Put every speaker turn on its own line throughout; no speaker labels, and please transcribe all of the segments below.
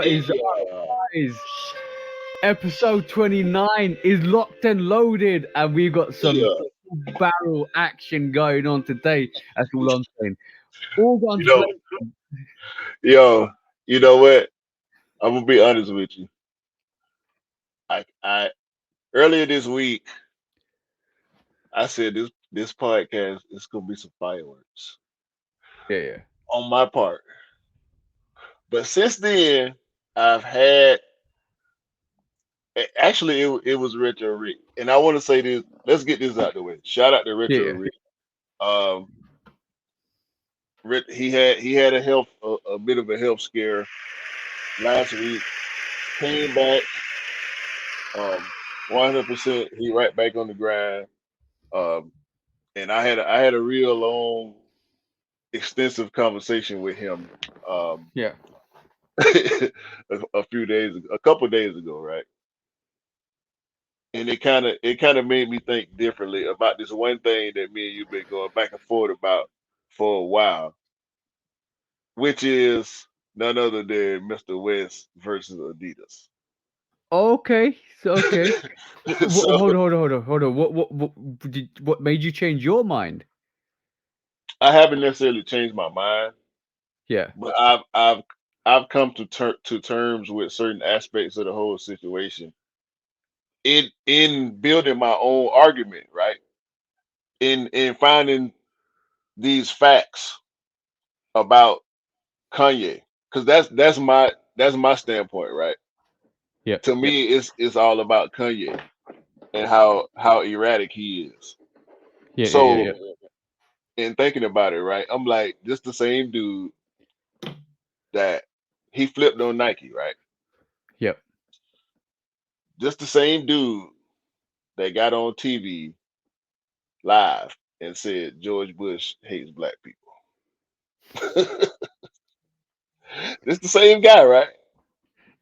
is up,
Yeah,
guys? Episode 29 is locked and loaded, and we've got some
yeah.
barrel action going on today. That's all I'm saying. All
You
guns
know,
blazing.
yo, you know what? I'm gonna be honest with you. I earlier this week I said this podcast is gonna be some fireworks
Yeah, yeah,
on my part. But since then, I've had actually it was Retro Rick, and I want to say this. Let's get this out the way. Shout out to
yeah,
Retro
yeah.
Rick. Um, he had a bit of a health scare last week. Came back 100%. He right back on the grind. Um, and I had a real long, extensive conversation with him
Yeah.
a few days ago, a couple days ago, right? And it kind of made me think differently about this one thing that me and you've been going back and forth about for a while, which is none other than Mr. West versus Adidas.
Okay, so okay.
So
Hold on. What made you change your mind?
I haven't necessarily changed my mind,
Yeah,
but I've come to terms with certain aspects of the whole situation in building my own argument, right? In finding these facts about Kanye, because that's my standpoint, right?
yep,
To
yep,
me, it's all about Kanye and how erratic he is.
yeah,
So in thinking about it, right, I'm like, this the same dude that he flipped on Nike, right?
yep.
Just the same dude that got on TV live and said George Bush hates black people. This the same guy, right?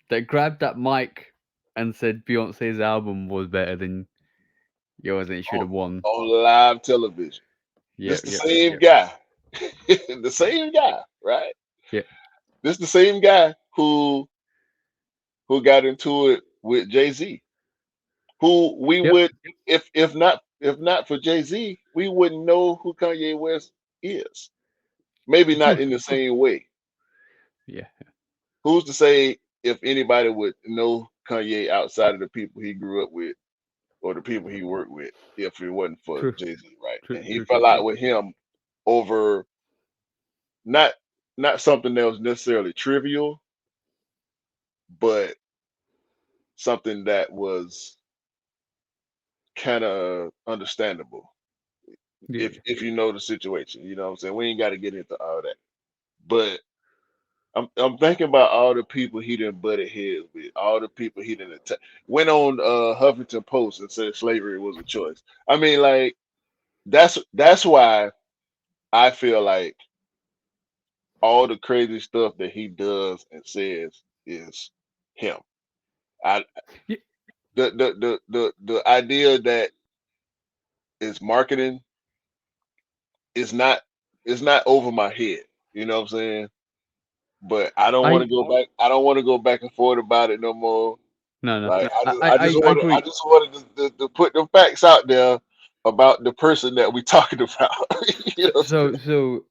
That grabbed that mic and said Beyonce's album was better than yours and it should
On,
have won.
on live television. This
Yep,
the
yep, yep,
same
yep,
guy. The same guy, right?
yep,
This the same guy who got into it with Jay-Z. Who we
yep.
would if not for Jay-Z, we wouldn't know who Kanye West is. Maybe not
True,
in the
true.
same way.
Yeah,
Who's to say if anybody would know Kanye outside of the people he grew up with or the people he worked with if it wasn't for
true,
Jay-Z, right?
true,
And he
true, true,
fell out
true.
with him over not not something that was necessarily trivial, but something that was kind of understandable
Yeah,
if
yeah.
if you know the situation. You know what I'm saying? We ain't got to get into all that. But I'm thinking about all the people he done butted heads with, all the people he done attacked. Went on Huffington Post and said slavery was a choice. I mean, like that's why I feel like all the crazy stuff that he does and says is him. I
Yeah,
the idea that is marketing is not over my head. You know what I'm saying? But I don't want
I
to go back. I don't want to go back and forth about it no more.
no, no.
Like
I, I, I
I
agree.
just wanted to put the facts out there about the person that we talking about. You know
So,
what I'm saying?
so, so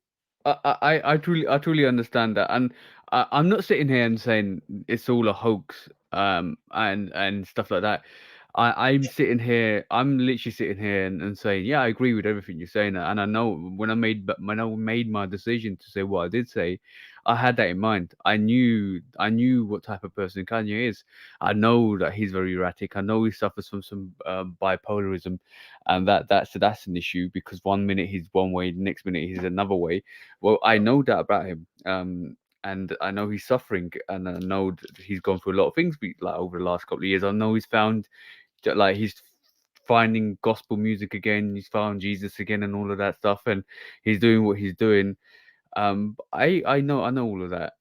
I truly understand that, and I'm not sitting here and saying it's all a hoax, and stuff like that. I'm literally sitting here and saying, yeah, I agree with everything you're saying, and I know when I made my decision to say what I did say, I had that in mind. I knew what type of person Kanye is. I know that he's very erratic. I know he suffers from some bipolarism, and that's an issue because one minute he's one way, the next minute he's another way. Well, I know that about him, and I know he's suffering, and I know that he's gone through a lot of things, like over the last couple of years. I know he's found that, like, he's finding gospel music again. He's found Jesus again, and all of that stuff, and he's doing what he's doing. I know all of that.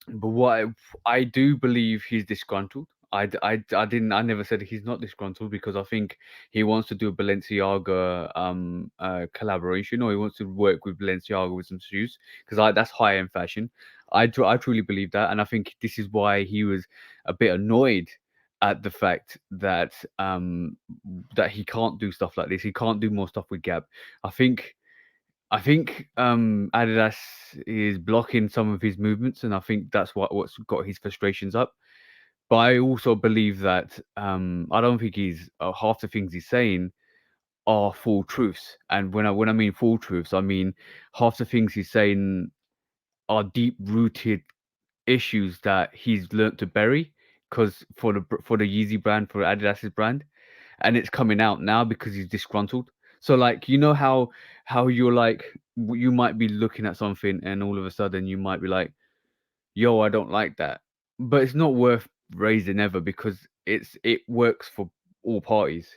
But I do believe he's disgruntled. I never said he's not disgruntled because I think he wants to do a Balenciaga collaboration, or he wants to work with Balenciaga with some shoes because that's high end fashion. I truly believe that, and I think this is why he was a bit annoyed at the fact that he can't do stuff like this. He can't do more stuff with Gap. I think Adidas is blocking some of his movements, and I think that's what's got his frustrations up. But I also believe that I don't think he's half the things he's saying are full truths. And when I mean full truths, I mean half the things he's saying are deep rooted issues that he's learnt to bury. Because for the Yeezy brand, for Adidas's brand, and it's coming out now because he's disgruntled. So like you know how you're like you might be looking at something and all of a sudden you might be like, yo, I don't like that, but it's not worth raising ever because it works for all parties.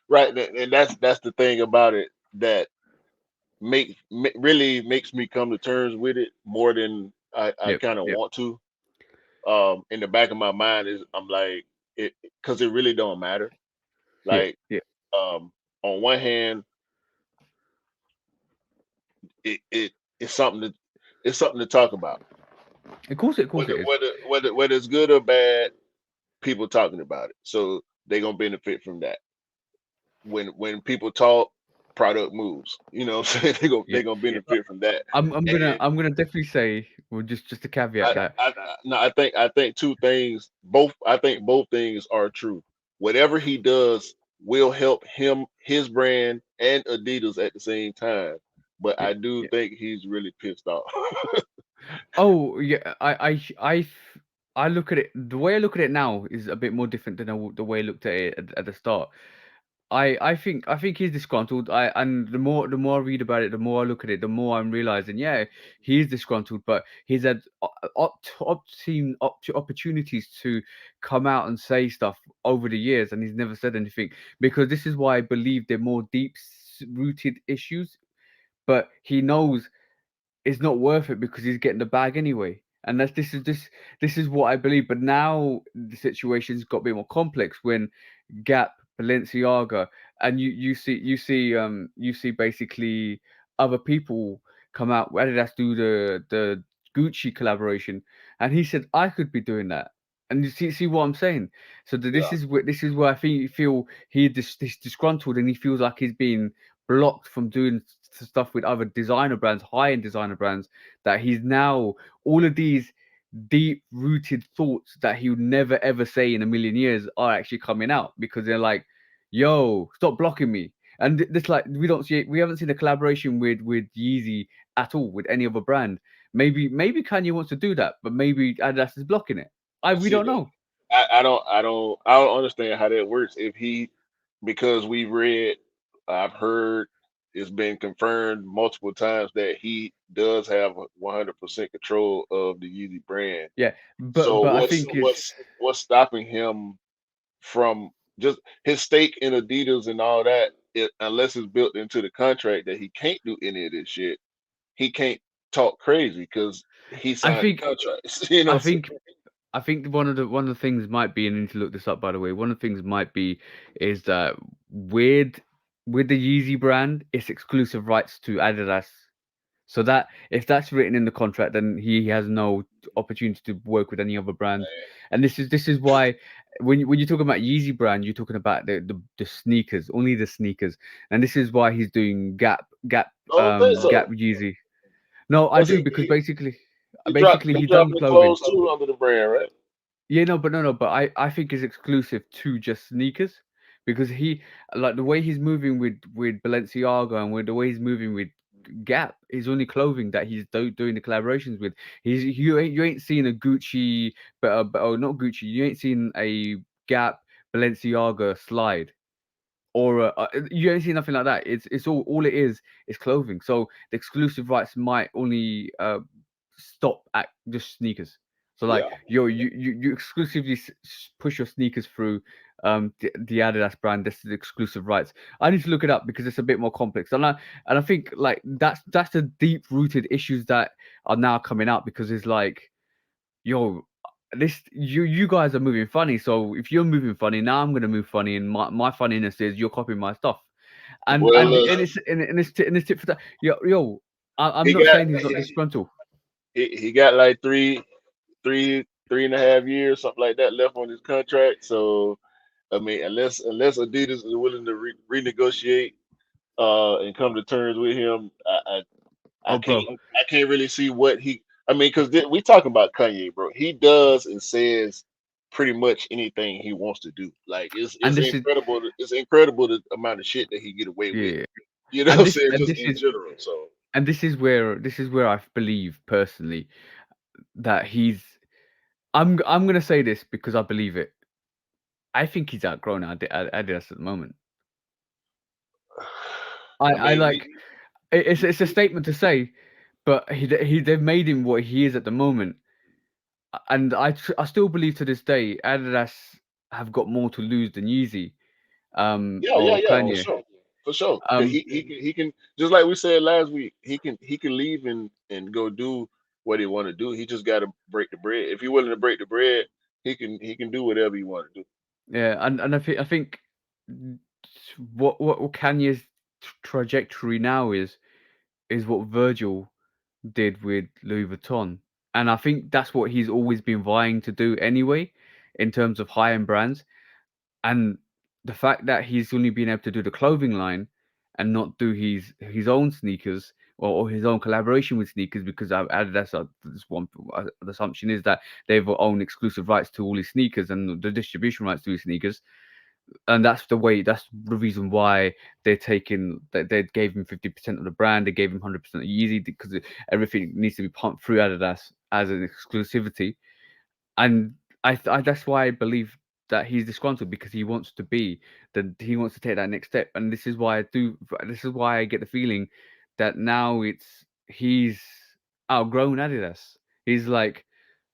Right, and that's the thing about it that really makes me come to terms with it more than I
Yep,
kind of
yep,
want to. In the back of my mind is I'm like it because it really don't matter.
yep,
Like
yep.
um, on one hand, it it's something to talk about.
Of course it is.
Whether it's good or bad, people talking about it, so they gonna benefit from that. When people talk, product moves. You know what I'm saying?
Yeah.
They gonna benefit from that.
I'm
And
gonna definitely say, well, just to caveat
I,
that.
no, I think two things. I think both things are true. Whatever he does will help him, his brand, and Adidas at the same time. But
Yeah,
I do
yeah.
think he's really pissed off.
Oh yeah, I look at it, the way I look at it now is a bit more different than the way I looked at it at the start. I think he's disgruntled. And the more I read about it, the more I look at it, the more I'm realizing, yeah, he's disgruntled, but he's had opportunities to come out and say stuff over the years, and he's never said anything because this is why I believe they're more deep rooted issues. But he knows it's not worth it because he's getting the bag anyway. And this is what I believe. But now the situation's got a bit more complex when Gap, Balenciaga, and you see basically other people come out. Where did Adidas do the Gucci collaboration? And he said I could be doing that. And you see what I'm saying? So
Yeah.
this is where I feel he's disgruntled and he feels like he's being blocked from doing stuff with other designer brands, high end designer brands. That he's now all of these deep rooted thoughts that he would never ever say in a million years are actually coming out because they're like, yo, stop blocking me. And this like we haven't seen a collaboration with Yeezy at all with any other brand. Maybe Kanye wants to do that, but maybe Adidas is blocking it. We
See,
don't know.
I don't understand how that works. If he, because we've read, I've heard, it's been confirmed multiple times that he does have 100% control of the Yeezy brand.
Yeah,
So
but I think it's
what's stopping him from just his stake in Adidas and all that? Unless it's built into the contract that he can't do any of this shit, he can't talk crazy because he
I
signed the
think
contracts. You know
I
what I'm
think I think one of the things might be, and I need to look this up by the way. One of the things might be is that with the Yeezy brand, it's exclusive rights to Adidas. So that if that's written in the contract, then he has no opportunity to work with any other brand. And this is why when you're talking about Yeezy brand, you're talking about the sneakers, only the sneakers. And this is why he's doing
I don't think
Gap
so.
Yeezy. No, I
Cause
do because basically
he
he done
dropping
clothing.
clothes too under the brand, right?
Yeah, no, but no, no, but I think it's exclusive to just sneakers because he like the way he's moving with Balenciaga and with the way he's moving with Gap is only clothing that he's doing the collaborations with. You ain't seen a Gucci, but oh, not Gucci. You ain't seen a Gap Balenciaga slide or you ain't seen nothing like that. It's all it is clothing. So the exclusive rights might only stop at just sneakers. So like
Yeah,
you exclusively push your sneakers through the Adidas brand. This is exclusive rights. I need to look it up because it's a bit more complex, and I think like that's the deep rooted issues that are now coming out because it's like yo, this you guys are moving funny. So if you're moving funny, now I'm gonna move funny, and my funniness is you're copying my stuff. And
well,
and and it's and it's tit for tat. I'm
he
not
got
saying he's not disgruntled.
he got like three and a half years, something like that, left on his contract. So I mean, unless Adidas is willing to renegotiate and come to terms with him, I
Oh,
can't
bro.
I can't really see what he. I mean, because we talking about Kanye, bro. He does and says pretty much anything he wants to do. Like
And
it's
this is
incredible. It's incredible the amount of shit that he get away with.
yeah.
You know what
And
I'm
this
saying?
and
Just
this
in
is
general. So
this is where I believe personally that I'm gonna say this because I believe it. I think he's outgrown Adidas at the moment.
I
I
mean,
like it's a statement to say, but they've made him what he is at the moment, and I still believe to this day Adidas have got more to lose than Yeezy, or
yeah,
Kanye.
for sure. Cause
Um,
he can just like we said last week. He can leave and go do what he want to do. He just got to break the bread. If he's willing to break the bread, he can do whatever he want to do.
yeah, and I think what Kanye's trajectory now is what Virgil did with Louis Vuitton. And I think that's what he's always been vying to do anyway, in terms of high-end brands. And the fact that he's only been able to do the clothing line and not do his own sneakers or his own collaboration with sneakers because Adidas, this one the assumption is that they've own exclusive rights to all his sneakers and the distribution rights to his sneakers, and that's the reason why they're taking that they gave him 50% of the brand, they gave him 100% of Yeezy because everything needs to be pumped through Adidas as an exclusivity. And that's why I believe that he's disgruntled because he wants to take that next step, and this is why I get the feeling that now he's outgrown Adidas. He's like,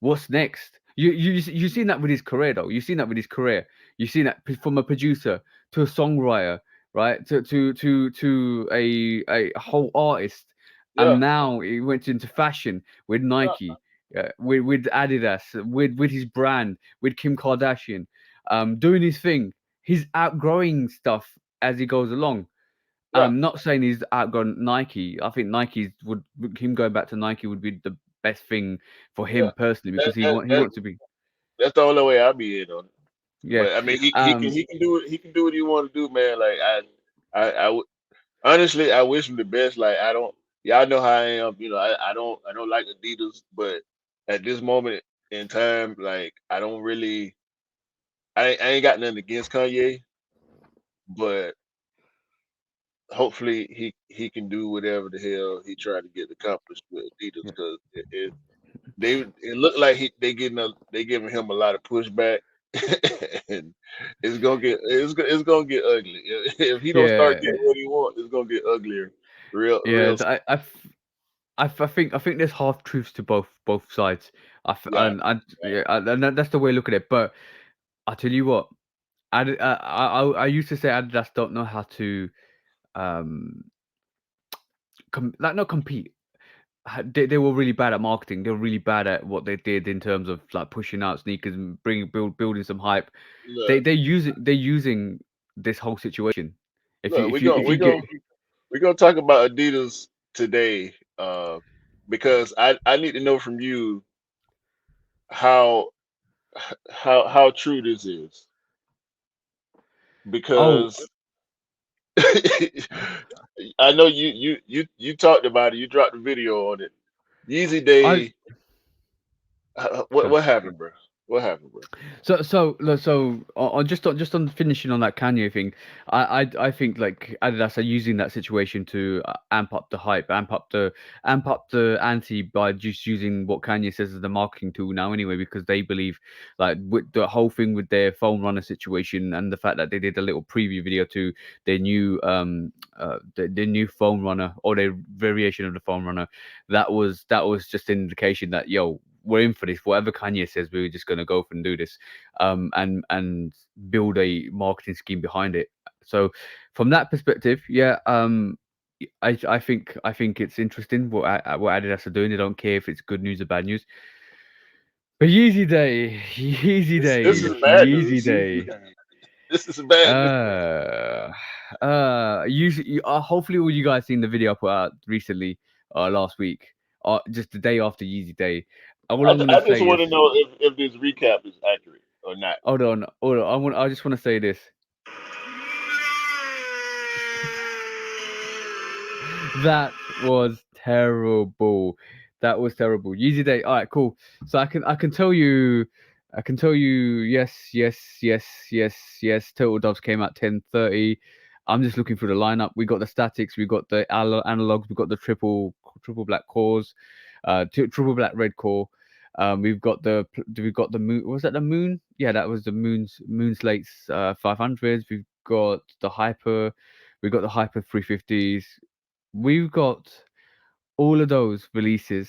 what's next? You've seen that with his career though. You've seen that with his career. You've seen that from a producer to a songwriter, right? To a whole artist,
Yeah,
and now he went into fashion with
yeah,
Nike, with Adidas, with his brand, with Kim Kardashian, doing his thing. He's outgrowing stuff as he goes along.
yeah.
Not saying he's outgrown Nike. I think Nike would him going back to Nike would be the best thing for
Yeah.
him personally
That,
because he
that,
want he
that,
wants to be
that's the only way I be in on it.
yeah.
But I mean,
Um,
he can do what he want to do, man. Like honestly, I wish him the best. Like I don't, y'all know how I am. You know, I don't like Adidas, but at this moment in time, like I don't really, I ain't got nothing against Kanye, but hopefully he can do whatever the hell he tried to get accomplished with Adidas
yeah,
because it looked like they giving him a lot of pushback, and it's gonna get ugly if he don't start
yeah,
getting what he wants. It's gonna get uglier,
yeah.
real soon.
I think there's half truths to both sides.
Yeah,
Yeah, and that's the way I look at it. But I tell you what, I used to say Adidas don't know how to um like not compete. They were really bad at marketing. They were really bad at what they did in terms of like pushing out sneakers and building some hype.
look,
They're using this whole situation.
look,
If you get
we're gonna talk about Adidas today, because I need to know from you how how true this is
oh
because I know you talked about it. You dropped a video on it. Yeezy
I
Day.
sorry.
What happened, bro? What happened, bro?
So just on finishing on that Kanye thing, I think like Adidas are using that situation to amp up the hype, amp up the ante by just using what Kanye says as the marketing tool now anyway, because they believe like with the whole thing with their phone runner situation and the fact that they did a little preview video to their new their new phone runner or their variation of the phone runner, that was just an indication that we're in for this. Whatever Kanye says, we're just gonna go for and do this, and build a marketing scheme behind it. So, from that perspective, yeah, I think it's interesting what Adidas are doing. They don't care if it's good news or bad news. But Yeezy Day, Yeezy
This
Day,
is bad
Yeezy
news.
Day.
This is bad news.
Uh, hopefully all you guys seen the video I put out recently, last week. just the day after Yeezy Day. All I'm gonna
I just
say
want
is,
to know if this recap is accurate or not.
hold on. I just want to say this. That was terrible. That was terrible. Yeezy Day. All right, cool. So I can tell you. Yes, yes, yes, yes, yes. Total Doves came out 10:30. I'm just looking through the lineup. We got the statics. We got the analogs. We got the triple black cores, triple black red core. We've got the moon. Was that the moon? Yeah, that was the moon slates 500s. We've got the hyper. We got the hyper 350s. We've got all of those releases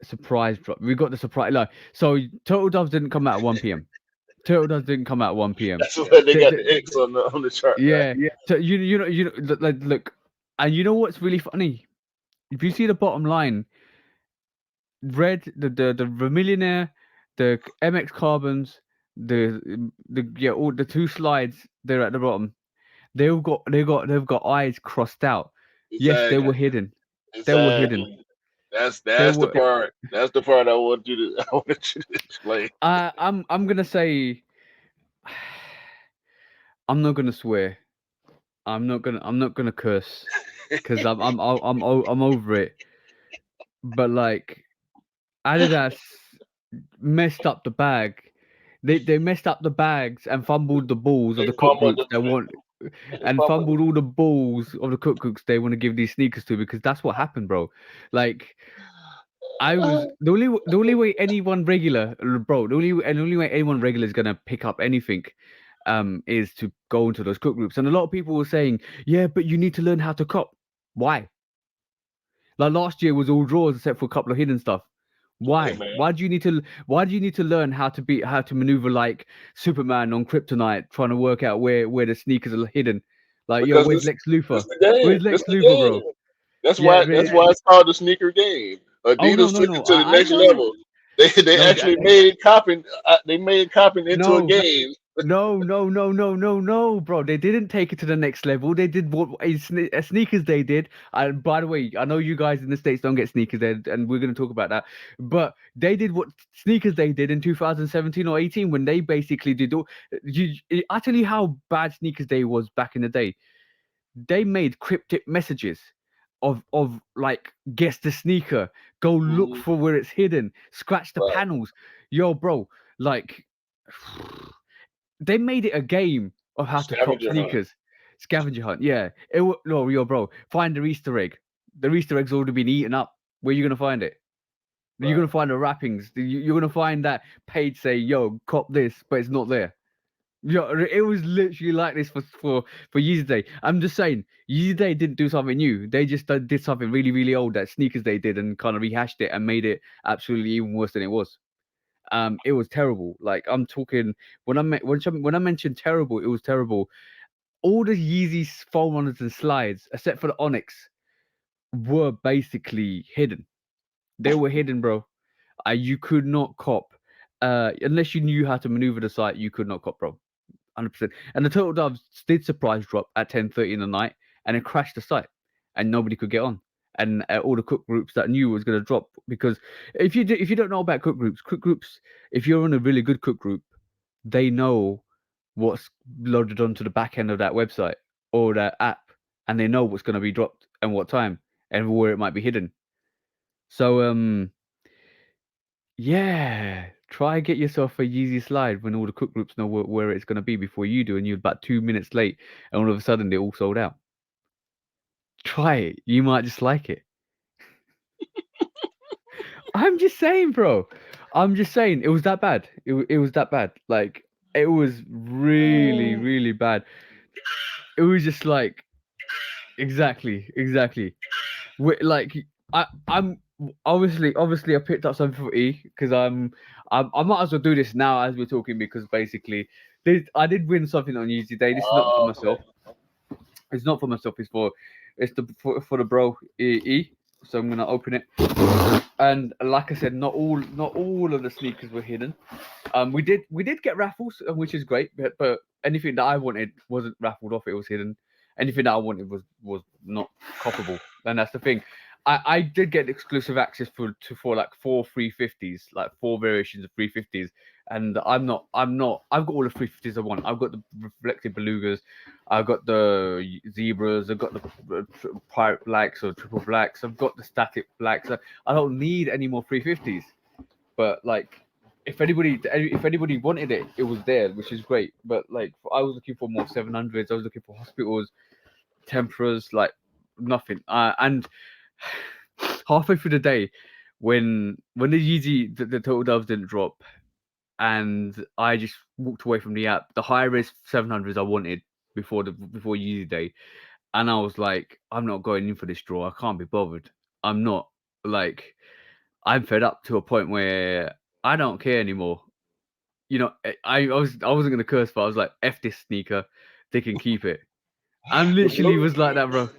surprise drop. We got the surprise. Like, so Total Doves didn't come out at 1 p.m. Turtle Doves didn't come out at 1 p.m.
That's why they
The,
got
the,
the X on the chart, right?
yeah. So look, and you know what's really funny? If you see the bottom line, red, the Millionaire, the MX Carbons, all the two slides, they're at the bottom. They've got eyes crossed out. Yes, they were
Exactly.
hidden. They were hidden.
Exactly. That's
They
that's the
were.
part. That's the part I want you to I want you to explain.
I'm gonna say I'm not gonna swear. I'm not gonna curse because I'm over it. But like Adidas messed up the bag. They messed up the bags and fumbled the balls of
They
the cook
fumbled
groups
the
that want
they
and
fumbled
fumbled all the balls of the cook groups they want to give these sneakers to because that's what happened, bro. Like I was the only way anyone regular, bro, the only way anyone regular is gonna pick up anything, is to go into those cook groups. And a lot of people were saying, yeah, but you need to learn how to cop. Why? Like last year was all draws except for a couple of hidden stuff.
Hey
Why?
man,
Why do you need to learn how to maneuver like Superman on Kryptonite, trying to work out where the sneakers are hidden? Like, yo,
because
where's Lex
this
Luthor?
the game.
Where's
This
Lex
the
Luthor, bro?
game. That's
Yeah,
why it's called the sneaker game.
oh no,
Adidas
no,
took it
no.
to the
I
next
know.
level. They
No,
actually made copying. They made copying into a
no.
game.
No, bro. They didn't take it to the next level. They did what sneakers they did. And by the way, I know you guys in the States don't get sneakers there, and we're going to talk about that. But they did what sneakers they did in 2017 or 18 when they basically did all. I tell you how bad sneakers day was back in the day. They made cryptic messages of like guess the sneaker, go look
Mhm.
for where it's hidden, scratch the
Right.
panels. Yo, bro, like. They made it a game of how to cop
Scavenger hunt.
sneakers. Scavenger hunt, yeah. No, yo, bro, find the Easter egg. The Easter egg's already been eaten up. Where you gonna find it? You're
Right.
gonna find the wrappings. You're gonna find that page say, "Yo, cop this," but it's not there. Yo, it was literally like this for Yeezy Day. I'm just saying, Yeezy Day didn't do something new. They just did something really really old that Sneakers Day did and kind of rehashed it and made it absolutely even worse than it was. It was terrible. Like I'm talking when I mentioned terrible, it was terrible. All the Yeezy foam runners and slides, except for the Onyx, were basically hidden. They were hidden, bro. You could not cop, unless you knew how to maneuver the site. You could not cop, bro. 100%. And the Turtle Doves did surprise drop at 10:30 in the night, and it crashed the site, and nobody could get on. And all the cook groups that knew was going to drop because if you don't know about cook groups, if you're in a really good cook group, they know what's loaded onto the back end of that website or that app, and they know what's going to be dropped and what time and where it might be hidden. So yeah, try get yourself a Yeezy slide when all the cook groups know where it's going to be before you do, and you're about 2 minutes late, and all of a sudden they're all sold out. Try it, you might just like it. I'm just saying, bro. I'm just saying, it was that bad. It was that bad. Like it was really, really bad. It was just like exactly. Like I'm obviously I picked up something for E because I might as well do this now as we're talking because basically I did win something on Yeezy Day. This is not for
Oh,
myself.
okay.
It's not for myself. It's for the bro E. So I'm gonna open it. And like I said, not all of the sneakers were hidden. We did get raffles, which is great. But anything that I wanted wasn't raffled off. It was hidden. Anything that I wanted was not copable, and that's the thing. I did get exclusive access for like four 350s, like four variations of 350s, and I've got all the 350s I want. I've got the reflective belugas, I've got the zebras, I've got the pirate blacks or triple blacks, I've got the static blacks. I don't need any more 350s. But like, if anybody wanted it, it was there, which is great. But like, I was looking for more 700s. I was looking for hospitals, temperas, like nothing. And halfway through the day, when the Yeezy the Total Doves didn't drop, and I just walked away from the app. The high res 700s I wanted before Yeezy Day, and I was like, I'm not going in for this draw. I can't be bothered. I'm not like I'm fed up to a point where I don't care anymore. I wasn't gonna curse, but I was like, F this sneaker, they can keep it. I
The
literally
blue,
was like that, bro.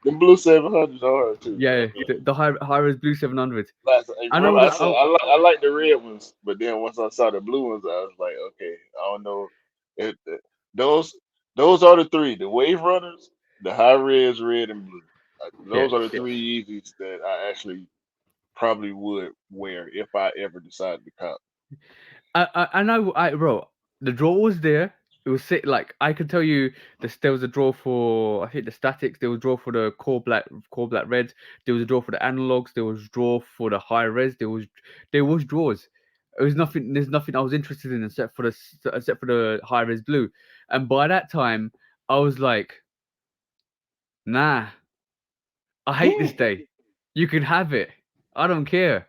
the blue 700s are hard too.
Yeah, the high res blue 700.
Hey,
I
remember
know
I
that.
said I like the red ones, but then once I saw the blue ones, I was like, okay, I don't know. Those those are the three: the wave runners, the high res, red and blue.
Yeah,
Those are the
yeah.
three Yeezys that I actually probably would wear if I ever decided to cop.
I know, bro. The draw was there. It was sit like I could tell you this. There was a draw for I think the statics. There was a draw for the core black reds. There was a draw for the analogs. There was a draw for the high res. There was draws. It was nothing. There's nothing I was interested in except for the high res blue. And by that time, I was like, nah, I hate this day. You can have it. I don't care.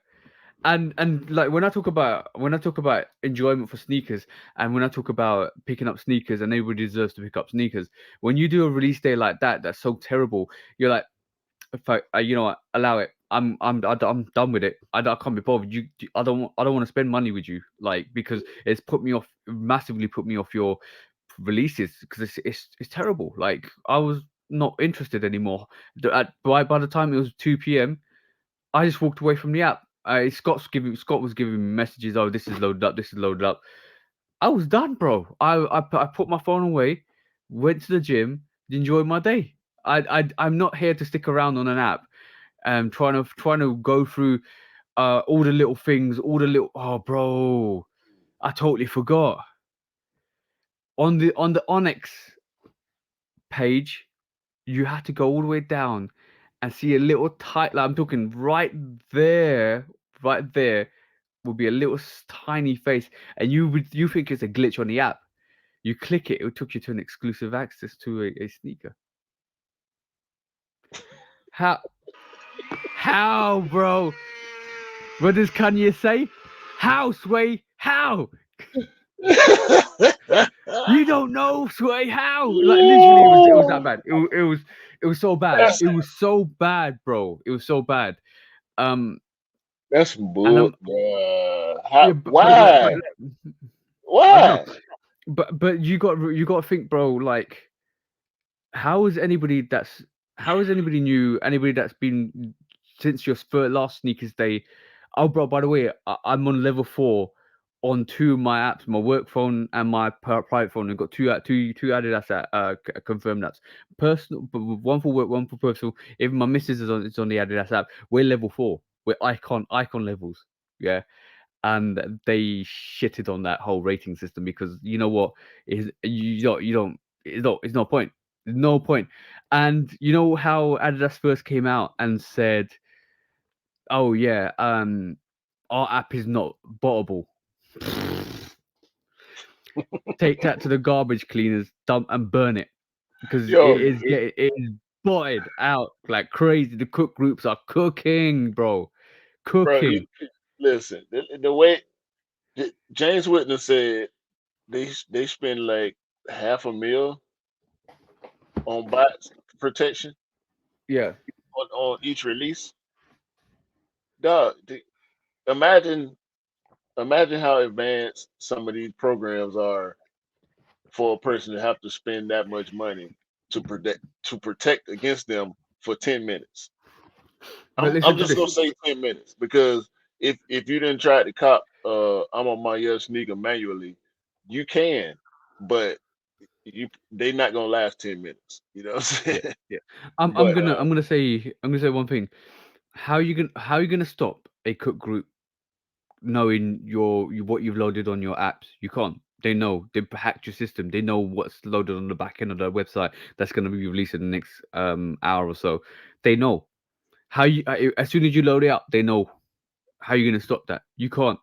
And like when I talk about enjoyment for sneakers, and when I talk about picking up sneakers, and everybody deserves to pick up sneakers, when you do a release day like that, that's so terrible. You're like, if you know what, allow it. I'm done with it. I can't be bothered. I don't want to spend money with you, like, because it's put me off, massively put me off your releases, because it's terrible. Like, I was not interested anymore. By the time it was 2 p.m., I just walked away from the app. Scott was giving me messages. Oh, this is loaded up. This is loaded up. I was done, bro. I put my phone away, went to the gym, enjoyed my day. I'm not here to stick around on an app and trying to go through all the little things, all the little. Oh, bro, I totally forgot. On the Onyx page, you had to go all the way down and see a little tight. Like, I'm talking right there will be a little tiny face, and you think it's a glitch on the app. You click it, it took you to an exclusive access to a sneaker. How how, bro? What does Kanye say? How, Sway? How? You don't know, Sway? How? Like, literally, it was that
Ooh,
bad. It was so bad.
that's
It was so bad, bro. It was so bad. Um,
that's some
and
bull.
I'm
How?
yeah,
Why?
I don't know,
Why?
but you got to think, bro. Like, how is anybody that's how is anybody new, anybody that's been since your last sneakers day? Oh, bro, by the way, I'm on level 4 on two of my apps, my work phone and my private phone. I've got two Adidas confirmed apps. Personal, but one for work, one for personal. Even my missus is on the Adidas app. We're level 4. We're icon levels. Yeah, and they shitted on that whole rating system, because you know what is you don't it's no point. There's no point. And you know how Adidas first came out and said, oh yeah, our app is not bottable. Take that to the garbage cleaners, dump and burn it, because
Yo,
it is botted out like crazy. The cook groups are cooking, bro,
bro,
cooking.
listen. The way James Whitner said they spend like half a mil on box protection
Yeah.
on each release. Dog, imagine imagine how advanced some of these programs are for a person to have to spend that much money to protect against them for 10 minutes.
But
I'm
listen to
just
this.
gonna say 10 minutes because if you didn't try to cop I'm on my your sneaker manually, you can, but they not gonna last 10 minutes. You know what I'm
Yeah,
saying?
yeah. I'm I'm
But
gonna I'm gonna say I'm gonna say one thing. how you gonna stop a cook group knowing what you've loaded on your apps? You can't. They know. They hacked your system. They know what's loaded on the back end of their website that's gonna be released in the next hour or so. They know how you as soon as you load it up. They know how you gonna stop that. You can't.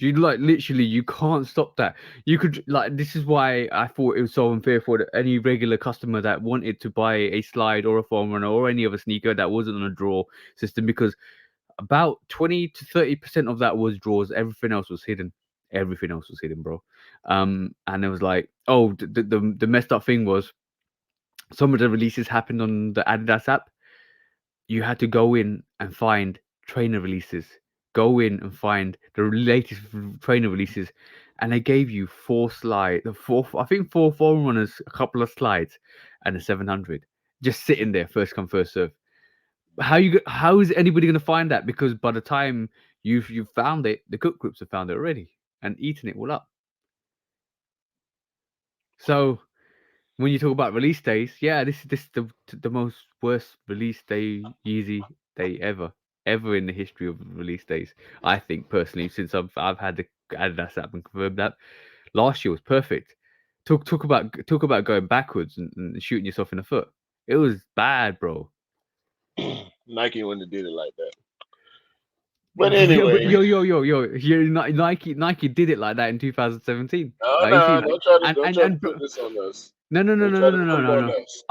You like literally you can't stop that. You could like this is why I thought it was so unfair for any regular customer that wanted to buy a slide or a foam runner or any other sneaker that wasn't on a draw system because about 20 to 30% of that was draws. Everything else was hidden. Everything else was hidden, bro. And it was like, oh, the messed up thing was some of the releases happened on the Adidas app. You had to go in and find trainer releases. Go in and find the latest trainer releases, and they gave you the four, I think four forum runners, a couple of slides, and a 700, just sitting there, first come first serve. How is anybody going to find that? Because by the time you've found it, the cook groups have found it already and eaten it all up. So when you talk about release days, yeah, this is the most worst release day Yeezy day ever in the history of release days. I think personally, since I've had the Adidas app and confirmed that last year was perfect. Talk about going backwards and shooting yourself in the foot. It was bad, bro.
Nike wouldn't have did it like that. But
Yeah, but
anyway,
Nike did it like that in 2017.
no,
You see,
no,
like,
don't try to put this on us.
no, no, no,
Don't
no,
try
no,
to
no,
put
no,
it
no,
on
no.
us.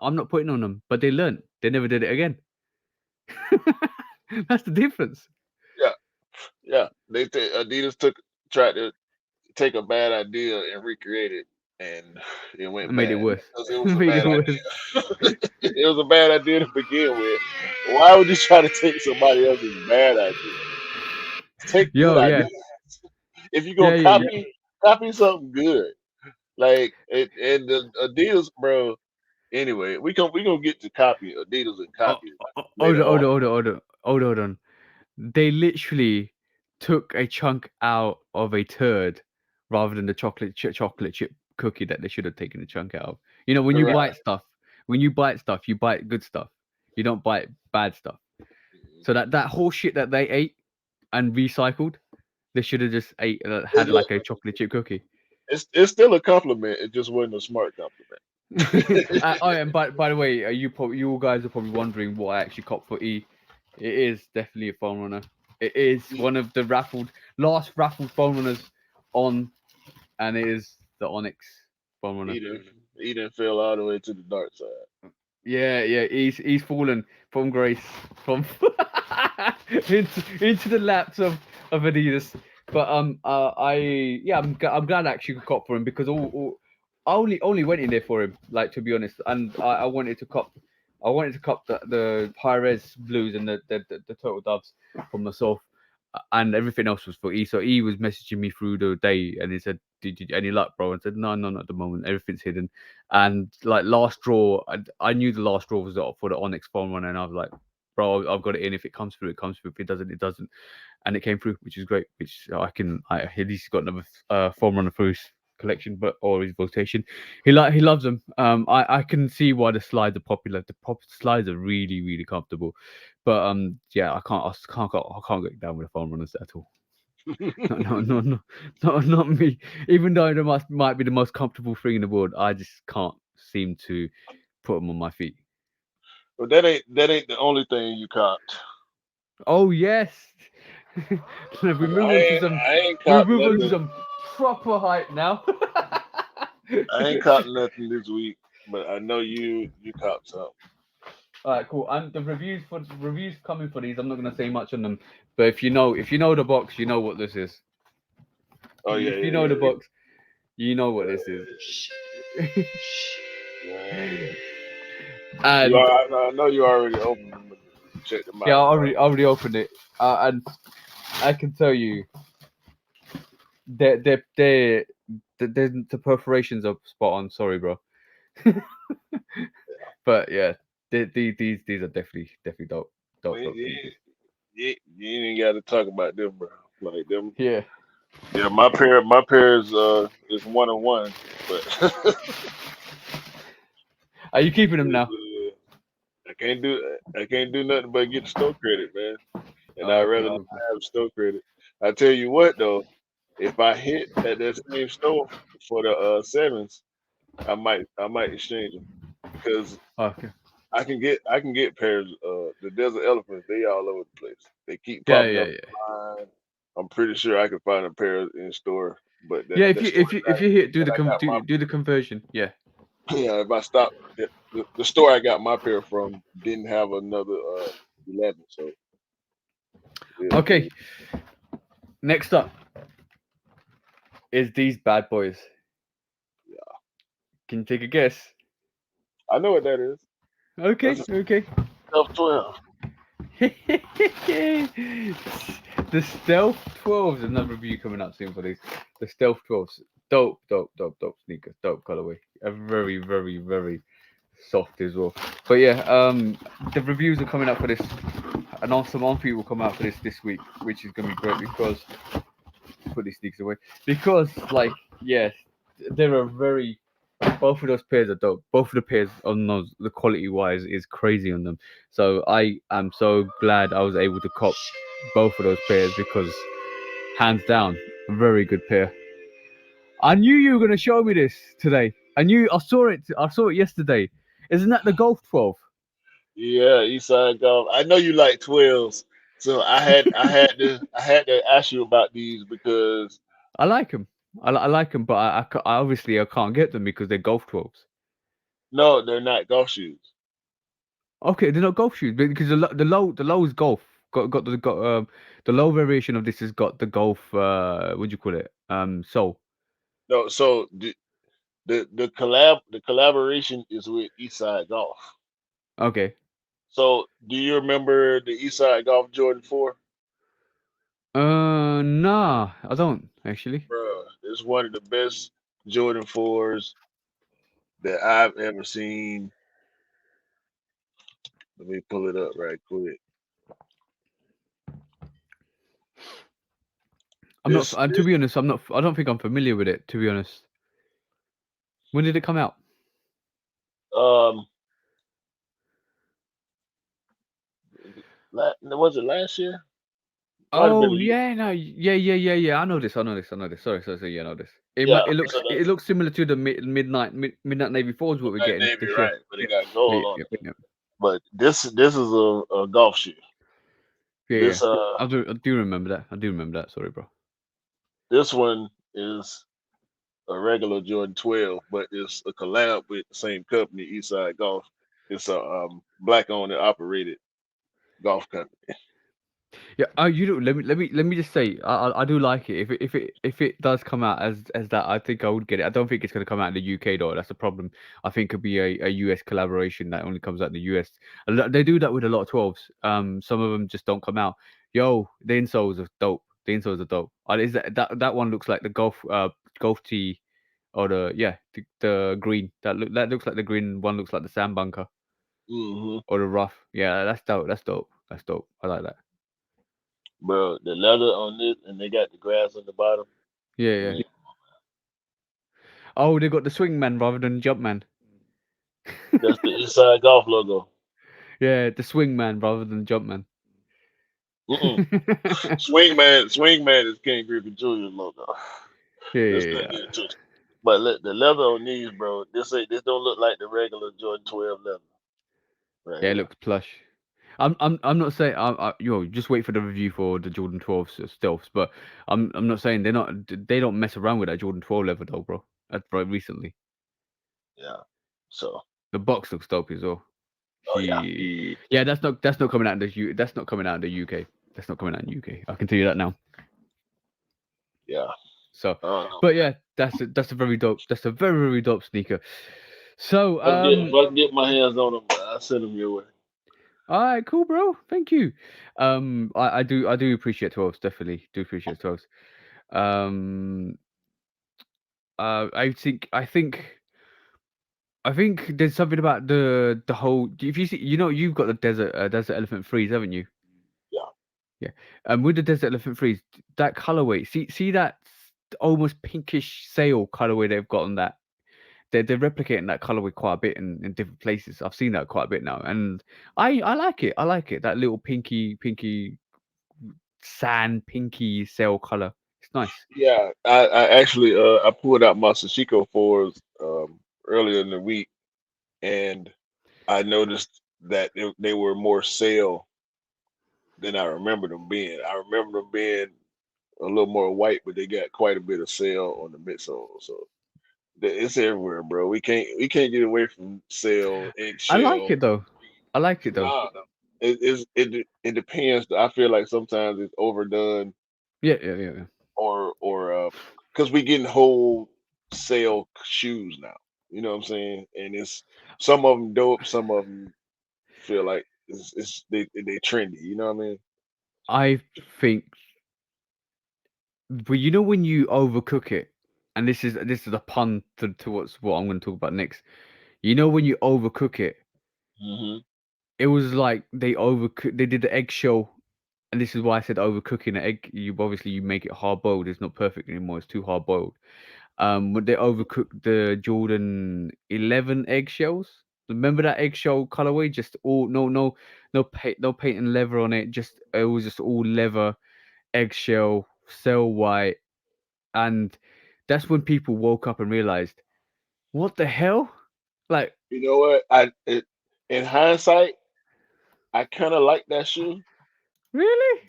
I'm not putting on them, but they learned. They never did it again. That's the difference.
Yeah, yeah. Adidas tried to take a bad idea and recreate it, and it
I
went
made it
bad
worse.
because it
I
was a
made it
bad
worse.
idea. It was a bad idea to begin with. Why would you try to take somebody else's bad idea? Take good
Yo,
ideas.
yeah,
If you're
yeah,
gonna
yeah, yeah.
copy something good. Like and the Adidas, bro. Anyway, we gonna get to copy Adidas and
Oh,
copy
hold
later
on, hold
on.
on, hold on, hold on, hold on. They literally took a chunk out of a turd rather than the chocolate chip cookie that they should have taken a chunk out of. You know,
Right.
when you bite stuff, you bite good stuff. You don't bite bad stuff. So that whole shit that they ate and recycled, they should have just
It
had
look,
like a chocolate chip cookie.
it's still a compliment. It just wasn't a smart compliment.
Oh, and by the way, you all guys are probably wondering what I actually copped for E. It is definitely a phone runner. It is one of the last raffled phone runners on, and it is the Onyx phone runner.
He didn't fell all the way to the dark side.
Yeah, yeah, he's fallen from grace from into the laps of Adidas. But I'm glad I actually cop for him because I only went in there for him, like to be honest, and I wanted to cop the high res blues and the total doves for myself, and everything else was for E. So E was messaging me through the day, and he said, "Did you any luck, bro?" And I said, "No, no, not at the moment. Everything's hidden." And like last draw, I knew the last draw was for the Onyx phone one, and I was like, "Bro, I've got it in. If it comes through, it comes through. If it doesn't, it doesn't." And it came through, which is great. Which I at least got another phone runner for his collection, but or his rotation. He loves them. I can see why the slides are popular. The slides are really really comfortable, but yeah, I can't get down with the phone runners at all. No, no, no, no, no, not me. Even though they might be the most comfortable thing in the world, I just can't seem to put them on my feet.
But that ain't the only thing you copped.
Oh yes, we move on to some.
I ain't
We
copped
move on to
nothing.
some proper hype now.
I ain't copped nothing this week. But I know you copped something.
All right, cool. And the reviews coming for these. I'm not gonna say much on them, but if you know the box, you know what this is.
Oh yeah,
If you
yeah,
know the
yeah,
box, you know what
yeah,
this is.
yeah, yeah. You
And
are, I know you already opened them and checked them
yeah,
out.
I already opened it, and I can tell you they're the perforations are spot on. Sorry, bro, but yeah, these are definitely dope
You,
sneakers.
you ain't got to talk about them, bro. Like them.
Yeah,
Yeah, my pair is one on one, but
are you keeping
it
them
is
now?
what it is. I I can't do nothing but get the store credit, man. And I'd
Oh,
rather
okay,
not
cool, cool.
have store credit. I tell you what though, if I hit at that same store for the sevens, I might exchange them because
Okay.
I can get pairs. The desert elephants, they all over the place. They keep
Yeah,
popping
yeah,
up
yeah.
online. I'm pretty sure I can find a pair in store, but
Yeah,
the store
if you hit
that I got my
do the conversion, yeah.
yeah, if I stop the store I got my pair from didn't have another 11, so
Okay,
it
next up is these bad boys.
yeah.
Can you take a guess?
I know what that is. That's
Okay,
a
okay.
Stealth 12.
The Stealth 12s, another review coming up soon for these. The Stealth 12s. Dope, dope, dope, dope sneakers. Dope colorway. A very, very, very soft as well. But yeah, the reviews are coming up for this. And also some on feet will come out for this week, which is gonna be great because put these sneakers away. Because like, yes, they're a very both of those pairs are dope. Both of the pairs on those, the quality wise is crazy on them. So I am so glad I was able to cop both of those pairs because hands down, a very good pair. I knew you were gonna show me this today. I knew I saw it. I saw it yesterday. Isn't that the Golf 12?
Yeah, Eastside Golf. I know you like 12s, so I had to ask you about these because
I like them. I like them, but I obviously I can't get them because they're Golf 12s.
no, they're not golf shoes.
Okay, they're not golf shoes because the low is golf. Got the low variation of this has got the golf what do you call it? Sole.
No, so the collaboration is with Eastside Golf.
Okay.
So do you remember the Eastside Golf Jordan 4?
Nah, I don't actually.
Bro, it's one of the best Jordan 4s that I've ever seen. Let me pull it up right quick.
I'm not. To
This
be honest, I'm not. I don't think I'm familiar with it. To be honest, when did it come out?
um was it last year? Might have been
Oh
a year.
yeah, no, yeah. I know this. I know this. I know this. Sorry. Yeah, I know this.
Yeah, so
It
that's
looks similar to the midnight navy fours what we're
Midnight
getting
Navy,
this year.
right? But it
Yeah,
got
yeah,
gold on
yeah,
it.
yeah, yeah.
But this is a golf shoe.
Yeah.
This
I do remember that. I do remember that. Sorry, bro.
this one is a regular Jordan 12, but it's a collab with the same company, Eastside Golf. It's a black owned and operated golf company.
Yeah, you know, let me just say, I do like it. If it does come out as that, I think I would get it. I don't think it's gonna come out in the UK though. That's the problem. I think it'll be a US collaboration that only comes out in the US. They do that with a lot of 12s. Some of them just don't come out. Yo, the insoles are dope. The insoles are dope. Is that one looks like the golf tee or the green that looks like the green one looks like the sand bunker
Hmm.
or the rough. Yeah, that's dope. That's dope. That's dope. I like that.
Bro, the leather on this, and they got the grass on the bottom.
Yeah,
I
yeah.
mean,
Oh, they got the swingman rather than Jumpman.
that's the Eastside Golf logo.
Yeah, the swingman rather than Jumpman.
Mm-mm.
yeah,
Swingman is King Griffey Jr.'s logo.
yeah,
Let's
yeah.
not get into it. But look, the leather on these, bro, this don't look like the regular Jordan 12 leather right
Yeah, it
here.
looks plush. I'm not saying yo just wait for the review for the Jordan 12 stealths, but I'm not saying they don't mess around with that Jordan 12 leather though, bro. That's right recently.
Yeah. So,
The box looks dope as well.
oh yeah,
Yeah, that's not coming out in that's not coming out in the UK. That's not coming out in the UK. I can tell you that now.
yeah.
So,
I don't know,
but
man.
yeah, that's a very dope. That's a very very dope sneaker. So,
If I can get my hands on them, I'll send them your way.
all right, cool, bro. Thank you. I do appreciate 12s. Definitely do appreciate 12s. Um, I think there's something about the whole. If you see, you know, you've got the desert elephant freeze, haven't you?
Yeah.
Yeah. With the desert elephant freeze, that colorway. See that almost pinkish sail colorway they've got on that. they're replicating that colorway quite a bit in different places. I've seen that quite a bit now, and I like it. I like it. That little pinky sand pinky cell color. It's nice.
Yeah, I actually I pulled out my Sashiko fours earlier in the week, and I noticed that they were more sale than I remember them being. I remember them being a little more white, but they got quite a bit of sale on the midsole. So it's everywhere, bro. We can't get away from sale,
I like
eggshell.
it though. I like it though.
Nah, it depends. I feel like sometimes it's overdone,
Yeah.
or because we getting whole sale shoes now. You know what I'm saying? And it's some of them dope, some of them feel like they trendy. You know what I mean?
I think, but you know when you overcook it, and this is a pun to what I'm going to talk about next. You know when you overcook it,
Hmm.
it was like they overcook. They did the eggshell, and this is why I said overcooking the egg. You obviously you make it hard boiled. It's not perfect anymore. It's too hard boiled. When they overcooked the Jordan 11 eggshells. Remember that eggshell colorway? Just all no paint and leather on it. Just it was just all leather, eggshell, cell white, and that's when people woke up and realized, what the hell? Like,
You know what? In hindsight, I kind of like that shoe,
really?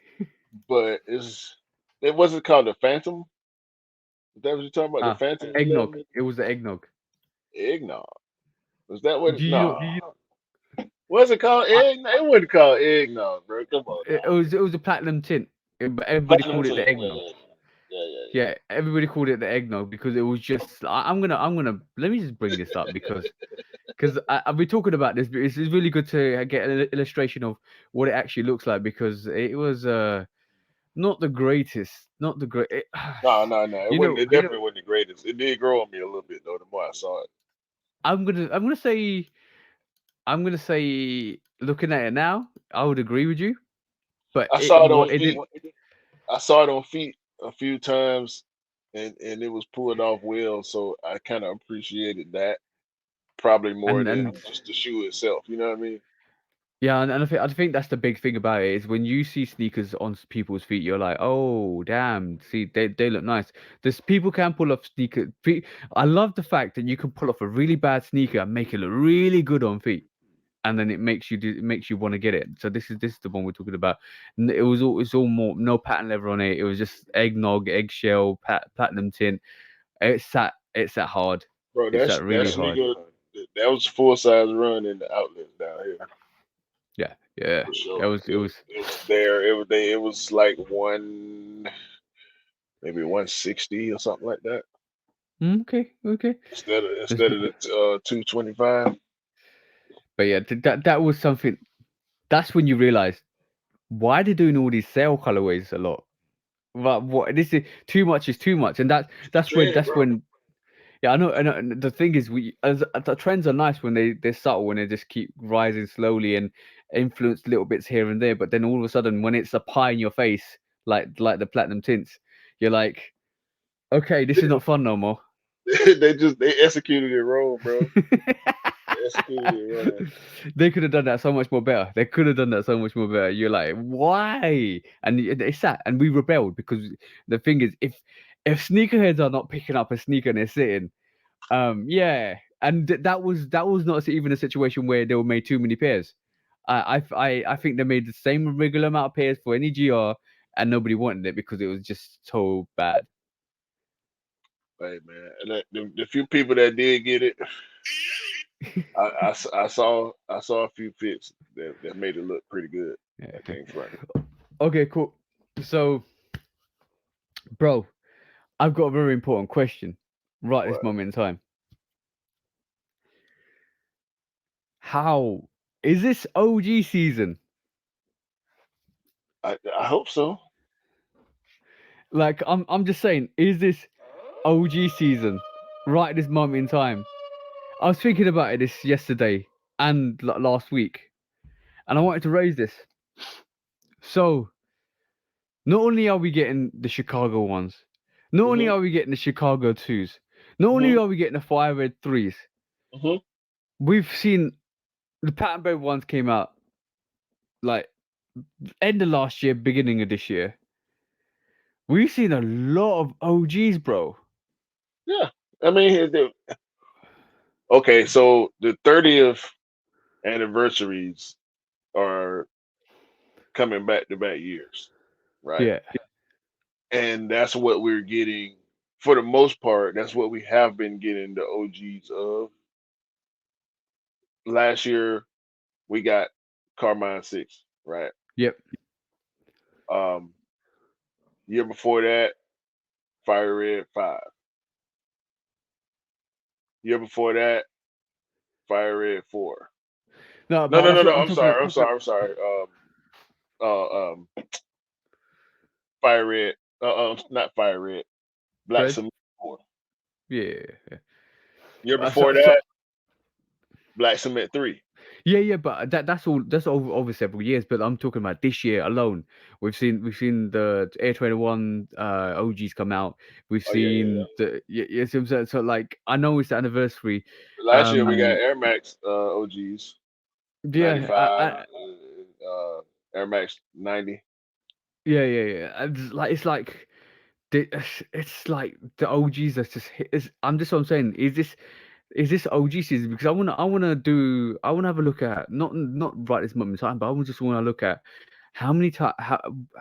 but it wasn't called the Phantom. Is that what you're talking about? The
Ah,
Phantom
eggnog.
11?
It was the eggnog.
Eggnog. Was that what?
Do you?
No. Was it called
I,
eggnog? It wasn't called eggnog, bro. Come on
it
now.
was a platinum tint, but everybody
Platinum
called it the
tint.
eggnog.
Yeah.
Yeah, everybody called it the eggnog because it was just. I'm gonna let me just bring this up because I'll be talking about this. But it's really good to get an illustration of what it actually looks like because it was not the greatest, not the great.
No. It
You
wasn't.
know,
It definitely wasn't the greatest. It did grow on me a little bit though. The more I saw it,
I'm gonna say looking at it now, I would agree with you, but
I
it
saw it on
what it
feet.
didn't.
I saw it on feet a few times, and it was pulled off well. So I kind of appreciated that probably more than
And
just the shoe itself. You know what I mean?
yeah, and I think that's the big thing about it is when you see sneakers on people's feet, you're like, oh damn, see they look nice. There's people can pull off sneaker feet. I love the fact that you can pull off a really bad sneaker and make it look really good on feet, and then it makes you want to get it. So this is the one we're talking about. It was all more no patent leather on it. It was just eggnog, eggshell, platinum tint. It sat hard.
Bro,
It sat
that
really hard.
sneaker that was full size run in the outlets down here
Yeah.
for
It
sure.
was it was
It was there. It was like one maybe 160 or something like that
okay. There's-
instead of the 225.
But yeah, that was something. That's when you realize why they're doing all these sale colorways a lot. But what this is too much, and that's when yeah, I know. And the thing is, the trends are nice when they're subtle, when they just keep rising slowly and influence little bits here and there. But then all of a sudden, when it's a pie in your face, like the platinum tints, you're like, okay, this is not fun no more.
They executed it wrong, bro. They executed it wrong.
They could have done that so much more better. They could have done that so much more better. You're like, why? And it's that, and we rebelled because the thing is, if sneakerheads are not picking up a sneaker and they're sitting, yeah, and that was not even a situation where they were made too many pairs. I think they made the same regular amount of pairs for any GR, and nobody wanted it because it was just so bad.
Hey man, and the few people that did get it, I saw a few fits that made it look pretty good.
Yeah.
I can't front.
Okay, cool. So, bro, I've got a very important question right this
But
moment in time. How is this OG season?
I hope so.
Like, I'm just saying, is this OG season right this moment in time? I was thinking about it this yesterday and last week, and I wanted to raise this. So, not only are we getting the Chicago ones, not only
Hmm.
are we getting the Chicago twos, Not only
Hmm.
are we getting the fire red threes,
Hmm.
we've seen the pattern bed ones came out like end of last year, beginning of this year. We've seen a lot of OGs, bro.
Yeah. I mean, okay, so the 30th anniversaries are coming back to back years, right?
Yeah.
And that's what we're getting for the most part. That's what we have been getting the OGs of. Last year we got Carmine 6, right?
Yep.
Um, year before that, Fire Red 5. Year before that, Fire Red 4.
No,
No,
but
no, no,
that's
no.
what I'm
I'm
talking
sorry.
about.
I'm sorry. I'm sorry. Fire Red. Not Fire Red. Black
Red.
Cement 4.
Yeah. Yeah.
Year
So,
before
so
that, Black Cement 3.
yeah, yeah, but that's over several years. But I'm talking about this year alone. We've seen the Air 21 OGs come out. We've
Oh yeah, yeah,
seen the yeah, see what I'm saying? So like I know it's the anniversary.
last year we got Air Max OGs
Yeah,
95, Air Max 90.
yeah, yeah, yeah. And it's like it's like the OGs that's just hit. I'm just what I'm saying. Is this OG season? Because I wanna have a look at not right this moment in time, but I just wanna look at how many times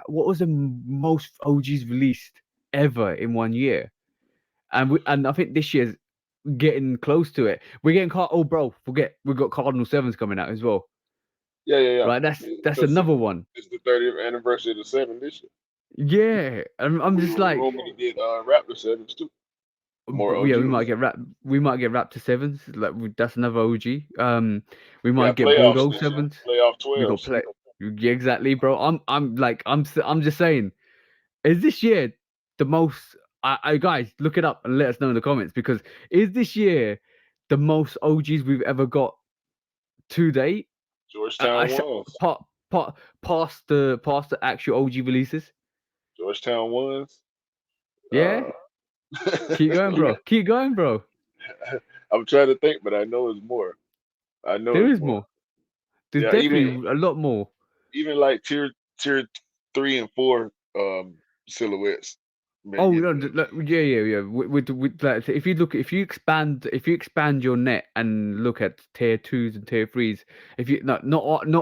what was the most OGs released ever in one year, and I think this year's getting close to it. We're getting oh bro, forget we've got Cardinal Sevens coming out as well,
Yeah, yeah, yeah.
right? That's
Because
another one.
it's the 30th anniversary of the 7 this year.
Yeah, I'm
We
just
were
like,
rumored to get Raptor 7s too. More
but yeah, we
OG
might
ones.
get Raptor sevens. Like that's another OG. We
We
might
got
get
playoffs
Bordeaux
this year.
sevens.
Playoff
We got
12s.
play. Yeah, exactly, bro. I'm just saying. Is this year the most? I guys look it up and let us know in the comments because is this year the most OGs we've ever got to date? I
Georgetown
s-
ones.
pa, pa, past the actual OG releases.
Georgetown ones.
Yeah,
Uh,
keep going, bro. Keep going, bro.
I'm trying to think, but I know it's more. I know
There
it's
is
more.
more. There's
Yeah,
definitely a lot more.
even like tier 3 and 4 silhouettes been
Oh
getting
no,
the
like, yeah, yeah, yeah. With like, if you expand your net and look at tier twos and tier threes, if you not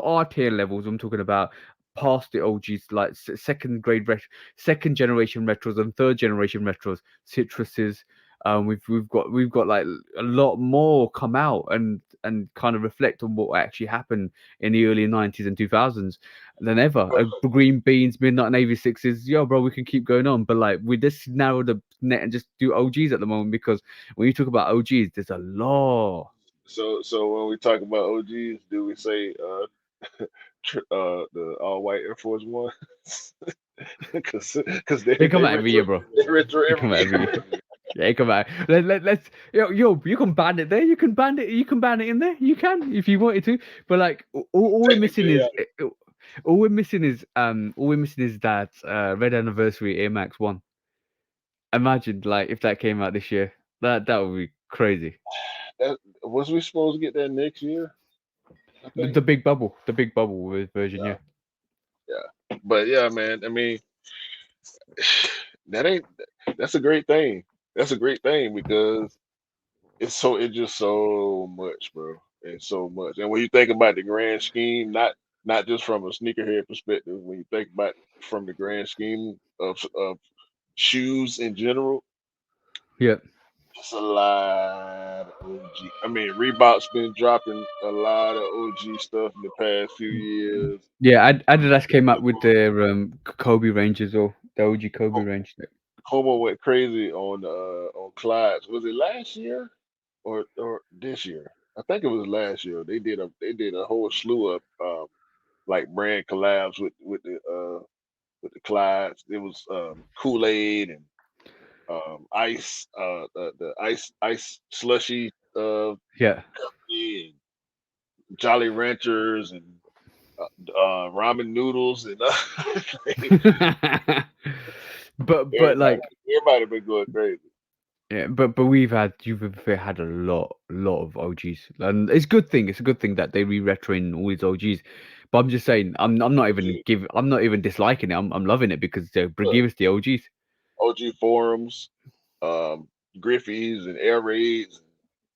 our tier levels, I'm talking about past the OGs, like second generation retros and third generation retros, citruses. We've got like a lot more come out and kind of reflect on what actually happened in the early 90s and 2000s than ever. Green beans, midnight navy sixes, yo, bro, we can keep going on, but like we just narrow the net and just do OGs at the moment because when you talk about OGs, there's a lot.
so when we talk about OGs, do we say the all white Air Force One? Because
They come
they
out every
retro
year, bro.
they retro
They
every
come out
year.
every year. Yeah, come out. Let's you can ban it there. You can ban it in there. You can if you wanted to. But like all we're missing
Technically, yeah.
is all we're missing is that red anniversary Air Max 1. Imagine like if that came out this year. That would be crazy.
That, was we supposed to get that next year? I
The,
think.
the big bubble, the big bubble with version,
Yeah,
yeah.
yeah. But yeah, man. I mean, that ain't. That's a great thing. That's a great thing because it's just so much, bro. It's so much. And when you think about the grand scheme, not just from a sneakerhead perspective, when you think about from the grand scheme of shoes in general,
Yeah.
it's a lot of OG. I mean, Reebok's been dropping a lot of OG stuff in the past few years.
Yeah, Adidas came up with their Kobe range as well. The OG Kobe range.
Homo went crazy on Clyde's. Was it last year or this year? I think it was last year. They did a whole slew of like brand collabs with the Clydes. It was Kool Aid and ice the ice slushy
Yeah.
and Jolly Ranchers and ramen noodles and
but
everybody
like
everybody been going crazy.
Yeah, but you've had a lot of OGs, and it's a good thing. It's a good thing that they re-retroing all these OGs. But I'm just saying,
OG,
I'm not even disliking it. I'm loving it because they
look,
give us the OGs.
OG forums, um, Griffies and Air Raids,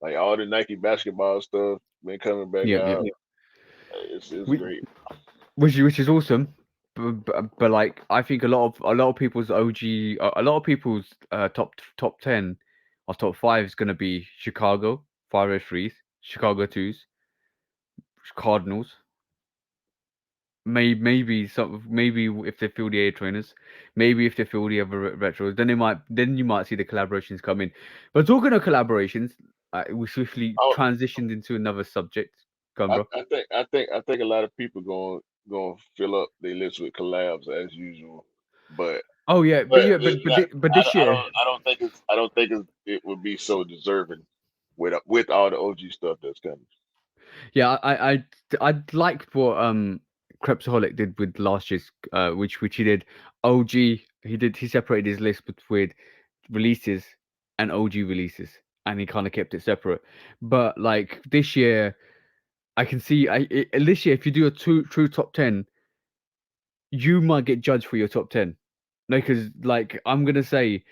like all the Nike basketball stuff been coming back
Yeah, yeah.
out. It's
We,
great.
which is awesome. But like I think a lot of people's OG, a lot of people's top 10 or top 5 is gonna be Chicago 503s, Chicago twos, Cardinals. Maybe if they feel the A trainers, maybe if they feel the other retros, then you might see the collaborations come in. But talking of collaborations, we swiftly
I,
transitioned into another subject. Come, bro.
I think a lot of people going to fill up their list with collabs as usual, but
Oh yeah, but
but
yeah,
it's
but
not.
but this year,
I don't think it would be so deserving with all the OG stuff that's coming.
yeah, I liked what Crepsaholic did with last year's, which he did. OG, he separated his list with releases and OG releases, and he kind of kept it separate. But like this year, I can see this year if you do a true top 10, you might get judged for your top 10. No, because like I'm gonna say,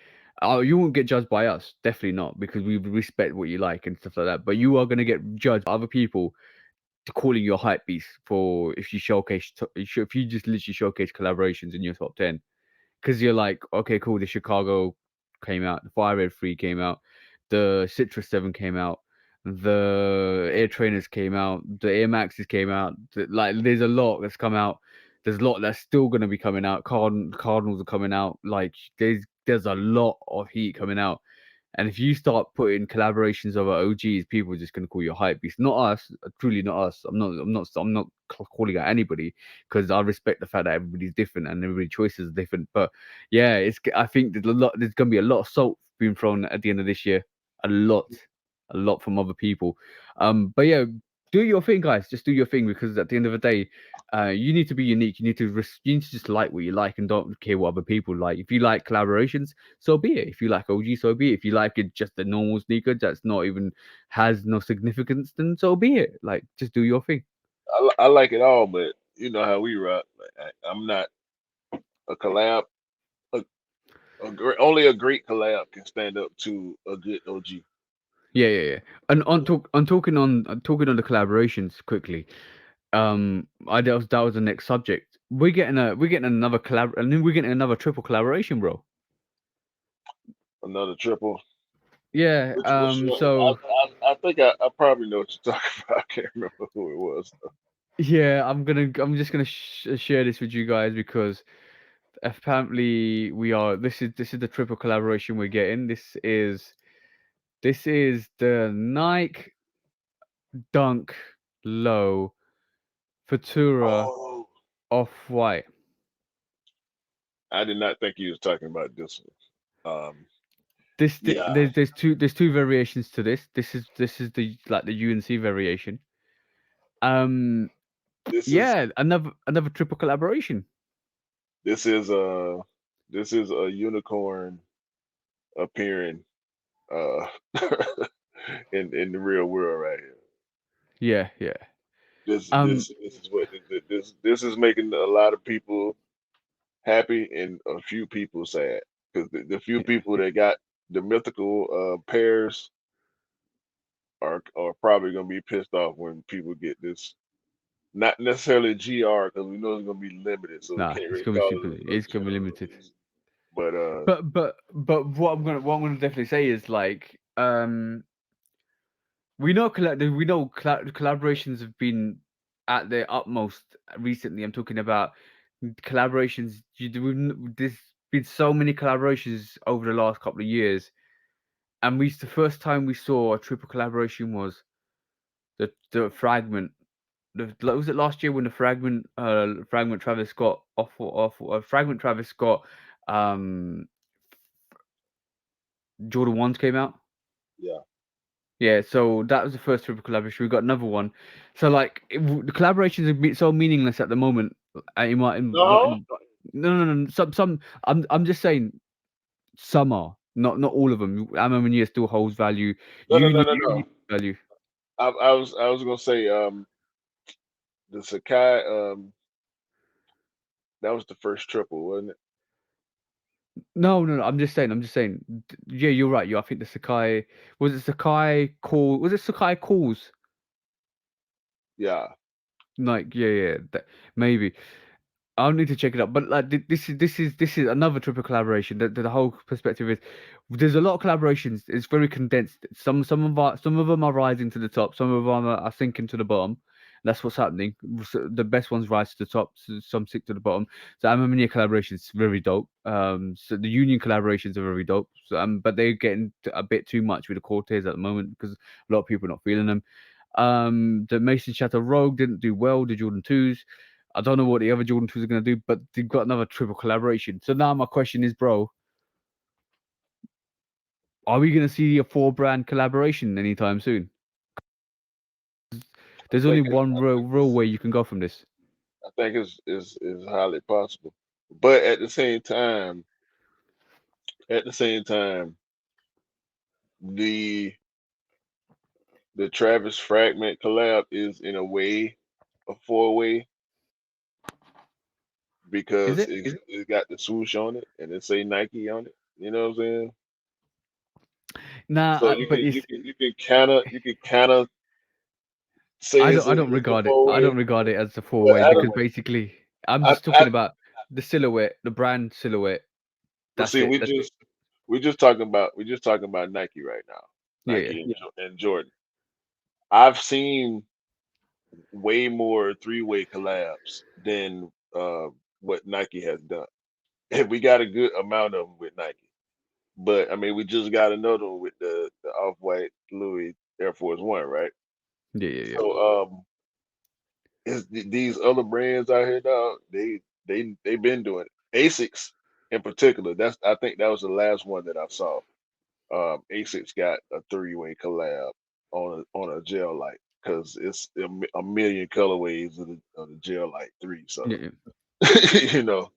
you won't get judged by us, definitely not, because we respect what you like and stuff like that. But you are gonna get judged by other people to calling you a hype beast for if you if you just literally showcase collaborations in your top 10, because you're like, okay, cool, the Chicago came out, the Fire Red 3 came out, the Citrus 7 came out, the Air Trainers came out, the Air Maxes came out. Like, there's a lot that's come out. There's a lot that's still going to be coming out. Cardinals are coming out. Like, there's a lot of heat coming out. And if you start putting collaborations over OGs, people are just gonna call you a hype beast. Not us, truly not us. I'm not calling out anybody because I respect the fact that everybody's different and everybody's choices are different. But yeah, I think there's gonna be a lot of salt being thrown at the end of this year. A lot, a lot from other people. But yeah, do your thing, guys. Just do your thing because at the end of the day, you need to be unique. You need to just like what you like and don't care what other people like. If you like collaborations, so be it. If you like OG, so be it. If you like it just a normal sneaker that's not even has no significance, then so be it. Like, just do your thing.
I like it all, but you know how we rock. Like, I'm not a collab. A, only a great collab can stand up to a good OG.
Yeah, yeah, yeah. And talking on the collaborations quickly. That was the next subject. We're getting another collab, and then we're getting another triple collaboration, bro.
Another triple.
Yeah.
Which one?
So
I think I probably know what you're talking about. I can't remember who it was.
yeah, I'm just gonna share this with you guys because apparently we are. This is the triple collaboration we're getting. This is the Nike Dunk Low Futura
Oh,
Off White.
I did not think you was talking about this one. Yeah,
There's two variations to this. This is the like the UNC variation. Um,
this is
yeah, another triple collaboration.
this is a this is a unicorn appearing uh in the real world right here.
Yeah, yeah. Um,
This is what this is making a lot of people happy and a few people sad because the few
yeah,
people that got the mythical pairs are probably gonna be pissed off when people get this. Not necessarily GR because we know it's gonna be limited, so we
nah,
can't
it's
really
gonna be
call it
super.
a
It's gonna be
general
limited.
release. But
But what I'm gonna definitely say is like collaborations have been at their utmost recently. I'm talking about collaborations. There's been so many collaborations over the last couple of years, and the first time we saw a triple collaboration was the Fragment. Was it last year when the Fragment Travis Scott Fragment Travis Scott um Jordan ones came out?
yeah,
Yeah, so that was the first triple collaboration. We got another one. So like the collaborations have been so meaningless at the moment. Not
no,
in, no, no, no. Some. I'm just saying some are. Not all of them. Ammo Mania still holds value.
No, no, no,
Union
no, no.
value.
I was gonna say the Sakai that was the first triple, wasn't it?
No, no, no. I'm just saying. I'm just saying. Yeah, you're right. I think the Sakai was it Sakai call. Was it Sakai calls?
Yeah.
Like, yeah, yeah. Maybe. I'll need to check it out. But like this is another triple collaboration. The whole perspective is there's a lot of collaborations. It's very condensed. Some of them are rising to the top. Some of them are sinking to the bottom. That's what's happening. So the best ones rise to the top. Some sink to the bottom. So Amamiya collaboration is very dope. So the Union collaborations are very dope. So, but they're getting a bit too much with the Cortez at the moment because a lot of people are not feeling them. The Mason Shatter Rogue didn't do well. The Jordan twos. I don't know what the other Jordan 2s are going to do, but they've got another triple collaboration. So now my question is, bro, are we going to see a four brand collaboration anytime soon?
I
There's only
think
one real way you can go from this.
it's highly possible. But at the same time, the the Travis Fragment collab is in a way a four-way
Is
because
it?
it got the swoosh on it and it say Nike on it. You know what I'm saying?
Nah,
So you
but
can
it's
you can you can kind of say
I
it's
don't I
a
don't
it's a
regard it.
four
I
way,
don't regard it as a four
but
way
I don't
because
know.
basically I'm
I,
just
I
talking about the silhouette, the brand silhouette.
but
That's
see,
it. That's it.
we're just talking about Nike right now,
Yeah, yeah,
Nike and Jordan. I've seen way more three-way collabs than what Nike has done, and we got a good amount of them with Nike. But I mean, we just got another one with the off-white Louis Air Force One, right?
yeah, yeah, yeah.
So these other brands out here now, they've been doing it. Asics in particular. I think that was the last one that I saw. Asics got a three-way collab on a gel light because it's a million colorways of the gel light three.
Yeah,
So
yeah.
you know,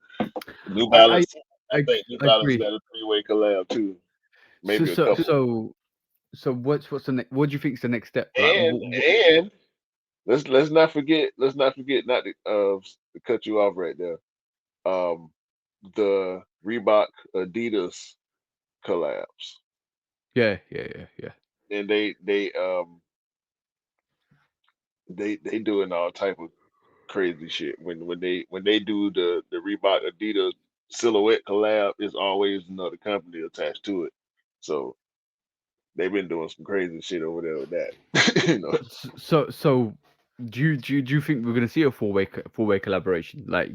New
I I
Balance. I
I,
think New
I
Balance
agree.
got a three-way collab too,
So
maybe a
so
couple.
so so what's the next? What do you think is the next step? Like,
And let's not forget not to cut you off right there. Um, the Reebok Adidas collabs,
yeah, yeah, yeah, yeah.
and they doing all type of crazy shit when they do the Reebok Adidas silhouette collab. It's always another company attached to it, so they've been doing some crazy shit over there with that.
So, do you think we're gonna see a four-way collaboration? Like,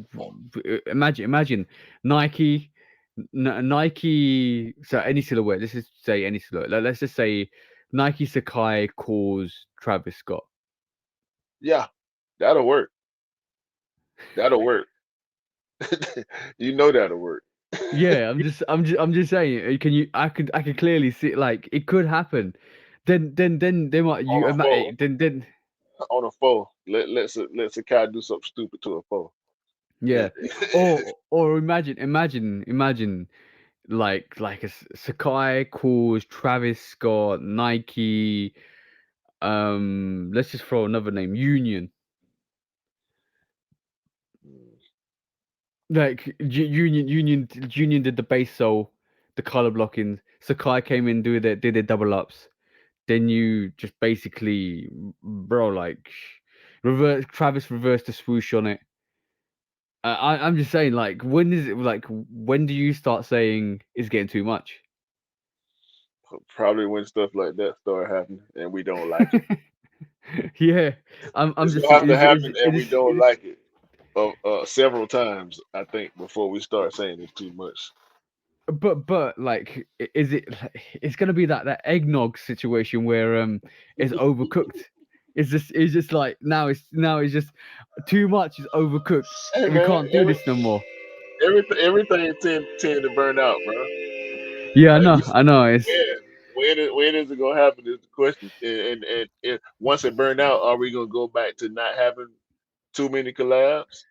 imagine Nike, Nike. So any silhouette. Let's just say any silhouette. Like, let's just say Nike Sakai calls Travis Scott.
Yeah, that'll work. That'll work. You know that'll work.
Yeah, I'm just saying. Can you? I could clearly see like it could happen. Then they might
On a foe,
then
on a foe. Let's a cat do something stupid to a foe.
yeah.
And
Or imagine like a Sakai calls Travis Scott, Nike, let's just throw another name, Union. Like Union did the base sole, the color blocking. Sakai came in, did their double ups. Then you just basically, bro, like reverse Travis reversed the swoosh on it. I'm just saying, like, when do you start saying it's getting too much?
probably when stuff like that start happening and we don't like it.
Yeah, I'm
This
just
will have to happen and we
it's
don't like it several times, I think, before we start saying it's too much.
but like is it it's gonna be that eggnog situation where it's overcooked. It's just like now it's just too much is overcooked.
Hey
We
man,
can't do this no more.
everything tend to burn out, bro.
Yeah, I
Like
know, I know. It's
when is it gonna happen is the question. And once it burned out, are we gonna go back to not having too many collabs?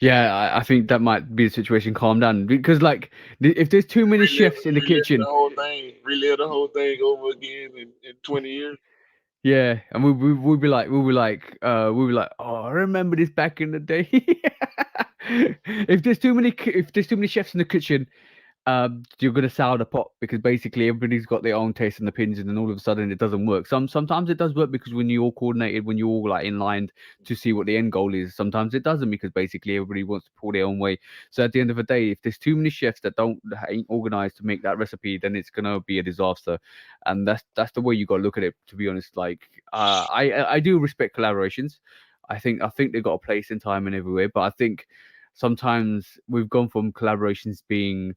Yeah, I think that might be the situation. Calm down, because like, if there's too many
Relive,
chefs in the
relive the
kitchen,
whole thing, relive the whole thing over again in 20 years.
yeah, and we'll be like, oh, I remember this back in the day. If there's too many chefs in the kitchen, you're gonna sour the pot because basically everybody's got their own taste and opinions, and then all of a sudden it doesn't work. Sometimes it does work because when you're all coordinated, when you're all like in line to see what the end goal is. Sometimes it doesn't because basically everybody wants to pull their own way. So at the end of the day, if there's too many chefs that ain't organized to make that recipe, then it's gonna be a disaster. And that's the way you gotta look at it. To be honest, like I do respect collaborations. I think they've got a place in time and everywhere, but I think sometimes we've gone from collaborations being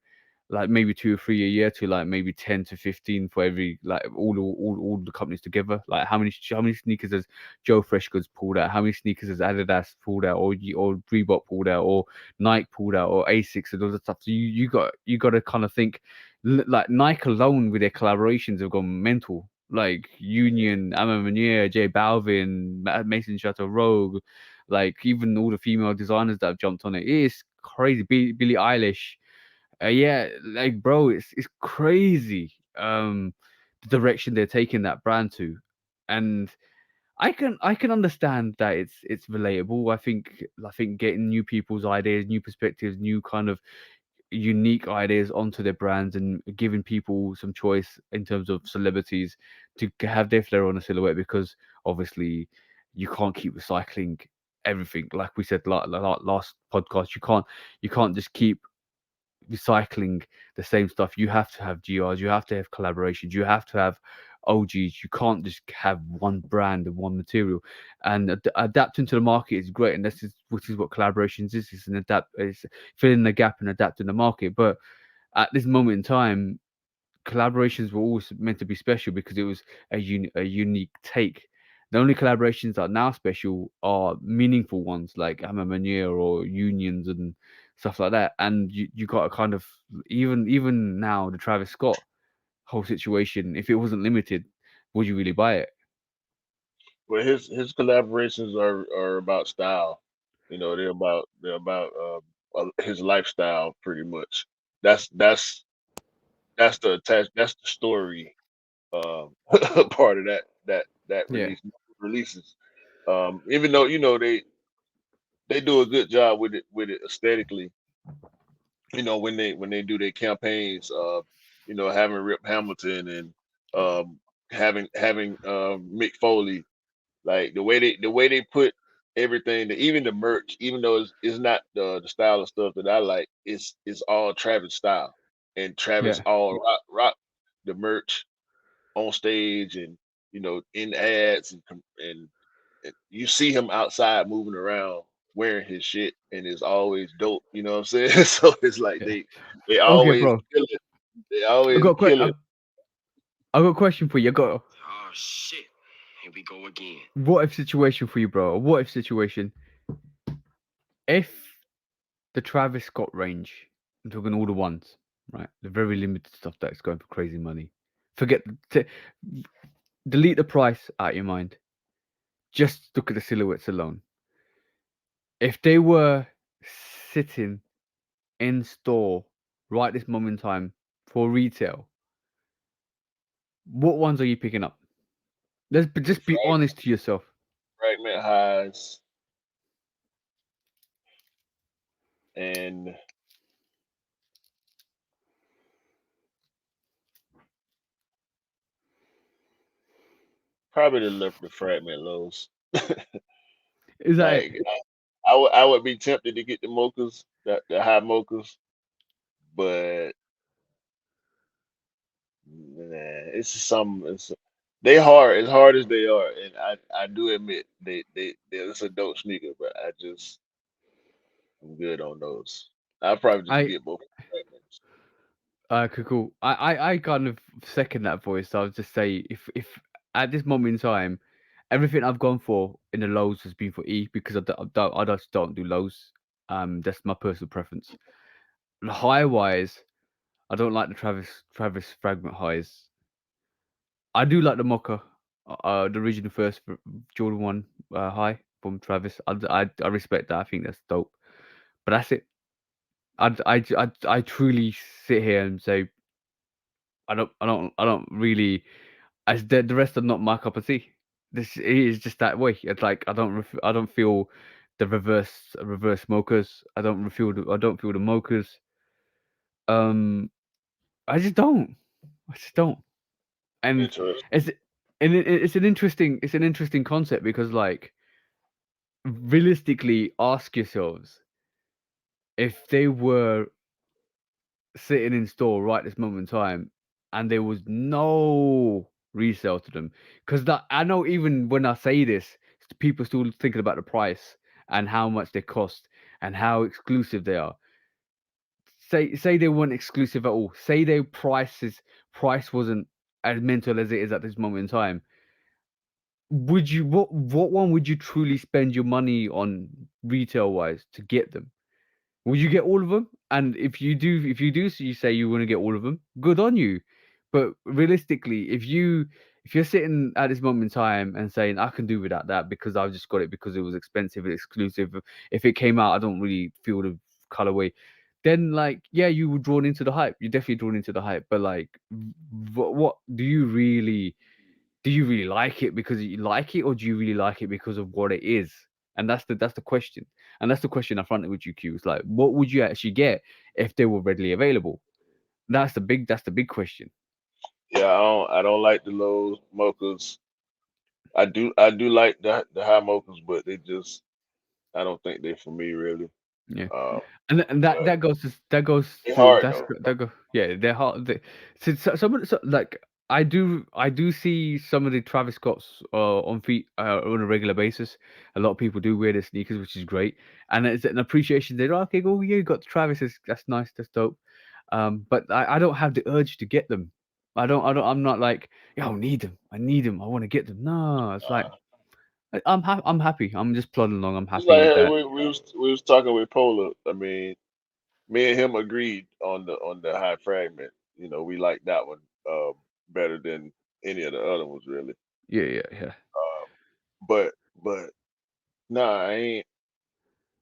like maybe 2 or 3 a year to like maybe 10 to 15 for every like all the companies together. Like how many sneakers has Joe Freshgoods pulled out? How many sneakers has Adidas pulled out, or Reebok pulled out, or Nike pulled out, or Asics and all that stuff? So you got to kind of think like Nike alone with their collaborations have gone mental. Like Union, Amma Manier, J Balvin, Mason Chateau Rogue, like even all the female designers that have jumped on it. It's crazy. Billie Eilish, yeah, like bro, it's crazy. The direction they're taking that brand to, and I can understand that it's relatable. I think getting new people's ideas, new perspectives, new kind of unique ideas onto their brands, and giving people some choice in terms of celebrities to have their flair on a silhouette, because obviously you can't keep recycling everything. Like we said last podcast, you can't just keep recycling the same stuff. You have to have GRs, you have to have collaborations, you have to have OGs. You can't just have one brand and one material. And adapting to the market is great, and this is which is what collaborations is. It's filling the gap and adapting the market. But at this moment in time, collaborations were always meant to be special because it was a unique take. The only collaborations that are now special are meaningful ones like Amma Manier or Unions and stuff like that. And you got to kind of, even now, the Travis Scott whole situation. If it wasn't limited, would you really buy it?
But his collaborations are about style. You know, they're about his lifestyle pretty much. That's that's that's the story part of that
Yeah,
releases. Even though they do a good job with it aesthetically. You know, when they do their campaigns, having Rip Hamilton and having Mick Foley, like the way they put everything, even the merch, even though it's not the style of stuff that I like, it's all Travis style, and Travis
yeah.
all rock the merch on stage, and in ads, and you see him outside moving around wearing his shit, and it's always dope. You know what I'm saying? So it's like
Yeah.
they
Okay,
always
bro.
kill it. They
I
always
got a que-
kill
I,
it.
I got a question for you. I got
Oh shit. Here we go again.
what if situation for you, bro. A what if situation. If the Travis Scott range, I'm talking all the ones, right? The very limited stuff that's going for crazy money. Forget, t- delete the price out of your mind. Just look at the silhouettes alone. If they were sitting in store right this moment in time for retail, what ones are you picking up?
The
Just be honest to yourself.
fragment highs and probably the fragment lows.
Is that it?
Like I would be tempted to get the mochas, the high mochas, but nah, it's just some. They hard as as they are, and I do admit they're it's a dope sneaker, but I'm good on those. I'll probably just
I
get both fragments.
Okay, cool. I kind of second that voice. I would just say if at this moment in time, everything I've gone for in the lows has been for E because I just don't do lows. That's my personal preference. High wise, I don't like the Travis fragment highs. I do like the Mocha, the original first Jordan 1 high from Travis. I respect that. I think that's dope. But that's it. I truly sit here and say I don't really. As the rest are not my cup of tea. This it is just that way. It's like I don't feel the reverse smokers. I don't feel the mokers. Um, I just don't. I just don't. And
Interesting.
it's it's an interesting concept because like realistically ask yourselves if they were sitting in store right this moment in time and there was no resale to them, because that I know even when I say this people still thinking about the price and how much they cost and how exclusive they are. Say they weren't exclusive at all, say their price wasn't as mental as it is at this moment in time. Would you what one would you truly spend your money on retail wise to get them? Will you get all of them? And if you do, so you say you want to get all of them, good on you. But realistically, if you're sitting at this moment in time and saying I can do without that because I've just got it because it was expensive and exclusive. If it came out, I don't really feel the colorway. Then like yeah, you were drawn into the hype. You're definitely drawn into the hype. But like, what do you really like it because you like it, or do you really like it because of what it is? And that's the question. And that's the question I fronted with you, Q. It's like, what would you actually get if they were readily available? That's the big question.
Yeah, I don't like the low mochas. I do like the high mochas, but they just I don't think they're for me really.
Yeah.
Um,
And
but
that goes
they
to
hard though.
that go yeah they're hard some of like I do see some of the Travis Scotts on feet on a regular basis. A lot of people do wear their sneakers, which is great, and it's an appreciation. They're okay, go yeah, you got the Travis, that's nice, that's dope. But I don't have the urge to get them. I'm not like yeah I need them, I want to get them. No, it's like
Uh,
I'm happy. I'm just plodding along. I'm
it's like
happy
hey,
that
we was talking with Polar. I mean, me and him agreed on the high fragment. We like that one better than any of the other ones really.
yeah yeah yeah
Um, but nah, I ain't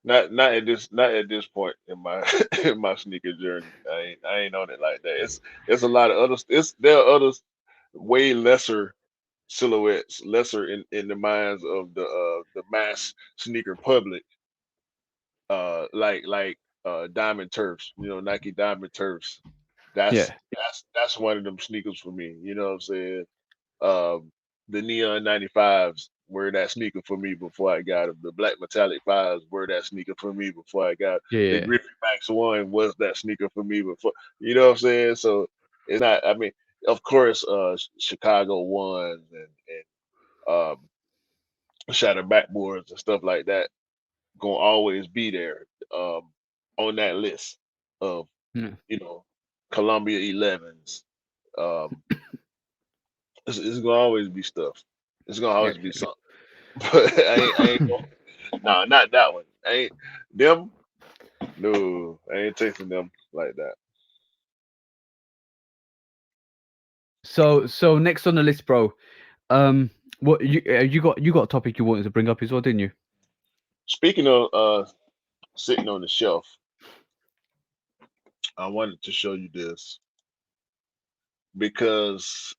not at this point in my in my sneaker journey. I ain't on it like that. It's a lot of other. There are others way lesser silhouettes, lesser in the minds of the mass sneaker public, like Diamond Turfs, Nike Diamond Turfs. That's
yeah
that's one of them sneakers for me. You know what I'm saying? Um, the Neon 95s were that sneaker for me before I got them. The Black Metallic 5s were that sneaker for me before I got 'em.
yeah
The
yeah.
Griffin Max 1 was that sneaker for me before. You know what I'm saying? So it's not. I mean, of course, Chicago ones and Shatter backboards and stuff like that gonna always be there on that list of
Yeah.
you know Columbia 11s. Um, it's gonna always be stuff. It's gonna
Yeah,
always be something. But I ain't gonna, nah, not that one. I ain't them. No, I ain't chasing them like that.
so next on the list, bro. Um, what you got a topic you wanted to bring up as well, didn't you?
Speaking of sitting on the shelf, I wanted to show you this because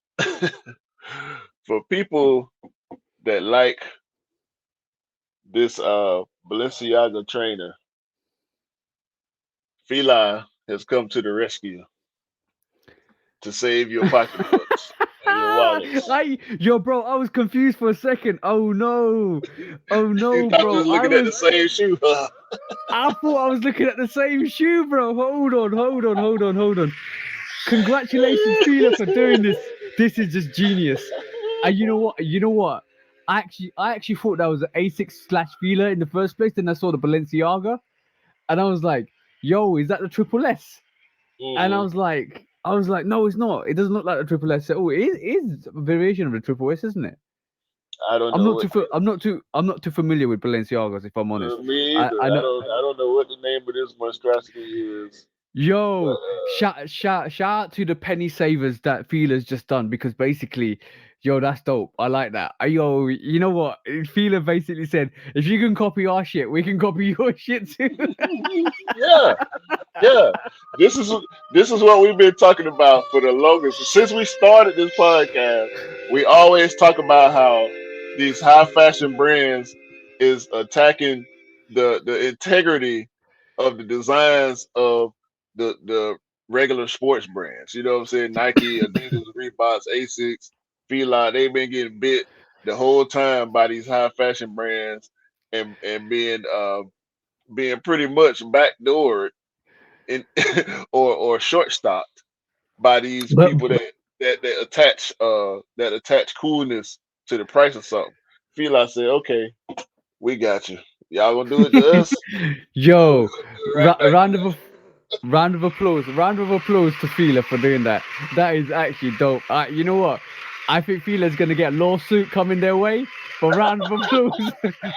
for people that like this Balenciaga trainer, Fila has come to the rescue to save your pocketbooks and your wallets.
Yo, bro, I was confused for a second. Oh
You
no,
thought we
bro.
was looking at the same shoe?
I thought I was looking at the same shoe, bro. Hold on. Congratulations, Fila, for doing this. This is just genius. And you know what? You know what? I actually thought that was an A6 slash Fila in the first place. Then I saw the Balenciaga, and I was like, "Yo, is that the triple S?" And
Mm-mm.
I was like, "No, it's not. It doesn't look like the triple S at all. It is a variation of the triple S, isn't it?"
I don't know what the
I'm not too familiar with Balenciagas, if I'm honest.
me either.
I
I
know
don't I don't know what the name of this monstrosity is.
Yo,
But
shout out to the penny savers that Feeler's just done because basically, yo, that's dope. I like that. Yo, you know what? Feeler basically said, if you can copy our shit, we can copy your shit too.
yeah, yeah. This is this is what we've been talking about for the longest. Since we started this podcast, we always talk about how these high fashion brands is attacking the integrity of the designs of the regular sports brands. You know what I'm saying? Nike, Adidas, Reeboks, Asics, Fila, they've been getting bit the whole time by these high fashion brands and being pretty much backdoored in or shortstopped by these
But
people that attach coolness to the price of something. Feel I said, okay, we got you. Y'all gonna do it to us? We're
yo,
gonna do it right back to
round of round of applause to Fila for doing that. That is actually dope. You know what? I think Fila's gonna get a lawsuit coming their way. But round of applause,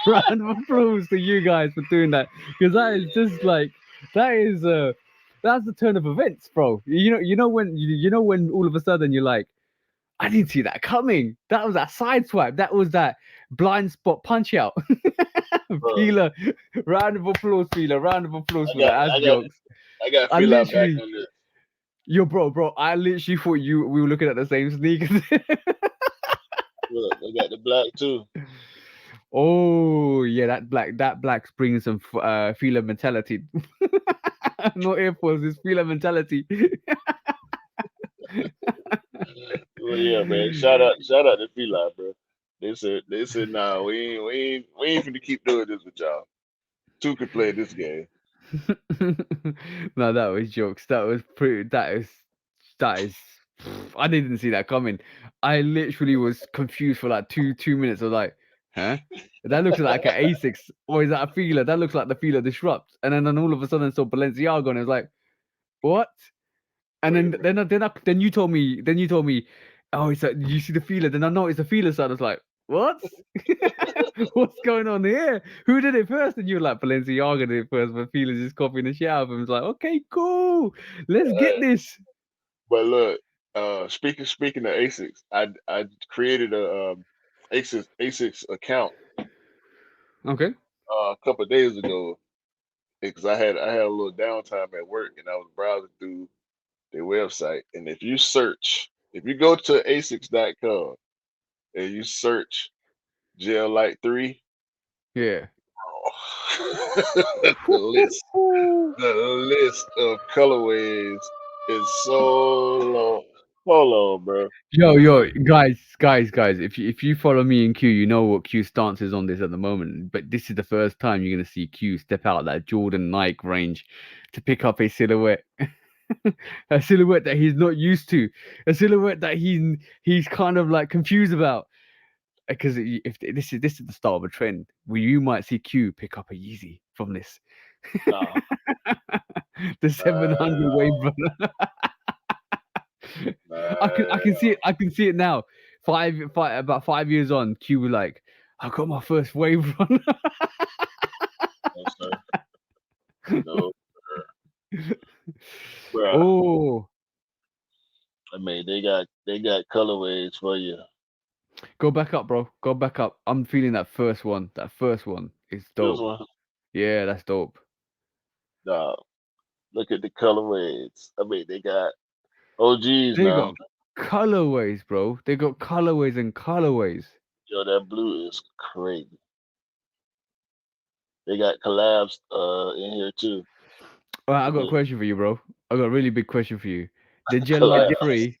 round of applause to you guys for doing that because that is just like that is that's the turn of events, bro. You know when all of a sudden you're like, I didn't see that coming. That was that side swipe. That was that blind spot punch out.
bro.
Fila, round of applause, Fila. Round of applause
I
for
got
that. That's
I got
jokes.
I got
I
feel like back
literally,
on this.
yo, bro. I literally thought we were looking at the same sneakers.
Look, they got the black too.
Oh yeah, that black's bringing some Fila mentality. Not Air Force, it's Fila mentality.
Well, yeah, man. Shout out to Fila, bro. They said nah, we ain't finna keep doing this with y'all. Two can play this game.
No, that was jokes. That was pretty. That is. I didn't see that coming. I literally was confused for like two minutes. I was like, huh? That looks like an Asics, or is that a Fila? That looks like the Fila Disrupt. And then all of a sudden I saw Balenciaga, and I was like, what? And
Wait a
then
minute.
then you told me, oh, it's a, you see the Fila. Then I noticed the Fila side. I was like, what? What's going on here? Who did it first? And you were like, Balenciaga did it first, but Felix is copying the shit out of him. It's like, okay, cool. Let's get
Uh,
this.
but look, speaking of Asics, I created a Asics account
Okay.
a couple of days ago because I had a little downtime at work and I was browsing through their website. And if you go to Asics.com and you search Gel Light 3,
Yeah.
the list the list of colorways is so long. Hold on, bro.
Yo, guys. If you follow me in Q, you know what Q stance is on this at the moment. But this is the first time you're gonna see Q step out of that Jordan Nike range to pick up a silhouette. A silhouette that he's not used to, a silhouette that he's kind of like confused about. Because if this is the start of a trend, where you might see Q pick up a Yeezy from this,
Nah,
the
nah,
700 wave runner. I can see
nah,
it. I can see it now. About 5 years on, Q was like, I got my first wave runner.
no, sir. No, bro.
Oh,
I mean, they got colorways for you.
go back up, bro. Go back up. I'm feeling that first one. That first one is
This
dope.
one,
Yeah, that's dope.
nah. Look at the colorways. I mean, they got OGs
They
now.
got colorways, bro. They got colorways and colorways.
Yo, that blue is crazy. They got collabs in here too.
All right, I
Look
got a
at
question for you, bro. I got a really big question for you. The Gel Light
collabs.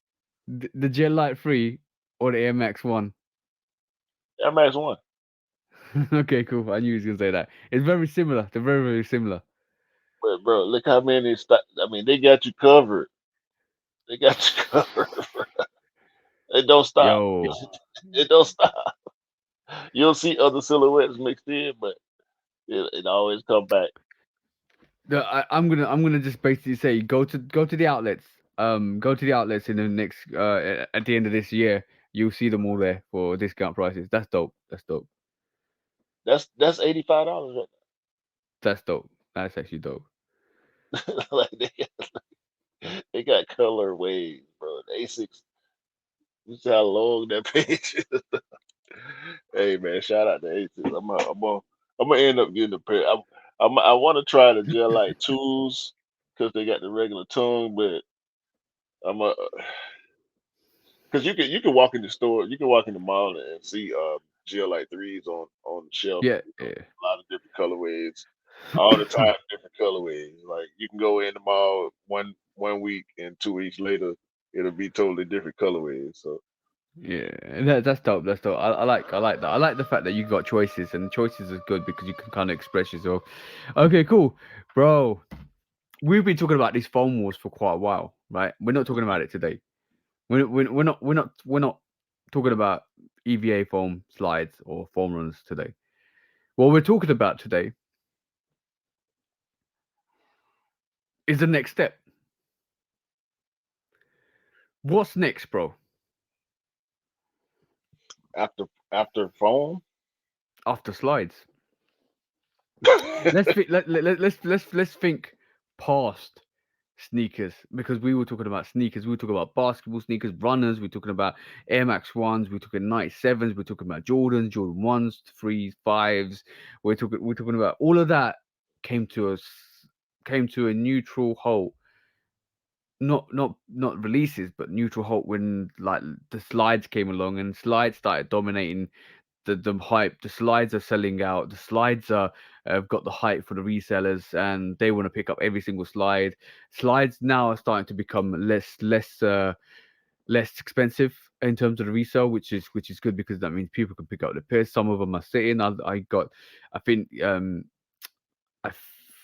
3, the Gel Light 3 or the Air Max 1?
Air Max One.
Okay, cool. I knew he was gonna say that. It's very similar. They're very, very similar.
But bro, look how many. I mean, they got you covered. They got you covered. It don't stop.
Yo,
It don't stop. You'll see other silhouettes mixed in, but it always come back.
I'm gonna just basically say go to the outlets. Go to the outlets in the next at the end of this year. You'll see them all there for discount prices. That's dope. That's dope.
That's $85 right
That's dope. That's actually dope.
Like they got color waves, bro. The Asics, you see how long that page is? Hey man, shout out to Asics. I'm gonna end up getting a pair. I want to try the gel light tools because they got the regular tongue, but I'm a because you can walk in the store, you can walk in the mall and see gel light threes on the shelf.
Yeah,
You know,
yeah.
a lot of different colorways, all the time, different colorways. Like you can go in the mall one week and 2 weeks later, it'll be totally different colorways. So
Yeah, that's dope. That's dope. I like that. I like the fact that you got choices, and choices is good because you can kind of express yourself. Okay, cool, bro. We've been talking about these phone wars for quite a while, right? We're not talking about it today. We're not talking about EVA foam slides or foam runners today. What we're talking about today is the next step. What's next, bro?
after foam,
After slides, let's think past sneakers because we were talking about sneakers. We were talking about basketball sneakers, runners. We're talking about Air Max ones. We're talking Nike sevens. We're talking about Jordans, Jordan ones, threes, fives. We're talking about all of that came to us came to a neutral halt. Not releases, but neutral halt when like the slides came along and slides started dominating the hype. The slides are selling out. The slides are have got the hype for the resellers, and they want to pick up every single slide. Slides now are starting to become less expensive in terms of the resale, which is good because that means people can pick up the pairs. Some of them are sitting. I think I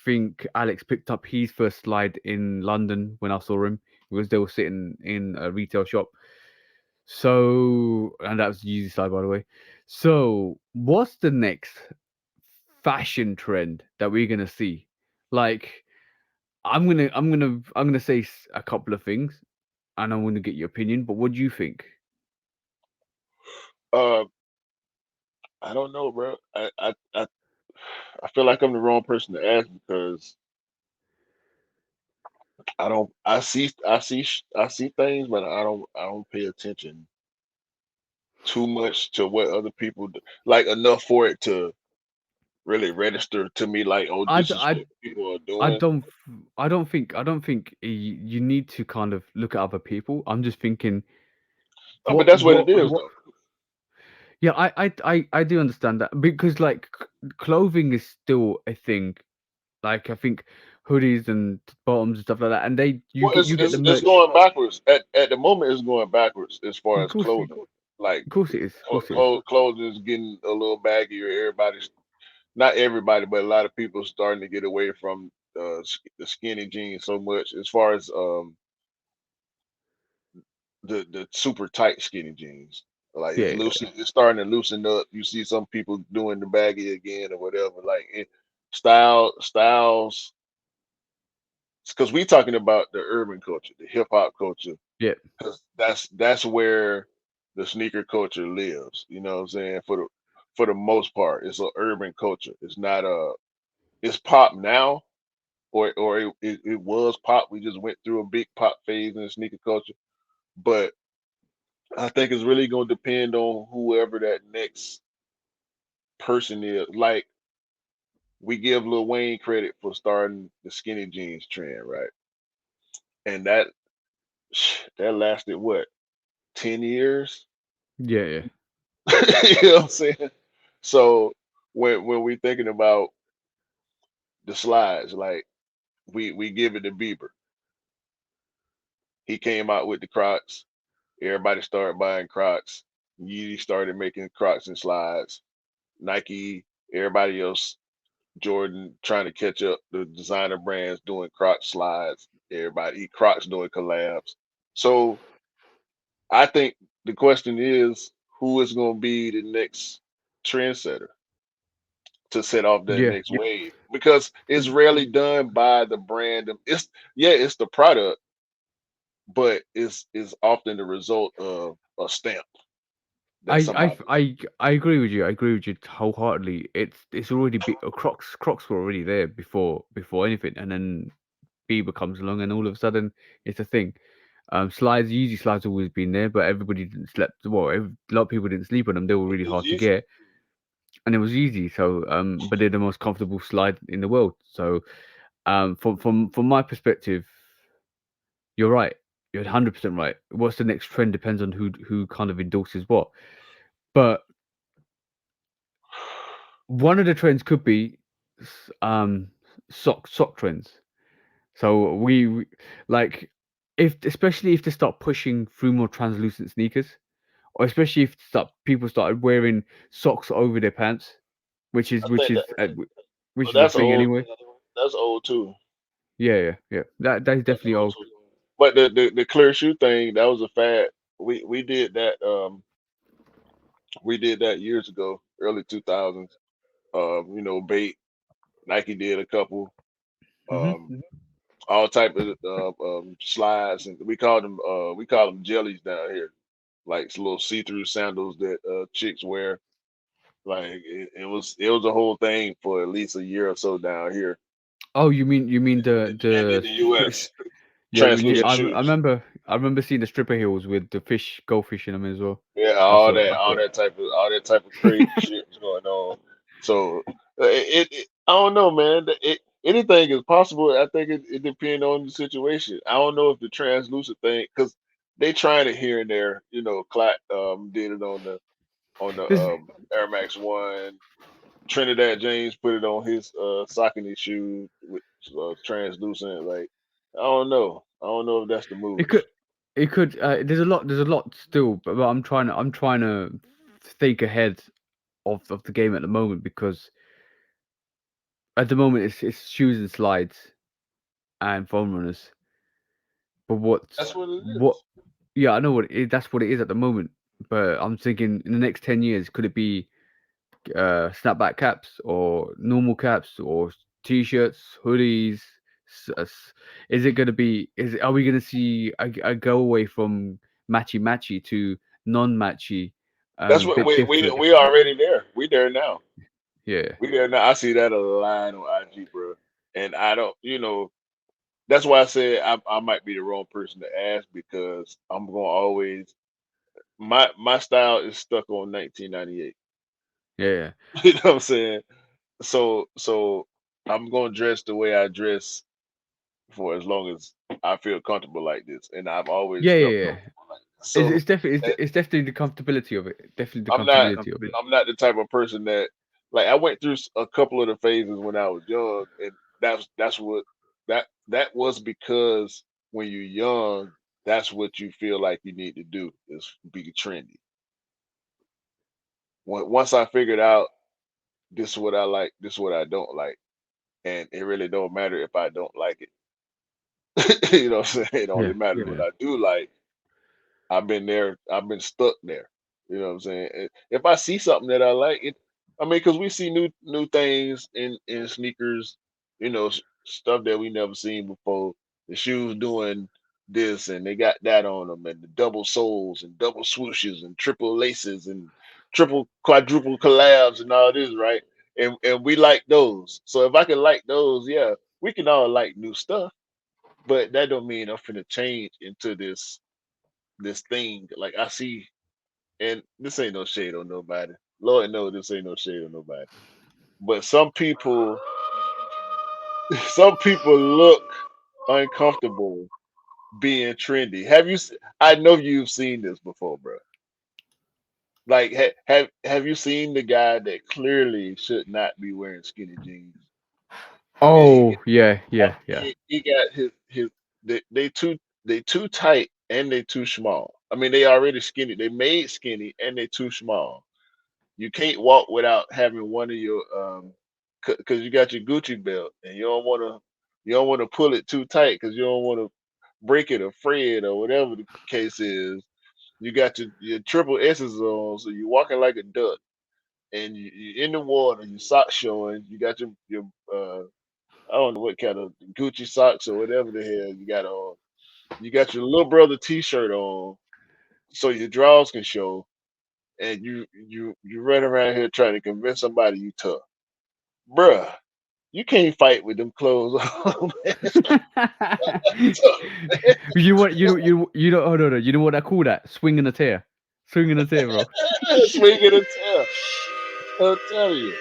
think Alex picked up his first slide in London when I saw him because they were sitting in a retail shop. So, and that was the Yeezy slide, by the way. So, what's the next fashion trend that we're gonna see? Like, I'm gonna say a couple of things, and I want to get your opinion. But what do you think?
uh, I don't know, bro. I feel like I'm the wrong person to ask because I don't. I see things, but I don't pay attention too much to what other people do, like enough for it to really register to me. Like, oh,
I,
this
d-
is
I,
what people are
I
doing.
don't I don't think you need to kind of look at other people. I'm just thinking
Oh, but that's what it is,
what
though.
yeah, I do understand that because like clothing is still a thing. Like I think hoodies and bottoms and stuff like that, and they
Well,
you get the
it's
merch.
going backwards. At the moment, it's going backwards as far
Of
as
course,
clothing. Like,
of course it is. Of course it is.
clothes is getting a little baggier. Everybody's not everybody, but a lot of people starting to get away from the skinny jeans so much. As far as the super tight skinny jeans, like
Yeah, yeah,
it's starting to loosen up. You see some people doing the baggy again or whatever. Like styles, because we talking about the urban culture, the hip hop culture,
yeah,
because that's where the sneaker culture lives. You know what I'm saying? For the most part, it's an urban culture. It's not a it's pop now, or it was pop. We just went through a big pop phase in the sneaker culture, but I think it's really gonna depend on whoever that next person is. Like we give Lil Wayne credit for starting the skinny jeans trend, right? And that lasted what, 10 years?
yeah, yeah,
You know what I'm saying? So when we thinking about the slides, like we give it to Bieber. He came out with the Crocs. Everybody started buying Crocs. Yeezy started making Crocs and slides. Nike, everybody else, Jordan trying to catch up. The designer brands doing Croc slides. Everybody, Crocs doing collabs. So I think the question is, who is going to be the next trendsetter to set off that
yeah.
next wave? Because it's rarely done by the brand. It's yeah, it's the product, but it's often the result of a stamp that somebody.
I agree with you. I agree with you wholeheartedly. It's already Crocs were already there before anything, and then Bieber comes along, and all of a sudden it's a thing. Slides, Yeezy slides always been there, but everybody didn't slept. Well, a lot of people didn't sleep on them. They were really
It's
hard to
easy.
get, and it was easy. So, but they're the most comfortable slide in the world. So, from my perspective, you're right. You're 100% right. What's the next trend depends on who kind of endorses what. But one of the trends could be sock trends. So like if especially if they start pushing through more translucent sneakers, or especially if people started wearing socks over their pants, which
I
is
think that
which is a
that's
thing
old.
anyway.
That's old too.
Yeah, yeah, yeah. That's
That's
definitely
old
old.
too. But the clear shoe thing, that was a fad. We did that. We did that years ago, early 2000s. Bait, Nike did a couple.
Hmm.
Um, all type of slides, and we call them jellies down here, like little see-through sandals that chicks wear. Like it was a whole thing for at least a year or so down here
Oh, you mean
and in
the
the U.S.
yeah,
Translucent shoes.
I remember seeing the stripper heels with the goldfish in them as well.
Yeah,
I
all
saw.
that type of crazy shit was going on. So I don't know, man. Anything is possible. I think it depends on the situation. I don't know if the translucent thing, because they tried it here and there. Clat did it on the
There's
Air Max One. Trinidad James put it on his Saucony shoe with translucent. Like I don't know. I don't know if that's the
it
move.
could there's a lot still, but I'm trying to think ahead of the game at the moment because at the moment it's shoes and slides and foam runners. But
That's what it
what
is.
yeah, I know that's what it is at the moment. But I'm thinking in the next 10 years, could it be snapback caps or normal caps or t-shirts, hoodies? Is it going to be? Are we going to see a go away from matchy matchy to non-matchy,
That's what
bit different?
we already there. We there now.
Yeah,
We there now. I see that a line on IG, bro. And I don't, that's why I said I might be the wrong person to ask, because I'm gonna always my style is stuck on 1998.
yeah,
You know what I'm saying? So I'm gonna dress the way I dress for as long as I feel comfortable like this, and I've always
yeah,
felt
yeah, yeah.
comfortable like this. So
It's definitely the comfortability of it. Definitely the
I'm not
comfortability of it.
I'm not the type of person that, like, I went through a couple of the phases when I was young, and that's what that was, because when you're young, that's what you feel like you need to do, is be trendy. Once I figured out this is what I like, this is what I don't like, and it really don't matter if I don't like it. You know what I'm saying? It only
Yeah,
matters what
yeah.
I do like. I've been there. I've been stuck there. You know what I'm saying? If I see something that I like, I mean, because we see new things in sneakers, stuff that we never seen before. The shoes doing this, and they got that on them, and the double soles and double swooshes and triple laces and triple quadruple collabs and all this, right? And we like those. So if I can like those, yeah, we can all like new stuff. But that don't mean I'm finna change into this thing. Like I see, and this ain't no shade on nobody. Lord knows this ain't no shade on nobody. But some people look uncomfortable being trendy. I know you've seen this before, bro. Like, have you seen the guy that clearly should not be wearing skinny jeans, and
Oh, yeah, yeah, yeah.
he got his they too tight and they too small. I mean, they already skinny. They made skinny and they too small. You can't walk without having one of your because you got your Gucci belt, and you don't want to pull it too tight because you don't want to break it or fray it or whatever the case is. You got your triple S's on, so you're walking like a duck, and you're in the water. Your socks showing. You got your I don't know what kind of Gucci socks or whatever the hell you got on. You got your little brother T-shirt on, so your drawers can show, and you run around here trying to convince somebody you tough, bruh. You can't fight with them clothes on, man. So,
You what you know oh no, you know what I call that? Swinging a tear. Swinging a tear, bro.
swing it and tell. I'll tell you.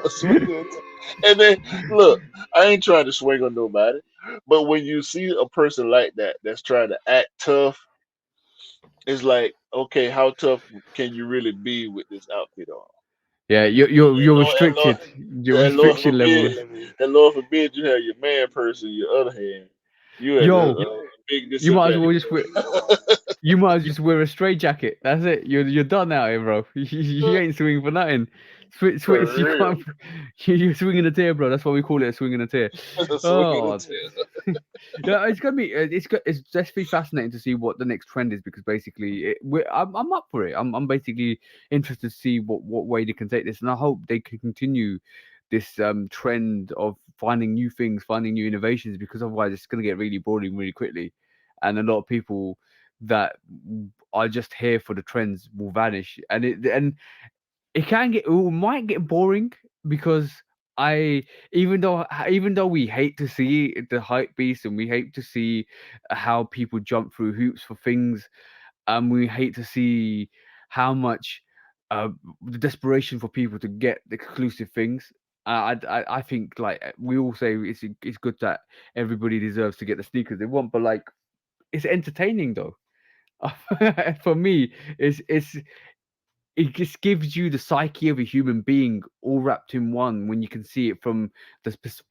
Swing it and tell. And then look, I ain't trying to swing on nobody, but when you see a person like that that's trying to act tough, it's like, okay, how tough can you really be with this outfit on?
Yeah,
And
you're
Lord,
restricted. Your
and Lord
restriction
forbid,
level.
and Lord forbid you have your man purse in your other hand. You at
Yo,
a big
you might as well
disadvantage.
just wear you might as well just wear a straight jacket. That's it. You're done out here, bro. You ain't swinging for nothing.
For
You
real.
can't. You're swinging a tear, bro. That's why we call it a swinging a tear.
Swing it
Oh,
and
yeah, it's gonna be it's definitely fascinating to see what the next trend is because basically I'm up for it. I'm basically interested to see what way they can take this, and I hope they can continue this trend of finding new things, finding new innovations, because otherwise it's gonna get really boring really quickly, and a lot of people that are just here for the trends will vanish, and it can get it might get boring because I even though we hate to see the hype beast and we hate to see how people jump through hoops for things, we hate to see how much uh, the desperation for people to get exclusive things. I think like we all say it's good that everybody deserves to get the sneakers they want, but like it's entertaining though. For me, it's it just gives you the psyche of a human being all wrapped in one when you can see it from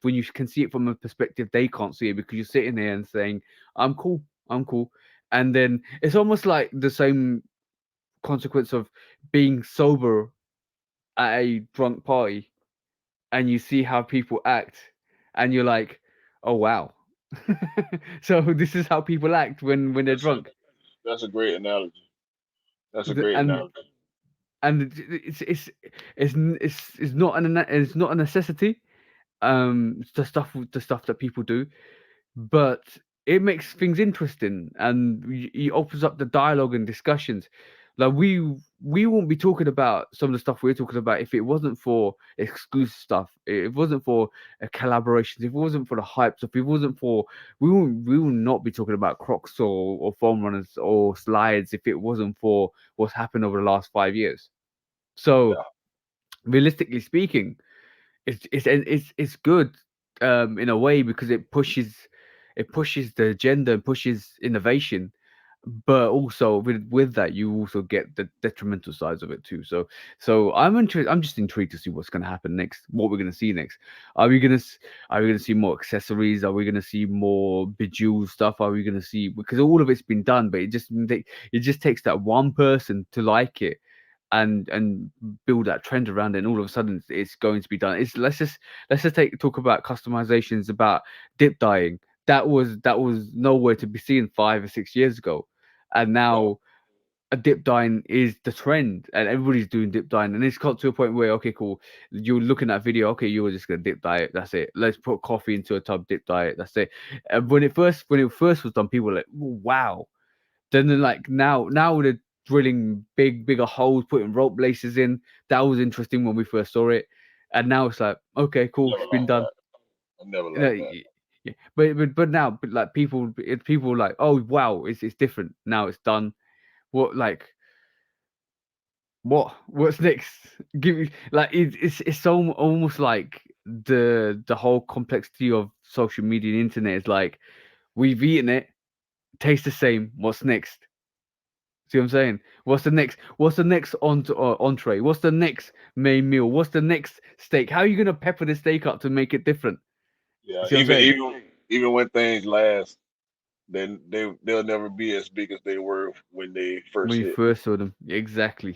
when you can see it from a perspective they can't see it because you're sitting there and saying I'm cool, I'm cool, and then it's almost like the same consequence of being sober at a drunk party and you see how people act and you're like, oh wow. So this is how people act when they're
that's a
drunk.
that's a great analogy. That's a great
And
analogy.
it's not it's not a necessity, the stuff that people do, but it makes things interesting and it opens up the dialogue and discussions. Like we won't be talking about some of the stuff we're talking about if it wasn't for exclusive stuff, if it wasn't for a collaborations, if it wasn't for the hypes, if it wasn't for we will not be talking about Crocs or foam runners or slides if it wasn't for what's happened over the last 5 years. So
Yeah,
realistically speaking, it's good in a way because it pushes the agenda and pushes innovation, but also with that you also get the detrimental sides of it too. So I'm just intrigued to see what's going to happen next, what we're going to see next. Are we going to are we going to see more accessories? Are we going to see more bejeweled stuff? Are we going to see, because all of it's been done, but it just takes that one person to like it and build that trend around it, and all of a sudden it's going to be done. It's let's just talk about customizations, about dip dyeing. That was nowhere to be seen 5 or 6 years ago, and
yeah,
now a dip dyeing is the trend and everybody's doing dip dyeing, and it's got to a point where okay cool, you're looking at video, okay, you're just gonna dip dye it, that's it, let's put coffee into a tub, dip dye it, that's it. When it first was done, people were like, wow. Then like now they're drilling bigger holes, putting rope laces in. That was interesting when we first saw it, and now it's like okay, cool,
never
it's been
like
done.
that. I never
You know,
like that.
yeah. But now, but like people like, oh wow, it's different now, it's done. What like what's next? Give me like it's so almost like the whole complexity of social media and internet is like we've eaten it, tastes the same. What's next? See what I'm saying? What's the next? What's the next entree? What's the next main meal? What's the next steak? How are you gonna pepper the steak up to make it different?
Yeah,
See what I'm saying?
even when things last, then they'll never be as big as they were when they
When
first
you
hit.
first saw them, exactly.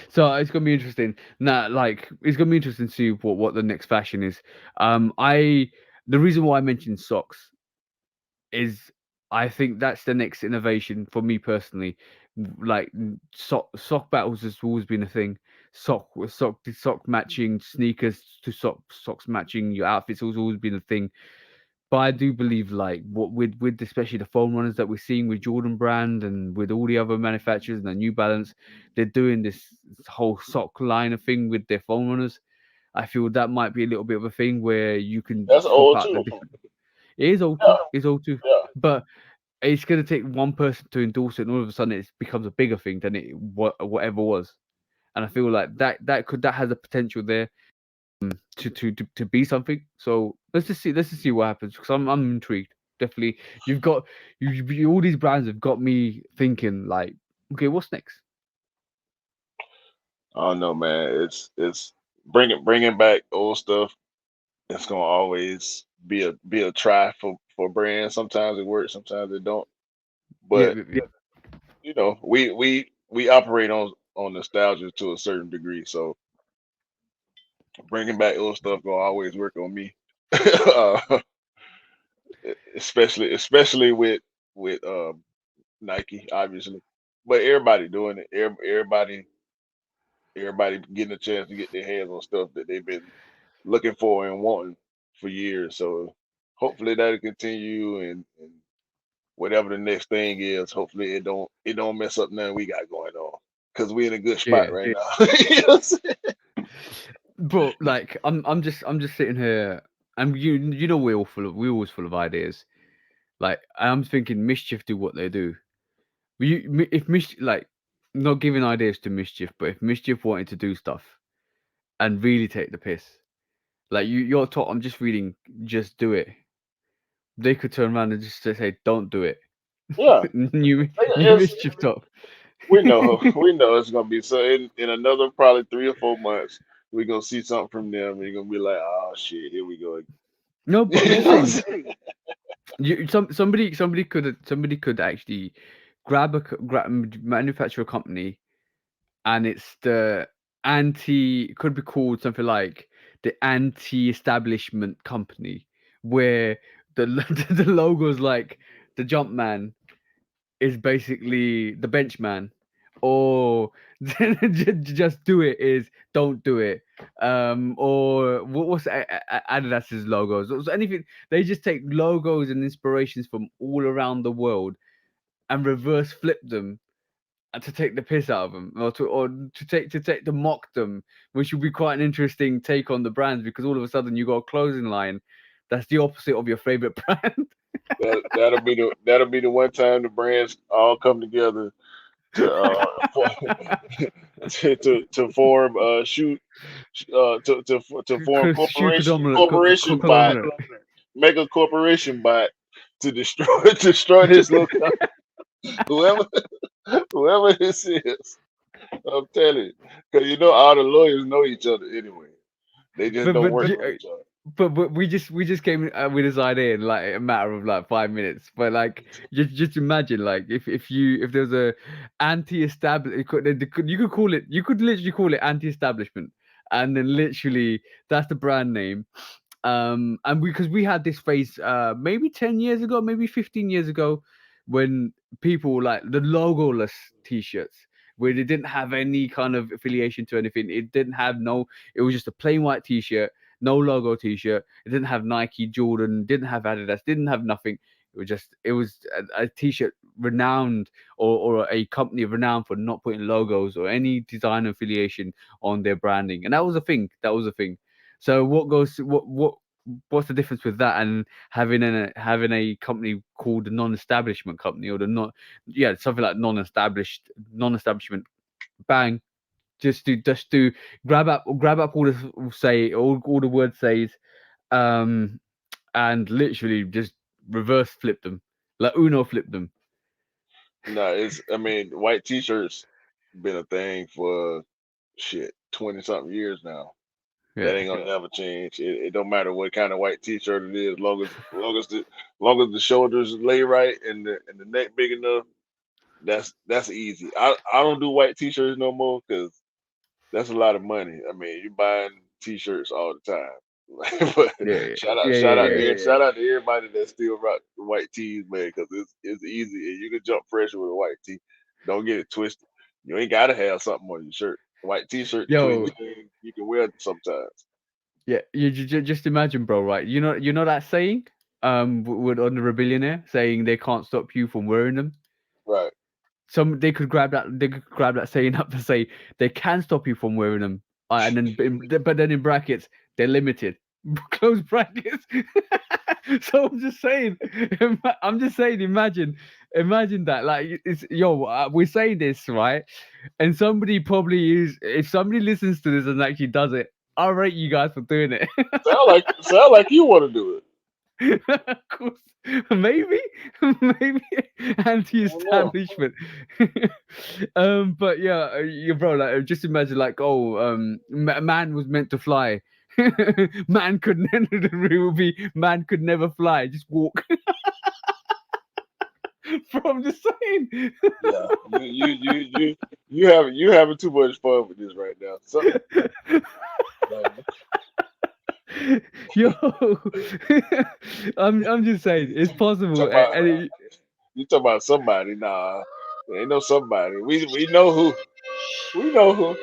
So it's gonna be interesting. Now, like, it's gonna be interesting to see what the next fashion is. I the reason why I mentioned socks is I think that's the next innovation for me personally. Like sock battles has always been a thing. Sock matching sneakers to socks matching your outfits has always been a thing. But I do believe like what with especially the foam runners that we're seeing with Jordan brand and with all the other manufacturers and the New Balance, they're doing this whole sock line of thing with their foam runners. I feel that might be a little bit of a thing where you can
That's
swap
old
out the
too.
different. It is old
Yeah,
too. It's old too.
yeah.
But it's gonna take one person to endorse it, and all of a sudden it becomes a bigger thing than it whatever was. And I feel like that has a potential there to be something. So let's just see what happens because I'm intrigued. Definitely, you've got all these brands have got me thinking like, okay, what's next?
I don't know, man. It's bringing back old stuff. It's gonna always be a try for brands. Sometimes it works, sometimes it don't.
Yeah,
But we operate on nostalgia to a certain degree. So bringing back old stuff gonna always work on me. uh, especially with Nike, obviously. But everybody doing it. Everybody getting a chance to get their hands on stuff that they've been looking for and wanting for years. So hopefully that'll continue and whatever the next thing is, hopefully it don't mess up nothing we got going on. Cause we in a good spot
yeah,
right now. You know what I'm saying?
bro. Like I'm just sitting here, and you know we're always full of ideas. Like I'm thinking mischief do what they do. If mischief like not giving ideas to mischief, but if mischief wanted to do stuff and really take the piss, like you're taught. I'm just reading, just do it. They could turn around and just say, "Don't do it."
Yeah.
New
It's,
mischief top.
we know it's gonna be so in another probably 3 or 4 months, we're gonna see something from them and you're gonna be like, oh shit, here we go again.
No, but I'm
You
just
know what I'm
saying,
saying?
somebody could actually manufacture a company, and it's the it could be called something like the anti-establishment company, where the the logo's like the jump man is basically the bench man, or just do it is don't do it. Or what's Adidas's logos? So anything they just take logos and inspirations from all around the world and reverse flip them to take the piss out of them, or to mock them, which would be quite an interesting take on the brands because all of a sudden you got a clothing line that's the opposite of your favorite brand.
That'll be the one time the brands all come together to to form to form
Shoe
corporation bot,
conglomerate.
make a corporation bot to destroy destroy this little whoever whoever this is. I'm telling you, because all the lawyers know each other anyway. They just
but
don't
but
work
you-
with each other.
but we just came with this idea in like a matter of like 5 minutes. But like just imagine like if there was a anti-establish you could literally call it anti-establishment, and then literally that's the brand name. And because we had this phase maybe 10 years ago, maybe 15 years ago, when people like the logoless t-shirts where they didn't have any kind of affiliation to anything. It didn't have no, it was just a plain white t-shirt, no logo t-shirt. It didn't have Nike, Jordan, didn't have Adidas, didn't have nothing. It was a t-shirt renowned, or a company renowned for not putting logos or any design affiliation on their branding. And that was a thing. That was a thing. So what's the difference with that and having a company called the non-establishment company, or the not yeah, something like non-establishment, bang, just to grab up all the word says, um and literally just reverse flip them, like Uno flip them.
No, I mean, white t-shirts been a thing for shit 20 something years now.
Yeah,
That ain't gonna never change. It don't matter what kind of white t-shirt it is, long as the shoulders lay right and the neck big enough. That's easy. I don't do white t-shirts no more because that's a lot of money. I mean, you're buying t-shirts all the time. But
yeah,
shout out,
yeah,
shout
yeah,
out
yeah.
to shout out to everybody that still rock the white tees, man, because it's easy and you can jump fresh with a white tee. Don't get it twisted. You ain't gotta have something on your shirt. White t-shirt, the
Yo,
cleanest thing you can wear sometimes.
yeah, just imagine, bro, right? You know that saying, with on the Rebellionaire saying they can't stop you from wearing them.
Right.
They could grab that saying up to say they can stop you from wearing them. And then, but then in brackets, they're limited. Close brackets. So I'm just saying, I'm just saying, imagine that. Like, it's yo, we're saying this right, and somebody probably is. If somebody listens to this and actually does it, I'll rate you guys for doing it.
Sound like you want to do it.
Of course, maybe, maybe
I don't know.
anti-establishment. But yeah, you bro, like just imagine, like, oh, man was meant to fly. Man could never. The rule will be man could never fly. Just walk. From the saying.
Yeah, you having too much fun with this right now. So, like,
Yo, I'm just saying it's possible,
talk about
and it,
you talk about somebody. Nah, there ain't no somebody. We know who. We know who.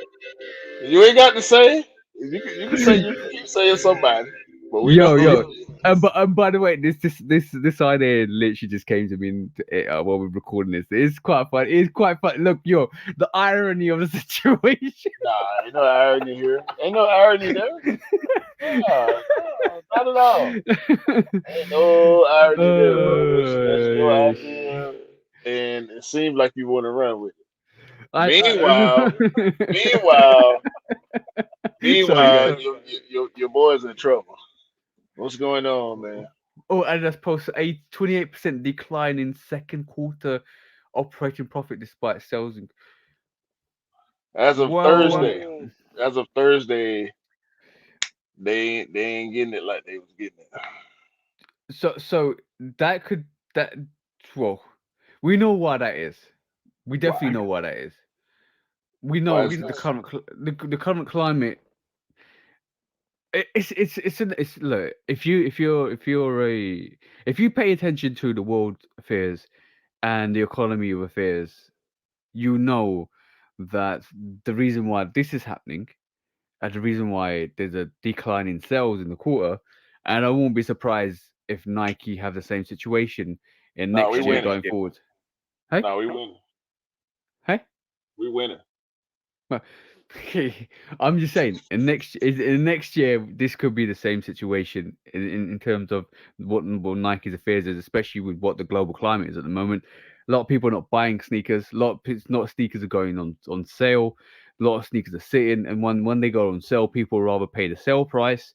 You ain't got to say. You can say you can keep saying somebody, but we know who
yo,
it is.
but by the way, this idea literally just came to me while we're recording this. It's quite fun. It's quite fun. Look, yo, the irony of the situation.
Nah, ain't no irony here. Ain't no irony there. Nah, nah, not at all. Ain't no irony there, bro. That's your
Sh-
idea, and it seems like you want to run with it.
I
Meanwhile, meanwhile,
sorry,
meanwhile,
guys.
your boy's in trouble. What's going on, man?
Oh, Adidas posted a 28% decline in second quarter operating profit despite sales.
As of
Well,
Thursday, as of Thursday, they ain't getting it like they was getting it.
so that could that well, we know why that is. We definitely
Why?
know why that is. We
Why
know
is
the
this?
the current climate. It's look, if you pay attention to the world affairs and the economy of affairs, you know that the reason why this is happening and the reason why there's a decline in sales in the quarter, and I won't be surprised if Nike have the same situation in
Nah, we
next year
winning.
going forward. Hey,
Nah, we winning.
hey.
We winning.
Well, I'm just saying, in next year, this could be the same situation in terms of what Nike's affairs is, especially with what the global climate is at the moment. A lot of people are not buying sneakers. A lot of not sneakers are going on sale. A lot of sneakers are sitting, and when they go on sale, people rather pay the sale price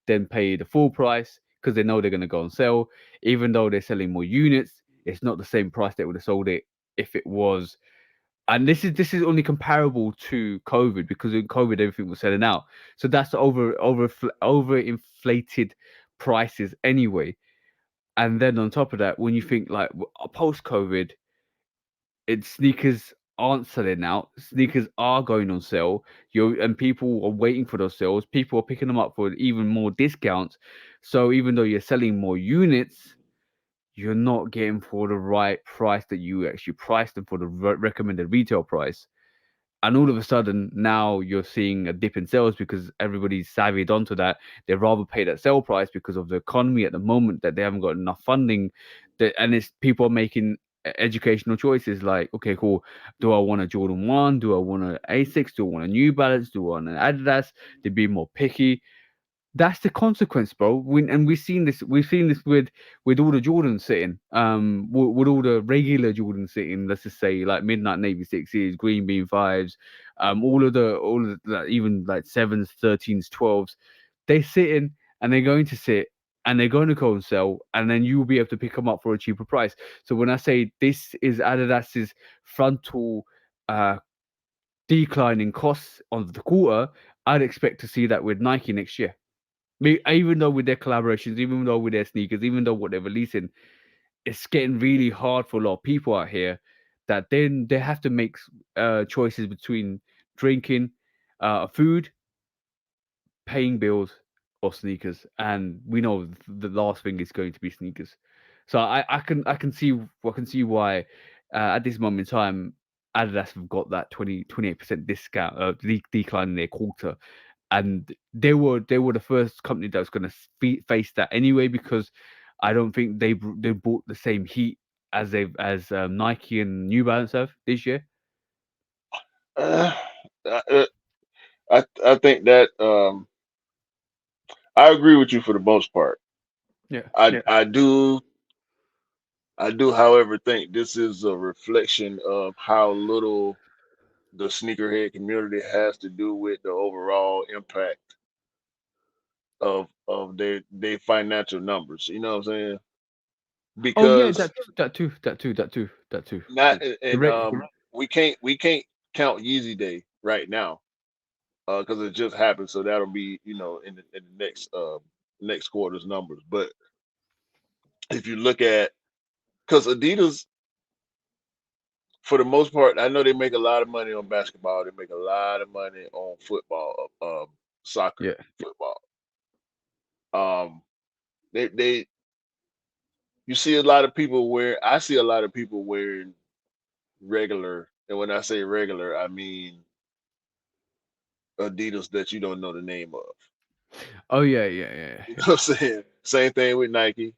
than pay the full price because they know they're going to go on sale. Even though they're selling more units, it's not the same price they would have sold it if it was, and this is only comparable to COVID because in COVID everything was selling out. So that's over inflated prices anyway. And then on top of that, when you think like post COVID, it's sneakers aren't selling out. Sneakers are going on sale. And people are waiting for those sales. People are picking them up for even more discounts. So even though you're selling more units, you're not getting for the right price that you actually priced them for the recommended retail price. And all of a sudden now you're seeing a dip in sales because everybody's savvied onto that. They rather pay that sale price because of the economy at the moment that they haven't got enough funding. And it's people are making educational choices like, okay, cool. Do I want a Jordan 1? Do I want an A6? Do I want a New Balance? Do I want an Adidas? They be more picky. That's the consequence, bro. And we've seen this. We've seen this with all the Jordans sitting. With all the regular Jordans sitting. Let's just say like Midnight Navy sixes, Green Bean fives, even like sevens, 13s, 12s. They sitting and they're going to sit and they're going to go and sell, and then you will be able to pick them up for a cheaper price. So when I say this is Adidas's frontal uh, decline in costs on the quarter, I'd expect to see that with Nike next year. Even though with their collaborations, even though with their sneakers, even though what they're releasing, it's getting really hard for a lot of people out here that then they have to make choices between drinking, food, paying bills, or sneakers. And we know the last thing is going to be sneakers. So I can see why at this moment in time Adidas have got that 28% discount decline in their quarter, and they were the first company that was going to face that anyway because I don't think they brought the same heat as Nike and New Balance have this year.
Uh, uh, I think that I agree with you for the most part.
Yeah.
I I do, however, think this is a reflection of how little the sneakerhead community has to do with the overall impact of their financial numbers. You know what I'm saying?
Oh yeah,
Because
that too.
not
The
and
reg-
we can't count Yeezy Day right now because it just happened. So that'll be in the next quarter's numbers. But if you look at because Adidas for the most part, I know they make a lot of money on basketball. They make a lot of money on football, soccer,
yeah.
football. Um, they you see a lot of people wear. I see a lot of people wearing regular, and when I say regular, I mean Adidas that you don't know the name of.
Oh yeah, yeah, yeah,
You know
yeah.
what I'm saying? Same thing with Nike.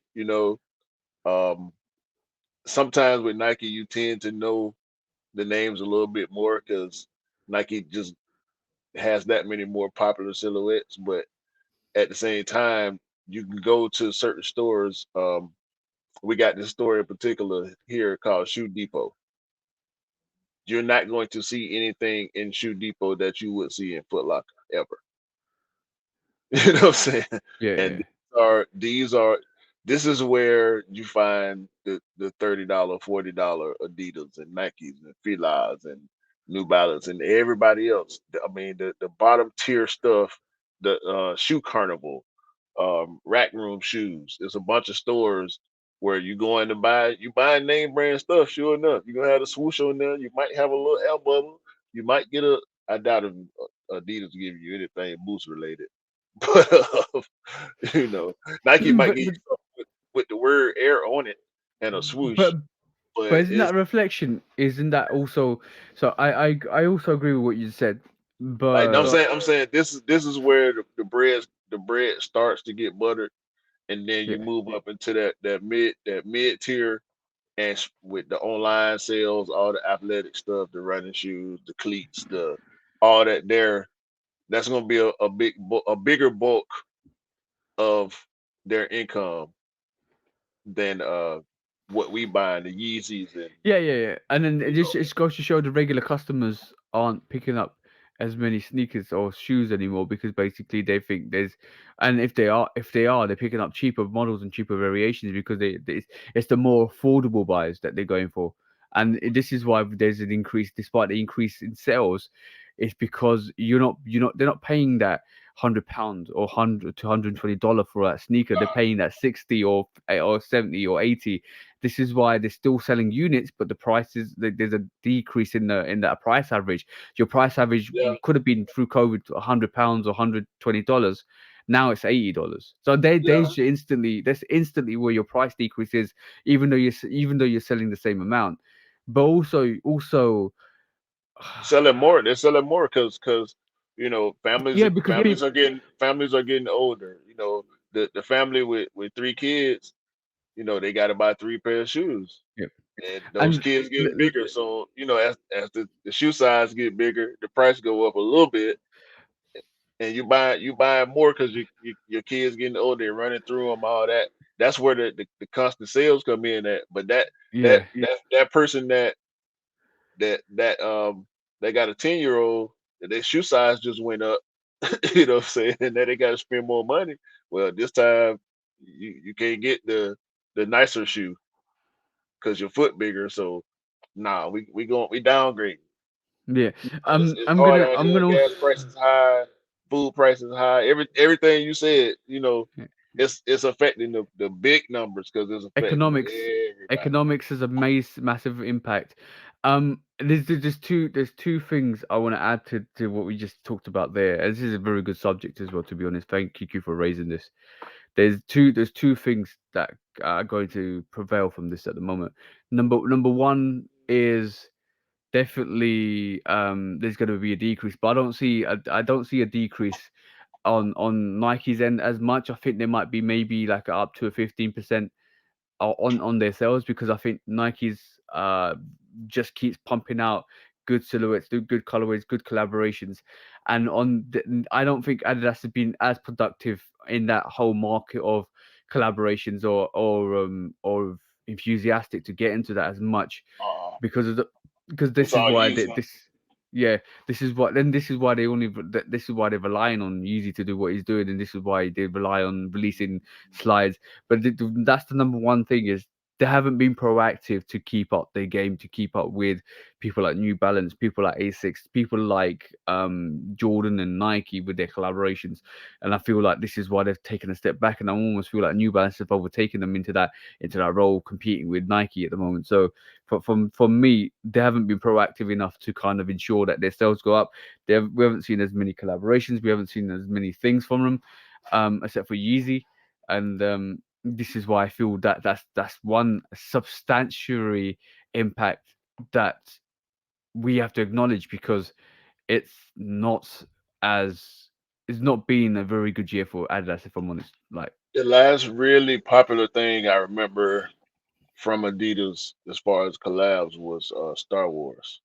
Um, sometimes with Nike, you tend to know the names a little bit more because Nike just has that many more popular silhouettes. But at the same time, you can go to certain stores. We got this store in particular here called Shoe Depot. You're not going to see anything in Shoe Depot that you would see in Foot Locker ever. You know what I'm saying?
Yeah,
And
yeah.
these are this is where you find the $30, $40 Adidas and Nikes and Filas and New Balance and everybody else. I mean the bottom tier stuff, the shoe carnival, rack room shoes. There's a bunch of stores where you go in to buy name brand stuff. Sure enough, you're gonna have a swoosh on there. You might have a little air bubble. You might get a. I doubt if Adidas give you anything Boost related, but you know, Nike might
but
give you
but
something with the word air on it and a swoosh,
but
but
but isn't
it's
that a reflection? Isn't that also? So I also agree with what you said,
like
but
I'm saying this is where the bread starts to get buttered, and then you
yeah,
move up into that mid tier and with the online sales, all the athletic stuff, the running shoes, the cleats, the all that there, that's going to be a bigger bulk of their income than what we buy the Yeezys and
yeah, yeah, yeah. And then
you
it just goes to show the regular customers aren't picking up as many sneakers or shoes anymore because basically they think there's, and if they are, they're picking up cheaper models and cheaper variations because it's the more affordable buys that they're going for. And this is why there's an increase, despite the increase in sales, it's because they're not paying that £100 or $100 to $120 for that sneaker. They're paying that 60 or 70 or 80. This is why they're still selling units, but the prices there's a decrease in that price average. Your price average
yeah,
could have been through COVID £100 or $120. Now it's $80. So
yeah,
that's instantly where your price decrease is, even though you're selling the same amount. But also
selling more. They're selling more because families
yeah, because
families
people
are getting older. The family with three kids, they got to buy three pair of shoes.
yeah.
And those
And
kids getting bigger. So, as the shoe size get bigger, the price go up a little bit, and you buy more because your kids getting older, they're running through them, all that. That's where the constant sales come in at. But that
yeah,
that person that got a 10-year old, their shoe size just went up. You know what I'm saying? And now they got to spend more money. Well, this time you can't get the nicer shoe because your foot bigger. So nah, we downgrade.
yeah.
It's
I'm
hard
gonna
out
I'm
here.
gonna
Gas
also,
prices high, food prices high. Everything you said, it's affecting the big numbers because it's affecting
economics
everybody.
economics has a massive impact. There's two things I want to add to what we just talked about there. And this is a very good subject as well, to be honest. Thank you for raising this. There's two things that are going to prevail from this at the moment. Number one is definitely there's going to be a decrease, but I don't see a decrease on Nike's end as much. I think there might be maybe like up to a 15% on their sales, because I think Nike's just keeps pumping out good silhouettes, do good colorways, good collaborations, and I don't think Adidas has been as productive in that whole market of collaborations or enthusiastic to get into that as much
Uh,
because of the because
it's
this is
all
why
easy.
yeah, this is why they only this is why they're relying on Yeezy to do what he's doing, and this is why they rely on releasing slides. But that's the number one thing is they haven't been proactive to keep up their game, to keep up with people like New Balance, people like Asics, people like Jordan and Nike with their collaborations. And I feel like this is why they've taken a step back, and I almost feel like New Balance have overtaken them into that role, competing with Nike at the moment. So from me, they haven't been proactive enough to kind of ensure that their sales go up. We haven't seen as many collaborations, we haven't seen as many things from them, except for Yeezy, and this is why I feel that that's one substantiary impact that we have to acknowledge because it's not as it's not been a very good year for Adidas, if I'm honest. Like,
The last really popular thing I remember from Adidas as far as collabs was Star Wars.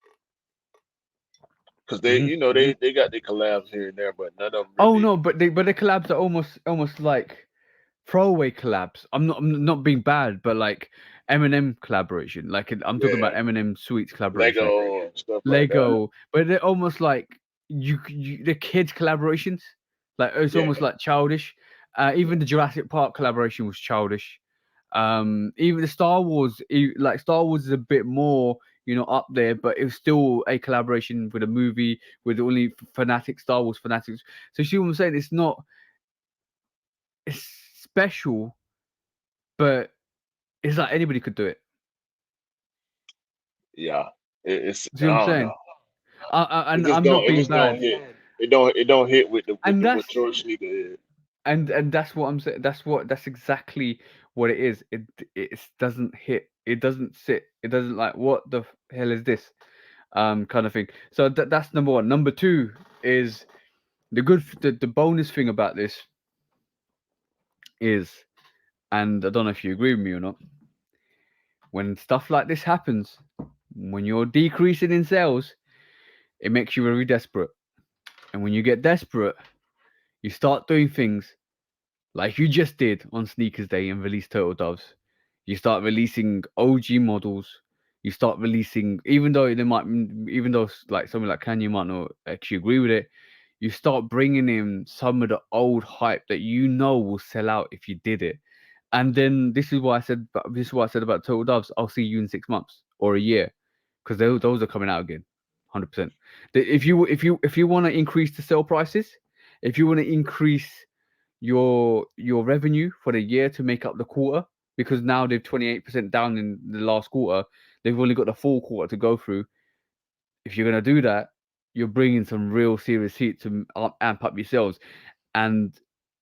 Because they,
mhm.
you know, they got their collabs here and there, but none of them
Oh
really.
no, but the collabs are almost like throwaway collabs. I'm not being bad, but like Eminem collaboration. Like I'm talking about
Yeah,
Eminem Sweets collaboration,
Lego and stuff like that.
Lego, but they're almost like the kids collaborations. Like it's
Yeah,
almost like childish.
yeah.
Even the Jurassic Park collaboration was childish. Even the Star Wars, like Star Wars is a bit more, up there, but it was still a collaboration with a movie with only fanatic Star Wars fanatics. So you see what I'm saying? It's special, but it's like anybody could do it.
Yeah. It's
See
I
what I'm
don't
saying?
know.
And I'm not
It
being
just don't
bad,
hit. It don't hit with the
and
what
that's
George Sneaker is.
and that's what I'm saying. That's exactly what it is. It doesn't hit. It doesn't sit. It doesn't like what the hell is this kind of thing. So that's number one. Number two is the bonus thing about this is, and I don't know if you agree with me or not. When stuff like this happens, when you're decreasing in sales, it makes you very desperate. And when you get desperate, you start doing things like you just did on Sneakers Day and released Turtle Doves. You start releasing OG models. You start releasing, even though like someone like Kanye might not actually agree with it. You start bringing in some of the old hype that you know will sell out if you did it. And then this is what I said about Turtle Doves. I'll see you in 6 months or a year, because those are coming out again, 100%. If you want to increase the sale prices, if you want to increase your revenue for the year to make up the quarter, because now they've 28% down in the last quarter, they've only got the full quarter to go through. If you're going to do that, you're bringing some real serious heat to amp up your sales. And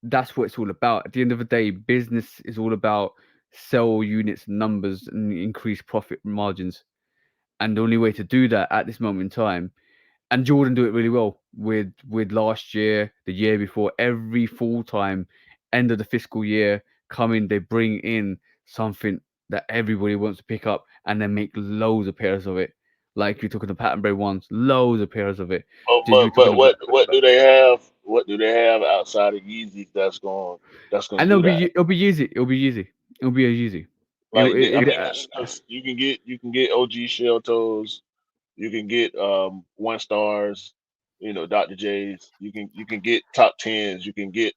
that's what it's all about. At the end of the day, business is all about sell units, numbers, and increase profit margins. And the only way to do that at this moment in time, and Jordan do it really well with last year, the year before, every full time end of the fiscal year coming, they bring in something that everybody wants to pick up and then make loads of pairs of it. Like you're talking the pattern break ones, loads of pairs of it. Did you talking
But
about?
what do they have? What do they have outside of Yeezy that's gonna
And
do that?
it'll be easy. It'll be easy. It'll be a easy.
Like I mean, because you can get OG shell toes, you can get 1 stars, Dr. J's. You can get top tens. You can get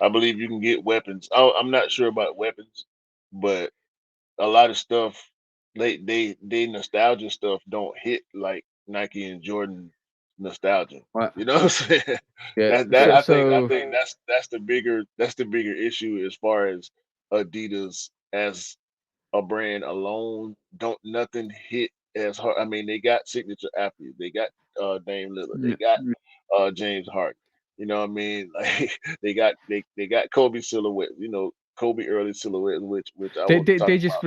I believe you can get weapons. I'm not sure about weapons, but a lot of stuff they nostalgia stuff don't hit like Nike and Jordan nostalgia.
Right.
You know what I'm saying?
Yeah.
That I think that's the bigger issue as far as Adidas as a brand alone. Don't nothing hit as hard. I mean, they got signature athletes. They got Dame Lillard. They
Yeah.
got James Harden. You know what I mean? Like they got Kobe silhouette. Kobe early silhouette, which I
They,
want to
they
talk
they
about.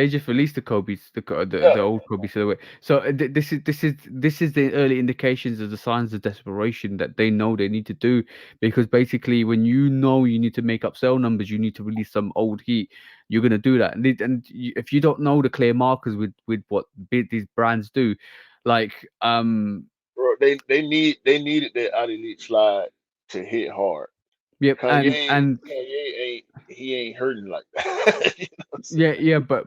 just released the Kobe's the
Yeah,
old Kobe silhouette. So this is the early indications of the signs of desperation that they know they need to do, because basically when you know you need to make up sale numbers, you need to release some old heat. You're gonna do that, if you don't know the clear markers with what these brands do, Like,
Bro, they needed that out elite slide to hit hard.
yep,
Kanye ain't hurting like that. You know what I'm saying?
yeah, yeah, but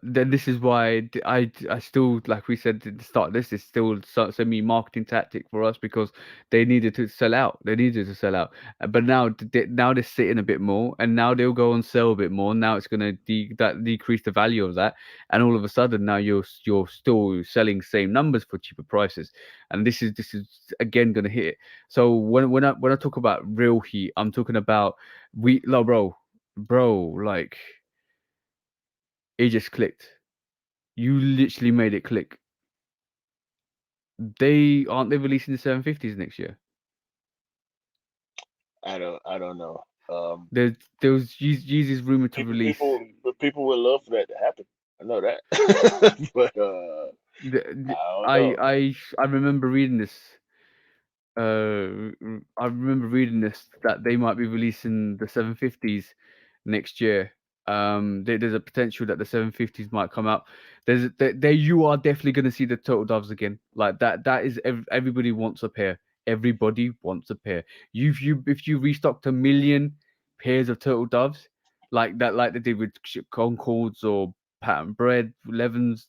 then this is why I still, like we said at the start, this is still semi marketing tactic for us because they needed to sell out. They needed to sell out. But now now they're sitting a bit more, and now they'll go on sale a bit more. Now it's gonna decrease the value of that, and all of a sudden now you're still selling same numbers for cheaper prices, and this is again gonna hit it. So when I talk about real heat, I'm talking about no, bro, like it just clicked. You literally made it click. They releasing the 750s next year?
I don't know.
There was Yeezy's rumored to release.
But people would love for that to happen. I know that. But I don't know.
I remember reading this. I remember reading this that they might be releasing the 750s next year. There's a potential that the 750s might come out. There you are definitely going to see the turtle doves again. Like that. That is everybody wants a pair. Everybody wants a pair. If you restocked a million pairs of turtle doves like that, like they did with Concords or pattern bread, Levens,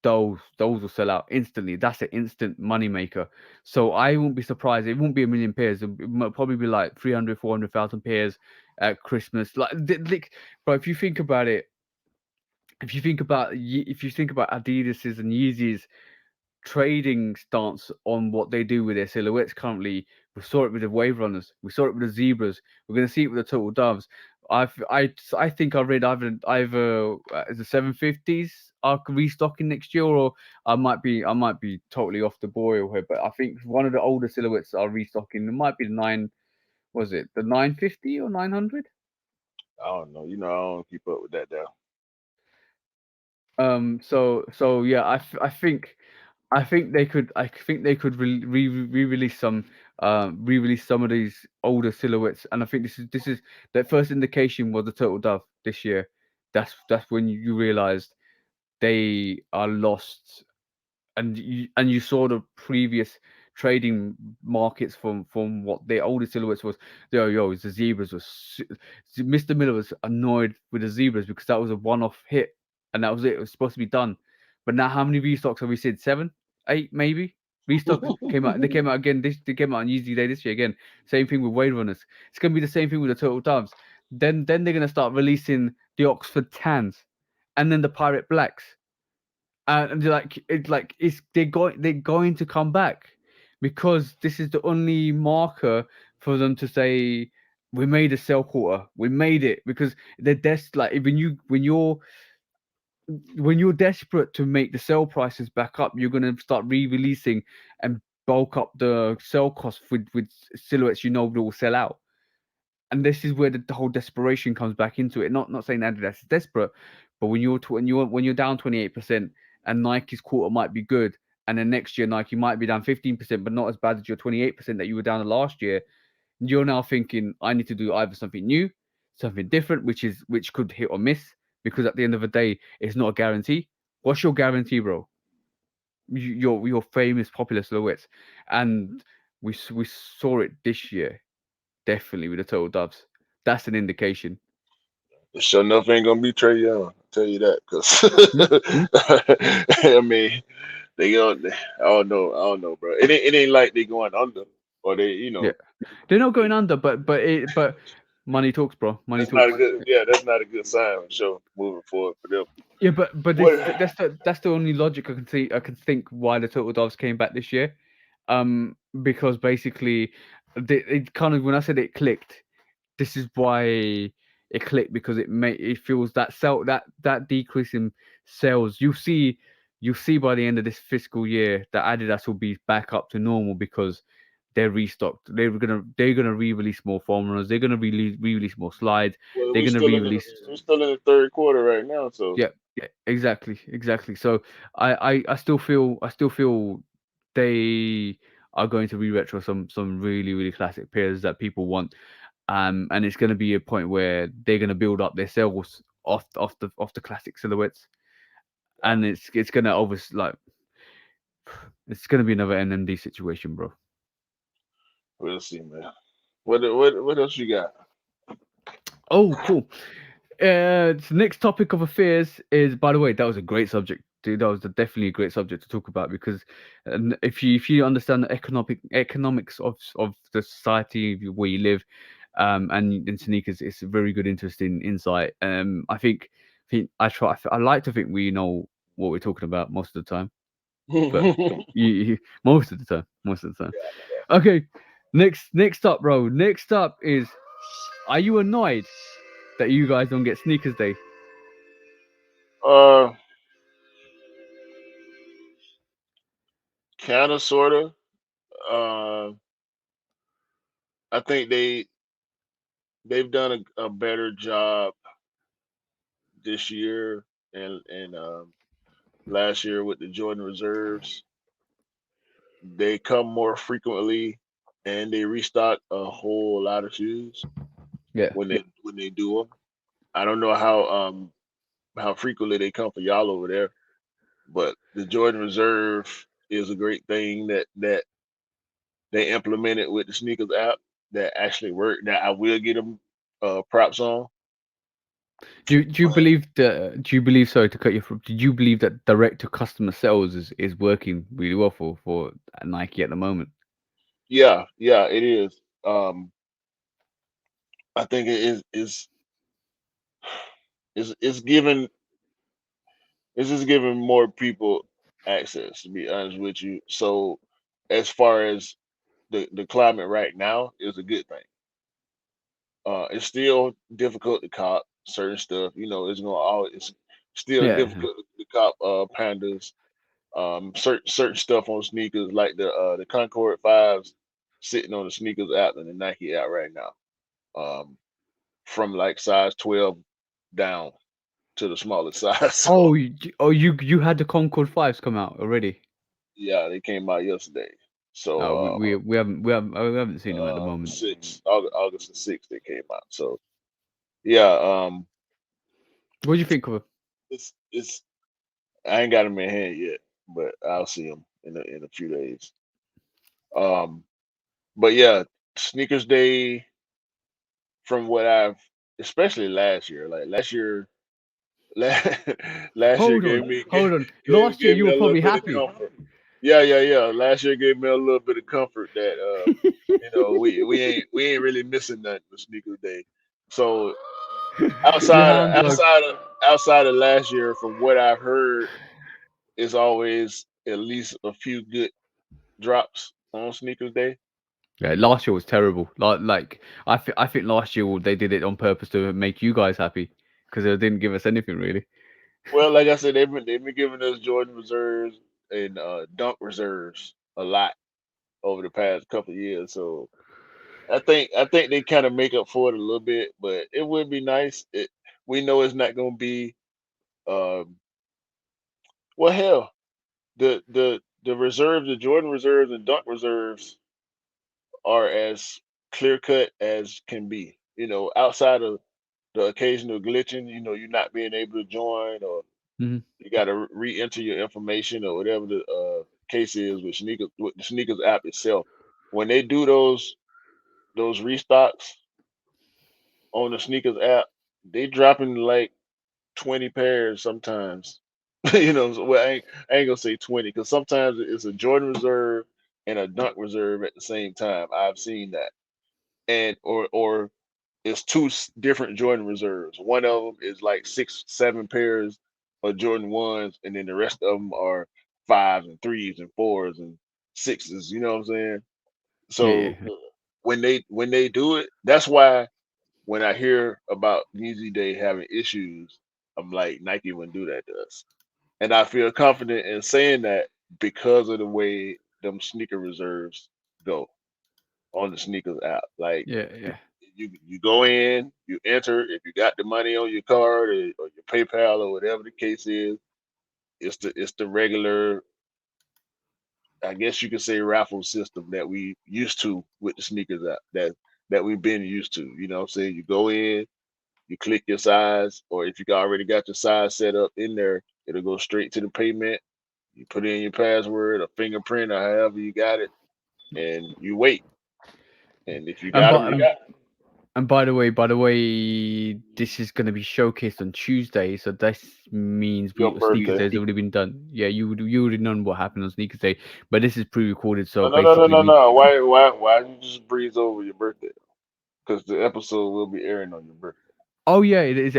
those will sell out instantly. That's an instant money maker. So I won't be surprised. It won't be a million pairs. It might probably be like 300, 400,000 pairs at Christmas. Like, but if you think about Adidas's and Yeezys trading stance on what they do with their silhouettes currently. We saw it with the Wave Runners. We saw it with the Zebras. We're going to see it with the Total Doves. I think I read either the 750s are restocking next year, or I might be totally off the boil here. But I think one of the older silhouettes are restocking. It might be the nine. Was it the 950 or 900?
I don't know. You know, I don't keep up with that though.
So yeah, I think they could. I think they could re-release some of these older silhouettes, and I think this is the first indication was the turtle dove this year. That's when you realized they are lost, and you saw the previous trading markets from what their older silhouettes was. The zebras was Mr. Miller was annoyed with the zebras because that was a one-off hit and that was it. It was supposed to be done. But now, how many restocks have we seen? Seven, eight, maybe. Restocks came out. They came out again. They came out on Yeezy Day this year again. Same thing with Wade Runners. It's gonna be the same thing with the Turtle Doves. Then they're gonna start releasing the Oxford Tans, and then the Pirate Blacks, and they're like they're going to come back because this is the only marker for them to say we made a sell quarter, we made it, because they're like when you're desperate to make the sell prices back up, you're going to start re-releasing and bulk up the sell cost with silhouettes that will sell out. And this is where the whole desperation comes back into it. Not saying Adidas is desperate, but when you're down 28% and Nike's quarter might be good, and then next year Nike might be down 15%, but not as bad as your 28% that you were down the last year. You're now thinking, I need to do either something new, something different, which could hit or miss, because at the end of the day, it's not a guarantee. What's your guarantee, bro? Your famous popular silhouettes, and we saw it this year. Definitely with the total doves. That's an indication.
Sure enough ain't gonna be Trey Young. I'll tell you that, cause
Hmm? Hmm?
I mean they don't. I don't know, bro. It ain't like they going under or they, you
Yeah,
know,
they're not going under, but money talks, bro. Money
that's not a
talks.
good. Yeah, that's not a good sign for sure moving forward for them.
Yeah, but
What?
that's the only logic I can see. I can think why the total doves came back this year. Because basically, it kind of, when I said it clicked, this is why it clicked, because it feels that that decrease in sales. You'll see by the end of this fiscal year that Adidas will be back up to normal because they're restocked. They're gonna re-release more foam runners. They're gonna re-release more slides.
Well,
They're gonna re-release.
we still in the third quarter right now, so
Yeah, exactly. So I still feel they are going to re-retro some really really classic pairs that people want, and it's going to be a point where they're going to build up their sales off the classic silhouettes, and it's going to obviously, like, It's gonna be another NMD situation, bro.
We'll see, man. What else you got?
Oh, cool. The next topic of affairs is, by the way, that was a great subject, dude. That was definitely a great subject to talk about because if you understand the economics of the society where you live, and in sneakers, it's a very good, interesting insight. I think I like to think we know what we're talking about most of the time, but most of the time, most of the time. Okay, next up, bro. Next up is, are you annoyed that you guys don't get sneakers day?
uh, kind of, sorta. Uh, I think they've done a better job this year and last year with the Jordan reserves. They come more frequently, and they restock a whole lot of shoes
Yeah.
when they do them. I don't know how frequently they come for y'all over there, but the Jordan Reserve is a great thing that they implemented with the sneakers app that actually worked. That I will get them props on.
Do you
But
believe that? Do you believe, sorry to cut you from? Did you believe that direct to customer sales is working really well for Nike at the moment?
yeah, yeah, it is. I think it is giving it's just giving more people access. To be honest with you, so as far as the climate right now is a good thing. It's still difficult to cop certain stuff. You know, it's still
Yeah.
difficult to cop pandas. Certain stuff on sneakers like the Concord fives sitting on the sneakers app and the Nike app right now. Um, from like size 12 down to the smallest size. So
Oh, you had the Concord fives come out already.
yeah, they came out yesterday.
Oh, we,
So
we we haven't we haven't we haven't seen them at the moment.
August the 6th they came out. So yeah,
What do you think of it?
it's I ain't got them in hand yet, but I'll see them in a few days. Um, but yeah, sneakers day from what I've, especially last year, like last, last year
Hold on, hold on.
gave,
Last year
gave
you
me
were
a little
probably
bit of
happy.
comfort. Yeah, yeah, yeah. Last year gave me a little bit of comfort that we ain't really missing nothing with sneakers day. So
Your
outside of
hands are.
outside of outside of last year, from what I've heard, it's always at least a few good drops on sneakers day.
Yeah, last year was terrible. I think last year they did it on purpose to make you guys happy because they didn't give us anything really.
Well, like I said, they've been giving us Jordan reserves and Dunk reserves a lot over the past couple of years. So I think they kind of make up for it a little bit, but it would be nice. We know it's not going to be um, well, hell, the reserves, the Jordan reserves and Dunk reserves are as clear cut as can be. You know, outside of the occasional glitching, you're not being able to join or
Hmm.
you got to re-enter your information or whatever the case is with the sneakers app itself. When they do those restocks on the sneakers app, they dropping like 20 pairs sometimes. So, well, I ain't gonna say 20 because sometimes it's a Jordan reserve and a Dunk reserve at the same time. I've seen that, and or it's two different Jordan reserves. One of them is like 6, 7 pairs of Jordan ones, and then the rest of them are fives and threes and fours and sixes. You know what I'm saying?
Yeah,
So
yeah,
when they do it, that's why when I hear about Yeezy Day having issues, I'm like Nike wouldn't do that to us, and I feel confident in saying that because of the way them sneaker reserves go on the sneakers app. Like
yeah, yeah,
you go in, you enter. If you got the money on your card or your PayPal or whatever the case is, it's the regular, I guess you could say, raffle system that we used to with the sneakers app that we've been used to. You know what I'm saying? You go in, you click your size, or if you already got your size set up in there, it'll go straight to the payment. You put in your password, a fingerprint, or however you got it, and you wait. And if you
And
got them,
by
you got 'em.
and by the way, this is going to be showcased on Tuesday, so this means
Your
we Sneakers
birthday.
Day has already been done. Yeah, you already known what happened on Sneakers Day, but this is pre-recorded,
No,
so
no, no, no,
basically
no,
we.
no. Why you just breeze over your birthday? Because the episode will be airing on your birthday.
Oh yeah, it is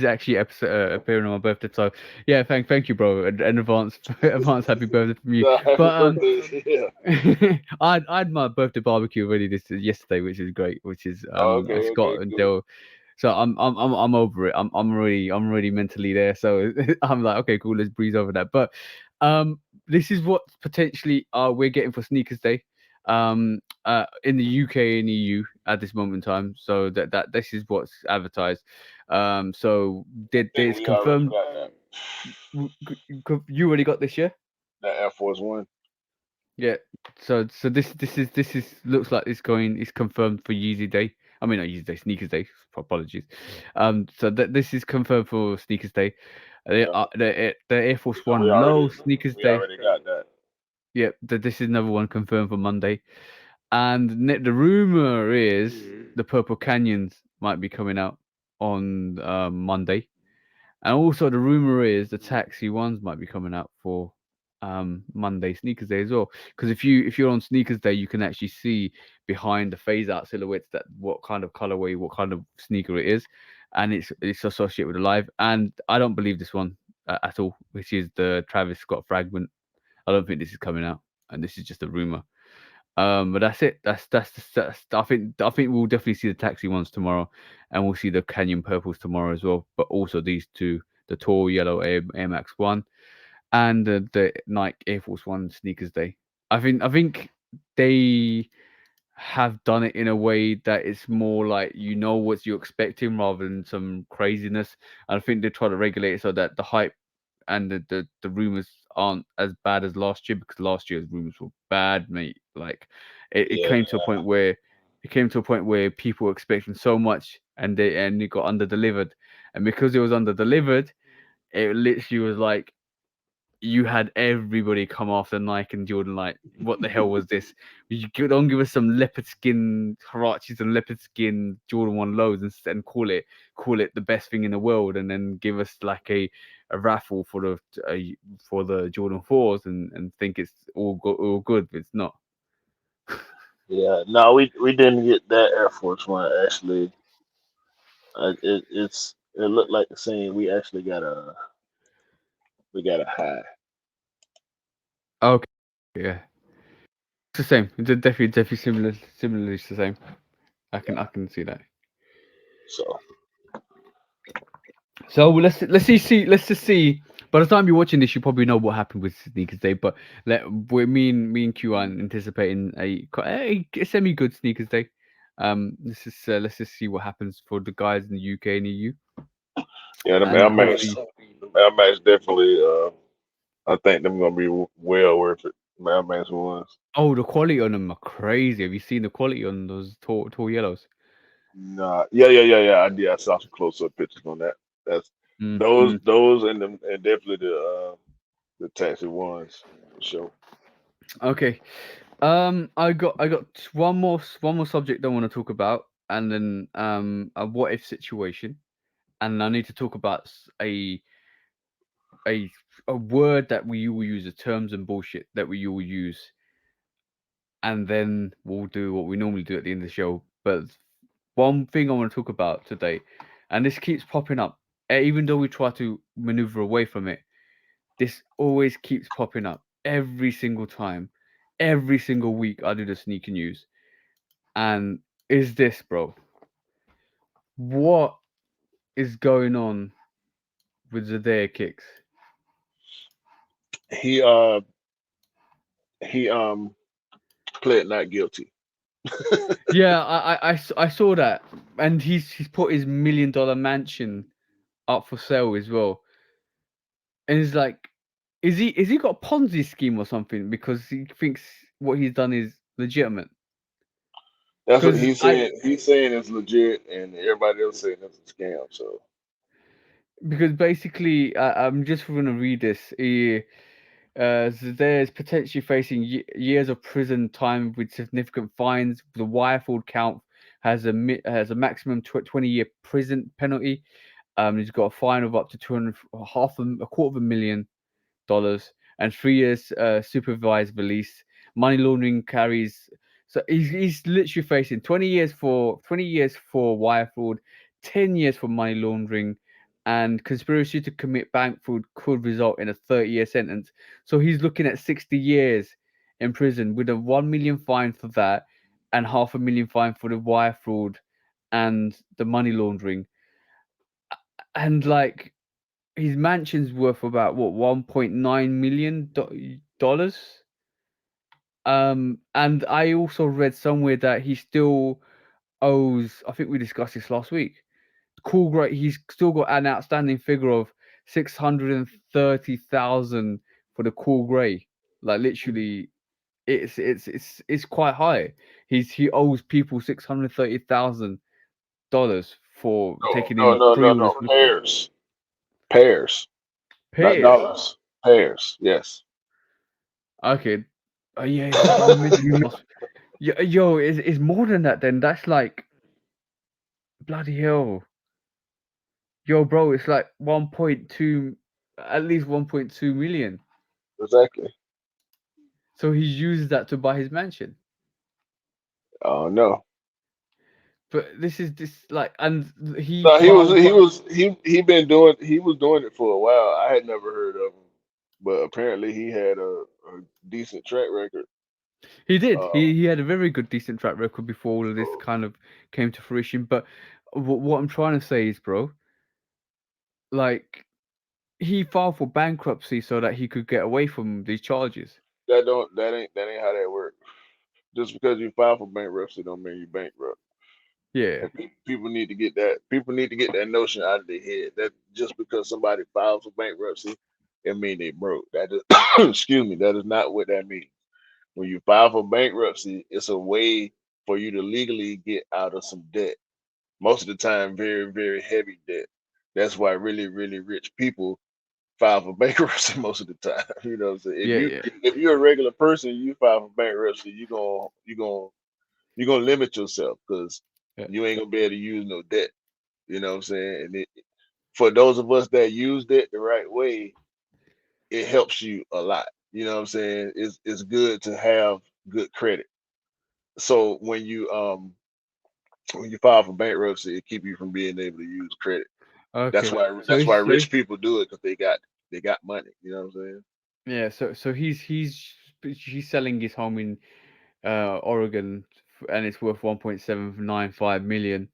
actually episode appearing on my birthday. So yeah, thank you, bro. An advance advance happy birthday from you.
No, happy
But
birthday. Yeah.
I had my birthday barbecue already this yesterday, which is great. Which is
Oh, okay, okay,
Scott and
cool.
Dale. So I'm over it. I'm already mentally there. So I'm like, okay, cool. Let's breeze over that. But this is what potentially we're getting for Sneakers Day. In the UK and EU at this moment in time. So that this is what's advertised. So
I
did
think
it's
we already
confirmed?
got that.
You already got this year?
That Air Force One.
Yeah. So this is looks like it's confirmed for Yeezy Day. I mean not Yeezy Day, Sneakers Day. Apologies. So that this is confirmed for Sneakers Day.
Yeah.
The Air Force
So we
One Low
already
Sneakers
we
Day.
already got that.
Yeah, this is another one confirmed for Monday. And the rumor is the Purple Canyons might be coming out on Monday. And also the rumor is the taxi ones might be coming out for Monday Sneakers Day as well. Because if you're on Sneakers Day, you can actually see behind the phase out silhouettes that what kind of colorway, what kind of sneaker it is, and it's associated with the live. And I don't believe this one at all, which is the Travis Scott fragment. I don't think this is coming out, and this is just a rumor. But that's it. That's I think we'll definitely see the taxi ones tomorrow, and we'll see the Canyon purples tomorrow as well. But also these two, the tall yellow Air Max One and the Nike Air Force One Sneakers Day. I think they have done it in a way that it's more like you know what you're expecting rather than some craziness. And I think they try to regulate it so that the hype and the rumors aren't as bad as last year because last year's rumors were bad, mate. Like it
Yeah.
came to a point where people were expecting so much and it got under delivered. And because it was under delivered, it literally was like you had everybody come after Nike and Jordan like, what the hell was this? Don't give us some leopard skin Harachis and leopard skin Jordan 1 lows and call it the best thing in the world, and then give us like a raffle for the Jordan 4s and think it's all good. But it's not.
Yeah. No, we didn't get that Air Force One actually. It looked like the same. We got a high.
Okay, yeah, it's the same. It's definitely similarly it's the same. I can see that.
So
So let's just see. By the time you're watching this, you probably know what happened with Sneakers Day. But me and Q are anticipating a semi good Sneakers Day. Let's just see what happens for the guys in the UK and EU,
yeah,
and hopefully.
The Air Max definitely. I think them gonna be well worth it. The Air Max ones.
Oh, the quality on them are crazy. Have you seen the quality on those tall yellows?
Nah, yeah. I did. I saw some close up pictures on that. That's
Mm.
those and definitely the taxi ones for sure.
Okay. I got one more subject I want to talk about, and then a what if situation, and I need to talk about a a word that we all use, the terms and bullshit that we all use, and then we'll do what we normally do at the end of the show. But one thing I want to talk about today, and this keeps popping up, even though we try to maneuver away from it, this always keeps popping up every single time, every single week I do the sneaker news. And is this, bro? What is going on with Zadea kicks?
He he pled not guilty.
Yeah, I saw that, and he's put his $1 million mansion up for sale as well, and it's like, is he got a Ponzi scheme or something because he thinks what he's done is legitimate?
That's what
Because
he's saying. He's saying it's legit, and everybody else saying it's a scam. So
basically I'm just gonna read this. There's potentially facing years of prison time with significant fines. The Wirefield count has a maximum 20-year prison penalty. He's got a fine of up to 200, a quarter of $1 million, and 3 years supervised release. Money laundering carries. So he's literally facing 20 years for wire fraud, 10 years for money laundering, and conspiracy to commit bank fraud could result in a 30-year sentence. So he's looking at 60 years in prison with a 1 million fine for that, and half a million fine for the wire fraud and the money laundering. And like his mansion's worth about what, 1.9 million dollars. And I also read somewhere that he still owes. I think we discussed this last week. Cool, great. He's still got an outstanding figure of 630,000 for the cool gray. Like literally, it's quite high. He owes people $630,000 for
No,
taking
no,
him
no,
three
no,
orders
no.
for the
Pairs, not
pairs.
dollars. Pairs. Yes.
Okay. Oh yeah, you mentioned this last. Yo, it's more than that. Then that's like bloody hell. Yo, bro, it's like 1.2, at least 1.2 million.
Exactly.
So he uses that to buy his mansion.
Oh no.
But this like, and he
No,
filed.
he was doing it for a while. I had never heard of him, but apparently he had a decent track record.
He did.
Uh,
He had a very good, decent track record before all of this
so
kind of came to fruition. But what I'm trying to say is, bro, like he filed for bankruptcy so that he could get away from these charges.
that ain't how that works. Just because you file for bankruptcy don't mean you bankrupt.
Yeah,
And people need to get that. People need to get that notion out of their head. That just because somebody files for bankruptcy, it mean they broke. That is, excuse me. That is not what that means. When you file for bankruptcy, it's a way for you to legally get out of some debt. Most of the time, very, very heavy debt. That's why really, really rich people file for bankruptcy most of the time. You know what I'm saying?
yeah, yeah,
If you're a regular person, you file for bankruptcy, you're gonna limit yourself because
yeah.
you ain't gonna be able to use no debt. You know what I'm saying? And for those of us that use debt the right way, it helps you a lot. You know what I'm saying? It's good to have good credit. So when you file for bankruptcy, it keep you from being able to use credit.
Okay. So
That's why
he's
rich people do it because they got money. You know what I'm saying?
yeah. So he's selling his home in Oregon, and it's worth 1.795 million.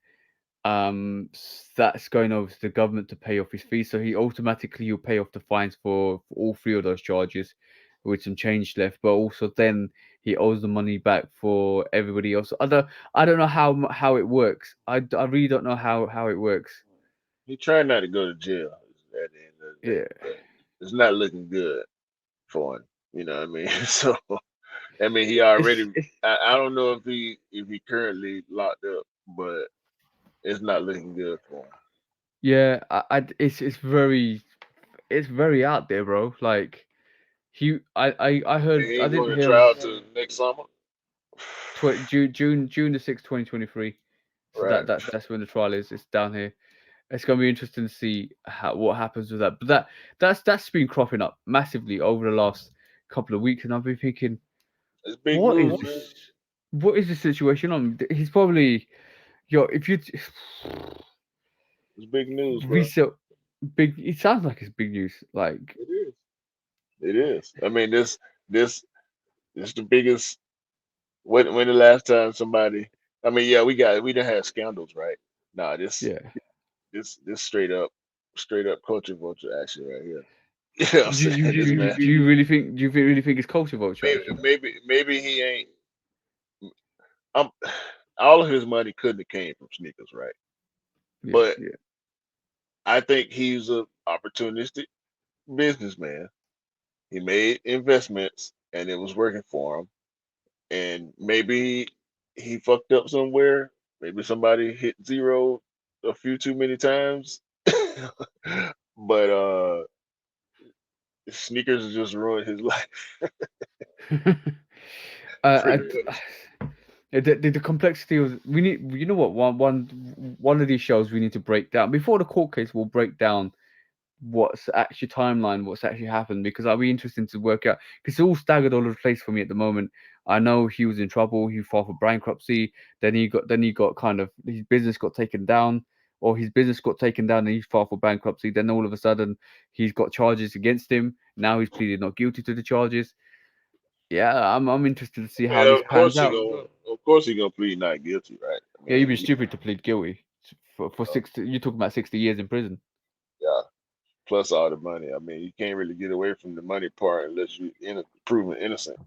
That's going over to the government to pay off his fees. So he automatically will pay off the fines for all three of those charges, with some change left. But also then he owes the money back for everybody else. I don't know how it works. I really don't know how it works.
He trying not to go to jail at the end of the day,
Yeah.
but it's not looking good for him. You know what I mean? So I mean, he
It's,
already.
it's
I don't know if he currently locked up, but it's not looking good for him.
yeah. It's very out there, bro. Like I heard
He
I
ain't
didn't
going to
hear
trial till next summer.
June the 6th, 2023. So
Right.
that's when the trial is. It's down here. It's gonna be interesting to see what happens with that. But that's been cropping up massively over the last couple of weeks, and I've been thinking,
It's big
what is
news, man.
this? What is the situation on? He's probably yo. If you
It's big news, bro.
resell big, it sounds like it's big news. Like
It is. It is. I mean, this this the biggest. When the last time somebody? I mean, yeah, we done had scandals, right? Nah,
yeah.
this straight up culture vulture action right here. You know what I'm saying? This man,
Do you really think? Do you really think it's culture vulture action?
maybe he ain't. Um, all of his money couldn't have came from sneakers, right?
Yeah,
But
yeah.
I think he's a opportunistic businessman. He made investments and it was working for him. And maybe he fucked up somewhere. Maybe somebody hit zero a few too many times. But Sneakers just ruined his life,
uh,
pretty much.
the complexity of we need. You know what? One of these shows we need to break down before the court case. We'll break down what's actually timeline, what's actually happened, because I'll be interested to work out because it's all staggered all over the place for me at the moment. I know he was in trouble. He filed for bankruptcy. Then he got kind of his business got taken down, or his business got taken down, and he filed for bankruptcy. Then all of a sudden he's got charges against him. Now he's pleaded not guilty to the charges. Yeah, I'm interested to see how
Yeah,
this pans out.
of course he gonna plead not guilty, right? I
Yeah, you'd
mean,
be stupid to plead guilty for
uh,
60. You're talking about 60 years in prison.
yeah. Plus all the money. I mean, you can't really get away from the money part unless proven innocent.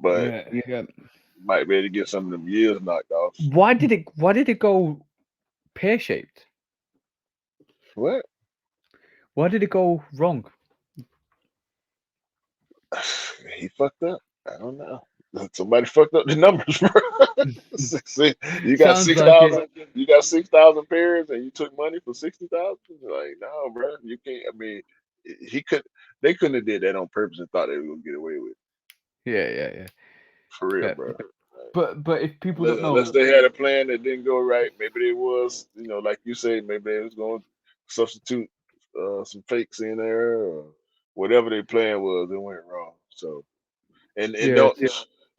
But
Yeah, yeah.
you might be able to get some of them years knocked off.
Why did it go pear shaped?
What?
Why did it go wrong?
He fucked up. I don't know. Somebody fucked up the numbers, bro. See, you got
Sounds
six
like it.
thousand. You got 6,000 pairs, and you took money for 60,000. Like, no, bro, you can't. I mean, he could. They couldn't have did that on purpose and thought they were gonna get away with it.
Yeah, yeah, yeah,
For real,
yeah.
bro. Like,
But if people don't
unless
know,
they had a plan that didn't go right, maybe they was, like you say, maybe they was going to substitute some fakes in there or whatever their plan was. It went wrong. So, and
yeah,
don't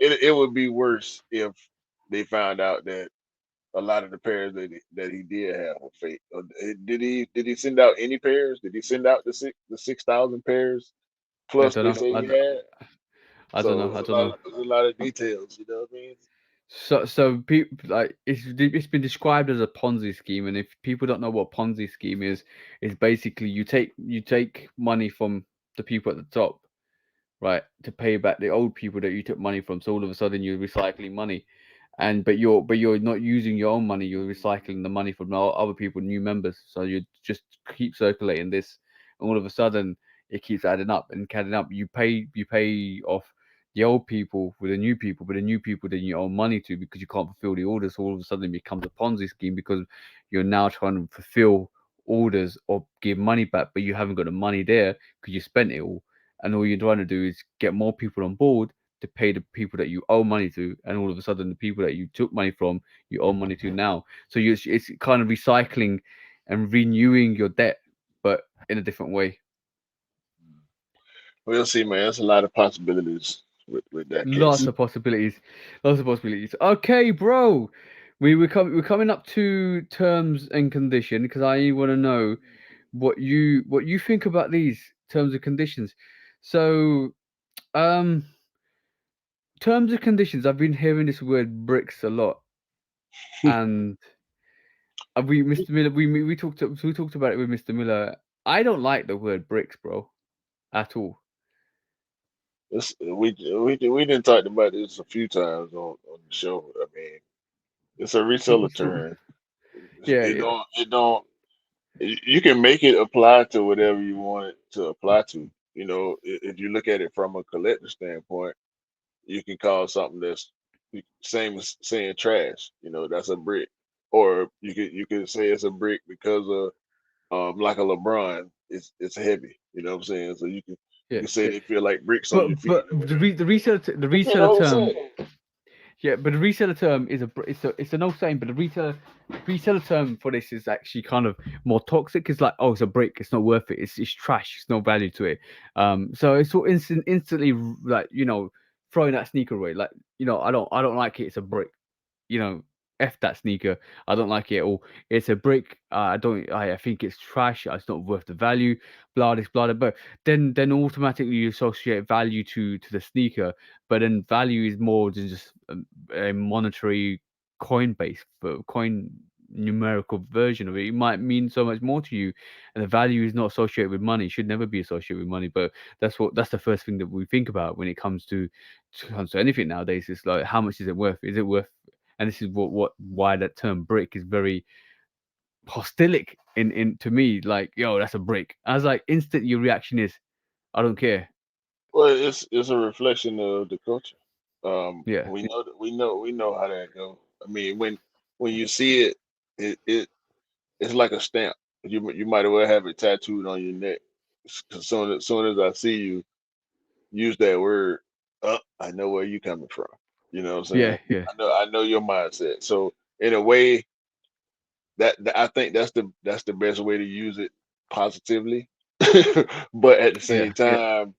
it would be worse if they found out that a lot of the pairs that he did have were fake. Did he send out any pairs? Did he send out the 6,000 pairs
I
plus
don't
they
know.
say he had?
I don't
So
know. I don't know.
there's a lot of details. You know what I mean?
So people like it's been described as a Ponzi scheme, and if people don't know what Ponzi scheme is basically you take money from the people at the top, right, to pay back the old people that you took money from. So all of a sudden you're recycling money, and but you're not using your own money. You're recycling the money from other people, new members. So you just keep circulating this, and all of a sudden it keeps adding up and adding up. You pay off the old people with the new people, but the new people then you owe money to because you can't fulfill the orders. So all of a sudden it becomes a Ponzi scheme because you're now trying to fulfill orders or give money back, but you haven't got the money there because you spent it all, and all you're trying to do is get more people on board to pay the people that you owe money to, and all of a sudden the people that you took money from, you owe money to now. So it's kind of recycling and renewing your debt, but in a different way.
We'll see, man. There's a lot of possibilities with that
Lots
case.
of possibilities, lots of possibilities. Okay, bro, we're coming up to terms and condition because I want to know what you think about these terms and conditions. So, um, terms and conditions. I've been hearing this word bricks a lot, and Mr. Miller, we talked about it with Mr. Miller. I don't like the word bricks, bro, at all.
We didn't talk about this a few times on the show. I mean, it's a reseller
So,
term.
yeah,
It
yeah,
don't. You can make it apply to whatever you want it to apply to. If you look at it from a collector standpoint, you can call something that's same as saying trash. That's a brick. Or you could say it's a brick because of like a LeBron, it's heavy. You know what I'm saying? So you
yeah.
can say they feel like bricks on your feet
But
or
the
whatever.
re, the reseller the
Depending
reseller
on who
term,
said it.
yeah, but the reseller term it's an old saying, but the reseller term for this is actually kind of more toxic. It's like, oh, it's a brick, it's not worth it, it's trash, it's no value to it. So it's all instantly like throwing that sneaker away. Like I don't like it. It's a brick. you know, F that sneaker. I don't like it at all. It's a brick. I don't. I think it's trash. It's not worth the value. Blah this, blah that. But then automatically you associate value to the sneaker. But then value is more than just a monetary coin base, but coin numerical version of it. It might mean so much more to you, and the value is not associated with money. It should never be associated with money. But that's the first thing that we think about when it comes to anything nowadays. It's like, how much is it worth? Is it worth, and this is why that term brick is very hostilic in to me. Like, yo, that's a brick. I was like, instant your reaction is, I don't care.
Well, it's a reflection of the culture.
Yeah,
We know how that goes. I mean, when you see it, it's like a stamp. You might as well have it tattooed on your neck. Soon as I see you use that word, I know where you coming from. You know what I'm
Yeah,
saying?
yeah,
I know your mindset. So in a way, I think that's the best way to use it positively. But at the
yeah,
same
yeah,
time,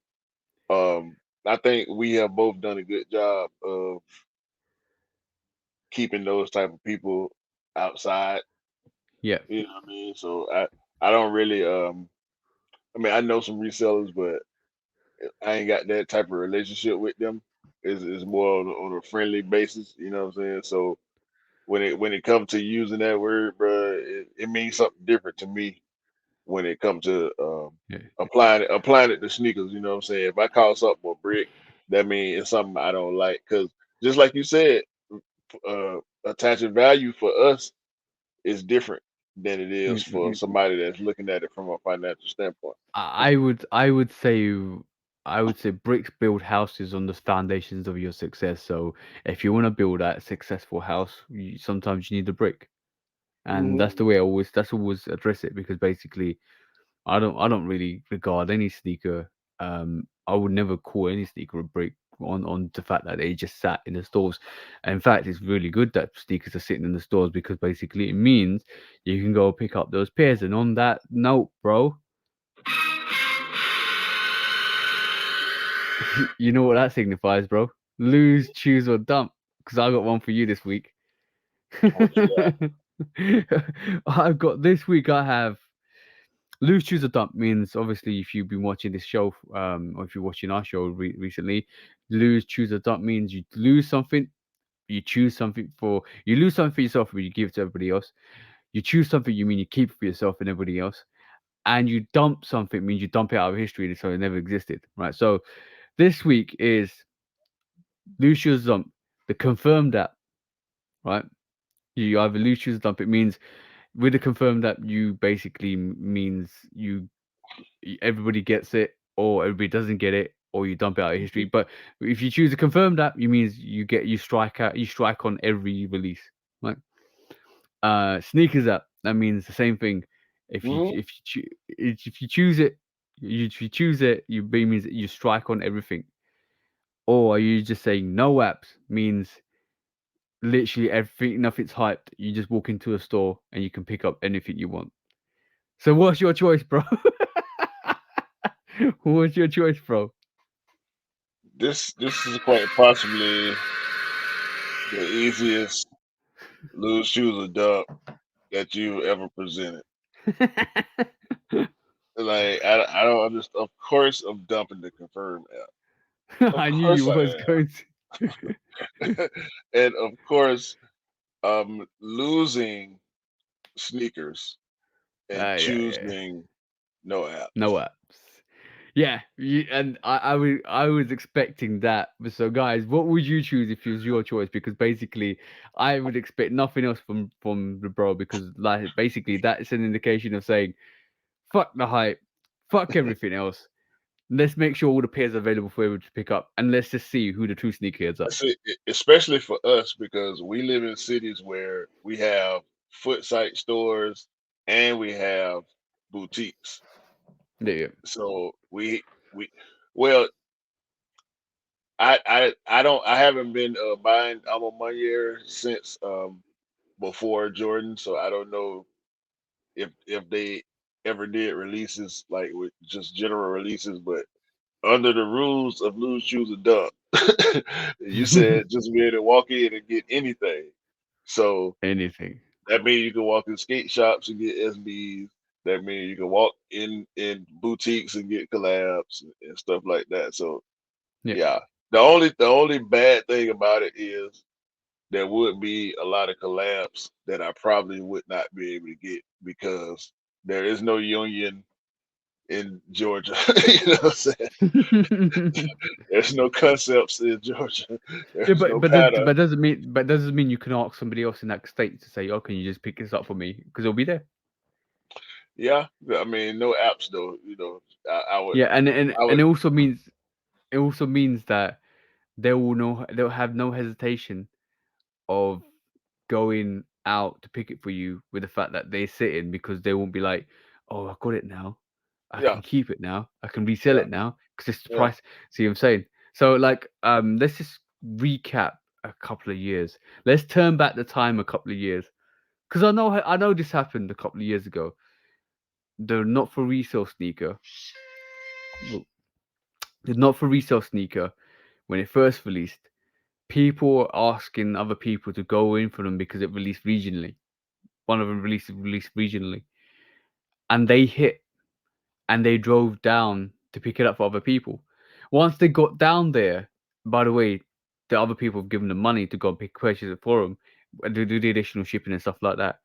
um, I think we have both done a good job of keeping those type of people outside.
yeah,
You know what I mean? So I don't really I mean I know some resellers, but I ain't got that type of relationship with them. It's more on a friendly basis. You know what I'm saying? So when it comes to using that word, bro, it means something different to me when it comes to
yeah,
applying it to sneakers. You know what I'm saying? If I call something a brick, that means it's something I don't like. Cause just like you said, attaching value for us is different than it is for
yeah.
somebody that's looking at it from a financial standpoint.
I would say bricks build houses on the foundations of your success. So if you want to build that successful house, sometimes you need a brick, and
Hmm.
that's always address it, because basically I don't really regard any sneaker. I would never call any sneaker a brick on the fact that they just sat in the stores. In fact, it's really good that sneakers are sitting in the stores, because basically it means you can go pick up those pairs. And on that note, bro, you know what that signifies, bro? Lose, choose, or dump. Because I got one for you this week.
What you got?
I've got this week. I have lose, choose, or dump means, obviously, if you've been watching this show, or if you're watching our show recently, lose, choose, or dump means you lose something, you lose something for yourself, but you give it to everybody else. You choose something, you mean you keep it for yourself and everybody else. And you dump something means you dump it out of history, so it never existed, right? So this week is Lucius Dump, the confirmed app, right? You either Lucius Dump. It means with the confirmed app, you basically means everybody gets it, or everybody doesn't get it, or you dump it out of history. But if you choose a confirmed app, you means you strike on every release, right? Sneakers app, that means the same thing.
Hmm.
If you choose it, if you choose it, it means that you strike on everything. Or are you just saying no apps means literally everything, nothing's hyped. You just walk into a store and you can pick up anything you want. So what's your choice, bro? What's your choice, bro?
This is quite possibly the easiest lose, choose, or dump that you've ever presented. Like I don't understand. Of course, I'm dumping the confirm app. Of
I knew you
course
was
I
going to.
am, and of course, losing sneakers and
Yeah, yeah.
choosing no
No
apps.
apps. Yeah, and I was expecting that. So, guys, what would you choose if it was your choice? Because basically, I would expect nothing else from the bro. Because like basically, that's an indication of saying, fuck the hype, fuck everything else. Let's make sure all the pairs are available for everyone to pick up, and let's just see who the true sneakerheads are.
That's it, especially for us because we live in cities where we have foot site stores and we have boutiques.
Yeah,
So we well, I haven't been buying Alma Mater since before Jordan, so I don't know if they ever did releases like with just general releases, but under the rules of lose, choose, or dump, you
yeah.
said just be able to walk in and get anything. So
Anything.
that means you can walk in skate shops and get SBs. That means you can walk in boutiques and get collabs and stuff like that. So
Yeah.
yeah, the only bad thing about it is there would be a lot of collabs that I probably would not be able to get because there is no union in Georgia. You know what I'm saying? There's no concepts in Georgia.
Yeah,
There's
but
no
but does,
pattern.
but doesn't mean you can ask somebody else in that state to say, "Oh, can you just pick this up for me?" Because it'll be there.
Yeah, I mean, no apps though. I would,
Yeah, and
I
and
would.
it also means that they'll have no hesitation of going out to pick it for you with the fact that they're sitting, because they won't be like, "Oh, I got it now." I
Yeah,
can keep it now. I can resell
yeah,
it now because it's the
yeah.
price. See what I'm saying? So like, let's just recap a couple of years. Let's turn back the time a couple of years because I know this happened a couple of years ago. The not for resale sneaker, well, the not for resale sneaker when it first released, people were asking other people to go in for them because it released regionally. One of them released regionally, and they hit and they drove down to pick it up for other people. Once they got down there, by the way, the other people have given them money to go and purchase it for them, and to do the additional shipping and stuff like that.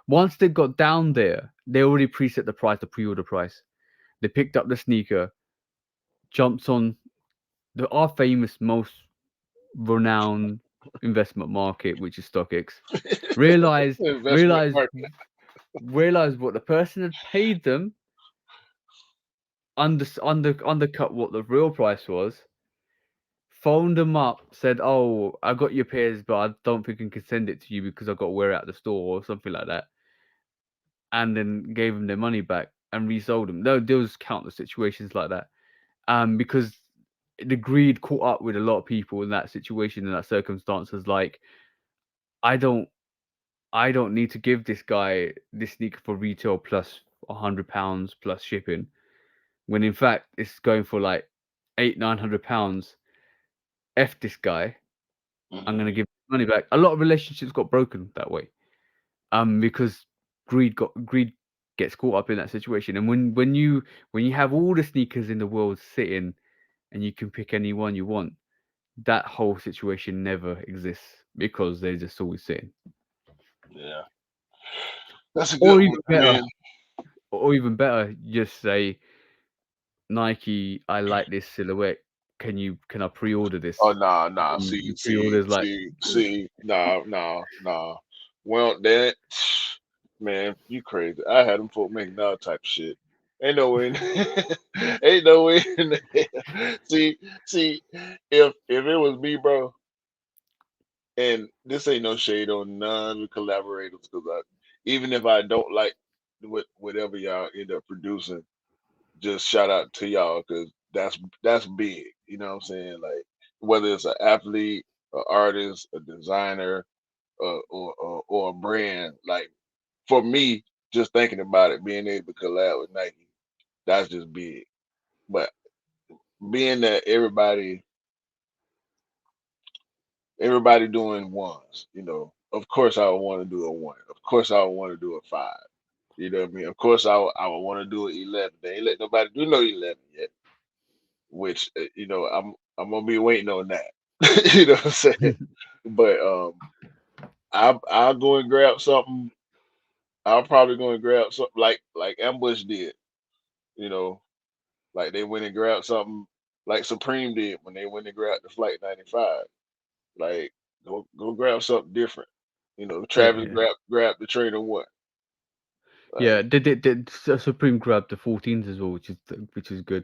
Once they got down there, they already preset the price, the pre-order price. They picked up the sneaker, jumped on our famous, most renowned investment market, which is StockX. Realized,
Investment
realized,
market.
realized what the person had paid them, undercut what the real price was, phoned them up, said, "Oh, I got your pairs, but I don't think I can send it to you because I got to wear it at the store or something like that," and then gave them their money back and resold them. There was countless situations like that. Because the greed caught up with a lot of people in that situation, in that circumstances. Like, I don't, I don't need to give this guy this sneaker for retail plus £100 plus shipping, when in fact it's going for like £800-900. F this guy. I'm
Hmm.
gonna give money back. A lot of relationships got broken that way. Because greed gets caught up in that situation. And when you have all the sneakers in the world sitting and you can pick any one you want, that whole situation never exists because they're just always sitting.
Yeah, that's a
Or
good
even
one. I
better,
mean,
just say, Nike, I like this silhouette. Can I pre-order
oh
this?
nah, nah.
And
See,
the
see,
pre-orders like,
see, see. Nah, nah, nah. Well, that man, you crazy. I had them folk making all type of shit. Ain't no way. Ain't no way. In the hell. See, if it was me, bro, and this ain't no shade on none of the collaborators, because even if I don't like whatever y'all end up producing, just shout out to y'all because that's big. You know what I'm saying? Like whether it's an athlete, an artist, a designer, or a brand. Like for me, just thinking about it, being able to collab with Nike, that's just big. But being that everybody doing ones, of course I would want to do a one. Of course I would want to do a five. You know what I mean? Of course I would want to do an 11. They ain't let nobody do no 11 yet, which I'm gonna be waiting on that. You know what I'm saying? But I'll go and grab something. I'll probably go and grab something like Ambush did. You know, like they went and grabbed something like Supreme did when they went and grabbed the Flight 95. Like go grab something different.
yeah,
Travis
yeah.
grabbed the Trainer One.
Yeah,
Like
did Supreme grabbed the 14s as well, which is good.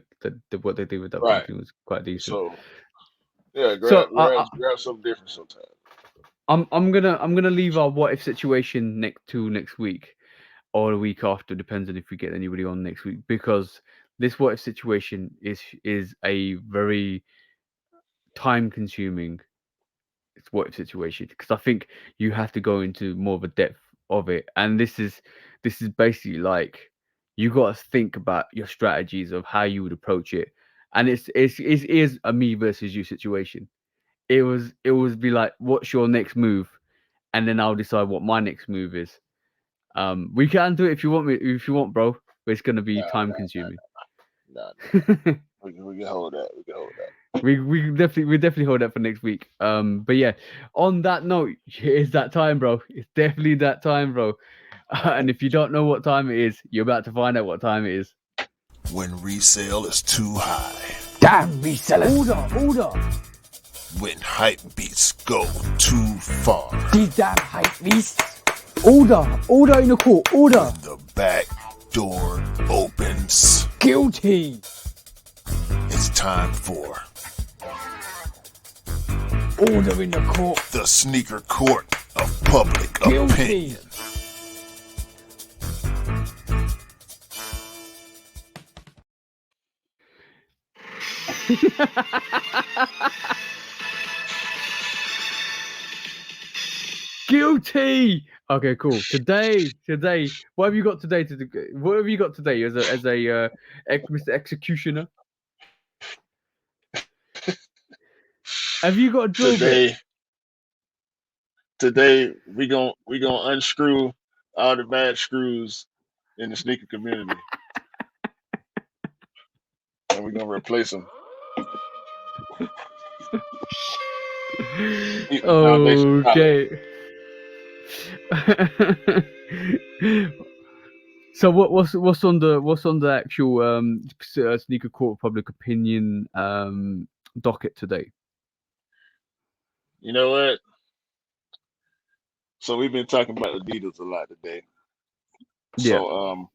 What they did with that
right.
14 was quite decent.
So yeah, grab
So
grab grab something different sometimes.
I'm gonna leave our what if situation next week or the week after, depends on if we get anybody on next week, because this what if situation is a very time consuming what if situation, because I think you have to go into more of a depth of it, and this is basically like you got to think about your strategies of how you would approach it, and it is a me versus you situation. It was be like, what's your next move, and then I'll decide what my next move is. We can do it if you want me, if you want, bro, but it's gonna be
Nah,
time
nah,
consuming.
nah, nah. We can hold that. We can hold that.
We definitely hold that for next week. But yeah, on that note, it's that time, bro. It's definitely that time, bro. And if you don't know what time it is, you're about to find out what time it is.
When resale is too high.
Damn resellers. Order.
When hype beats go too far.
These damn hype beasts. Order in the court. Order.
The back door opens.
Guilty.
It's time for
Order in the court.
the sneaker court of public
Guilty.
opinion.
Guilty. Okay, cool. Today, what have you got today to do? What have you got today Mr. Executioner? Have you got a drill bit?
Today, today we gonna unscrew all the bad screws in the sneaker community, and we're gonna replace them. Keep the foundation solid.
Okay. So what's on the actual sneaker court public opinion docket today?
You know what? So we've been talking about Adidas a lot today.
Yeah.
So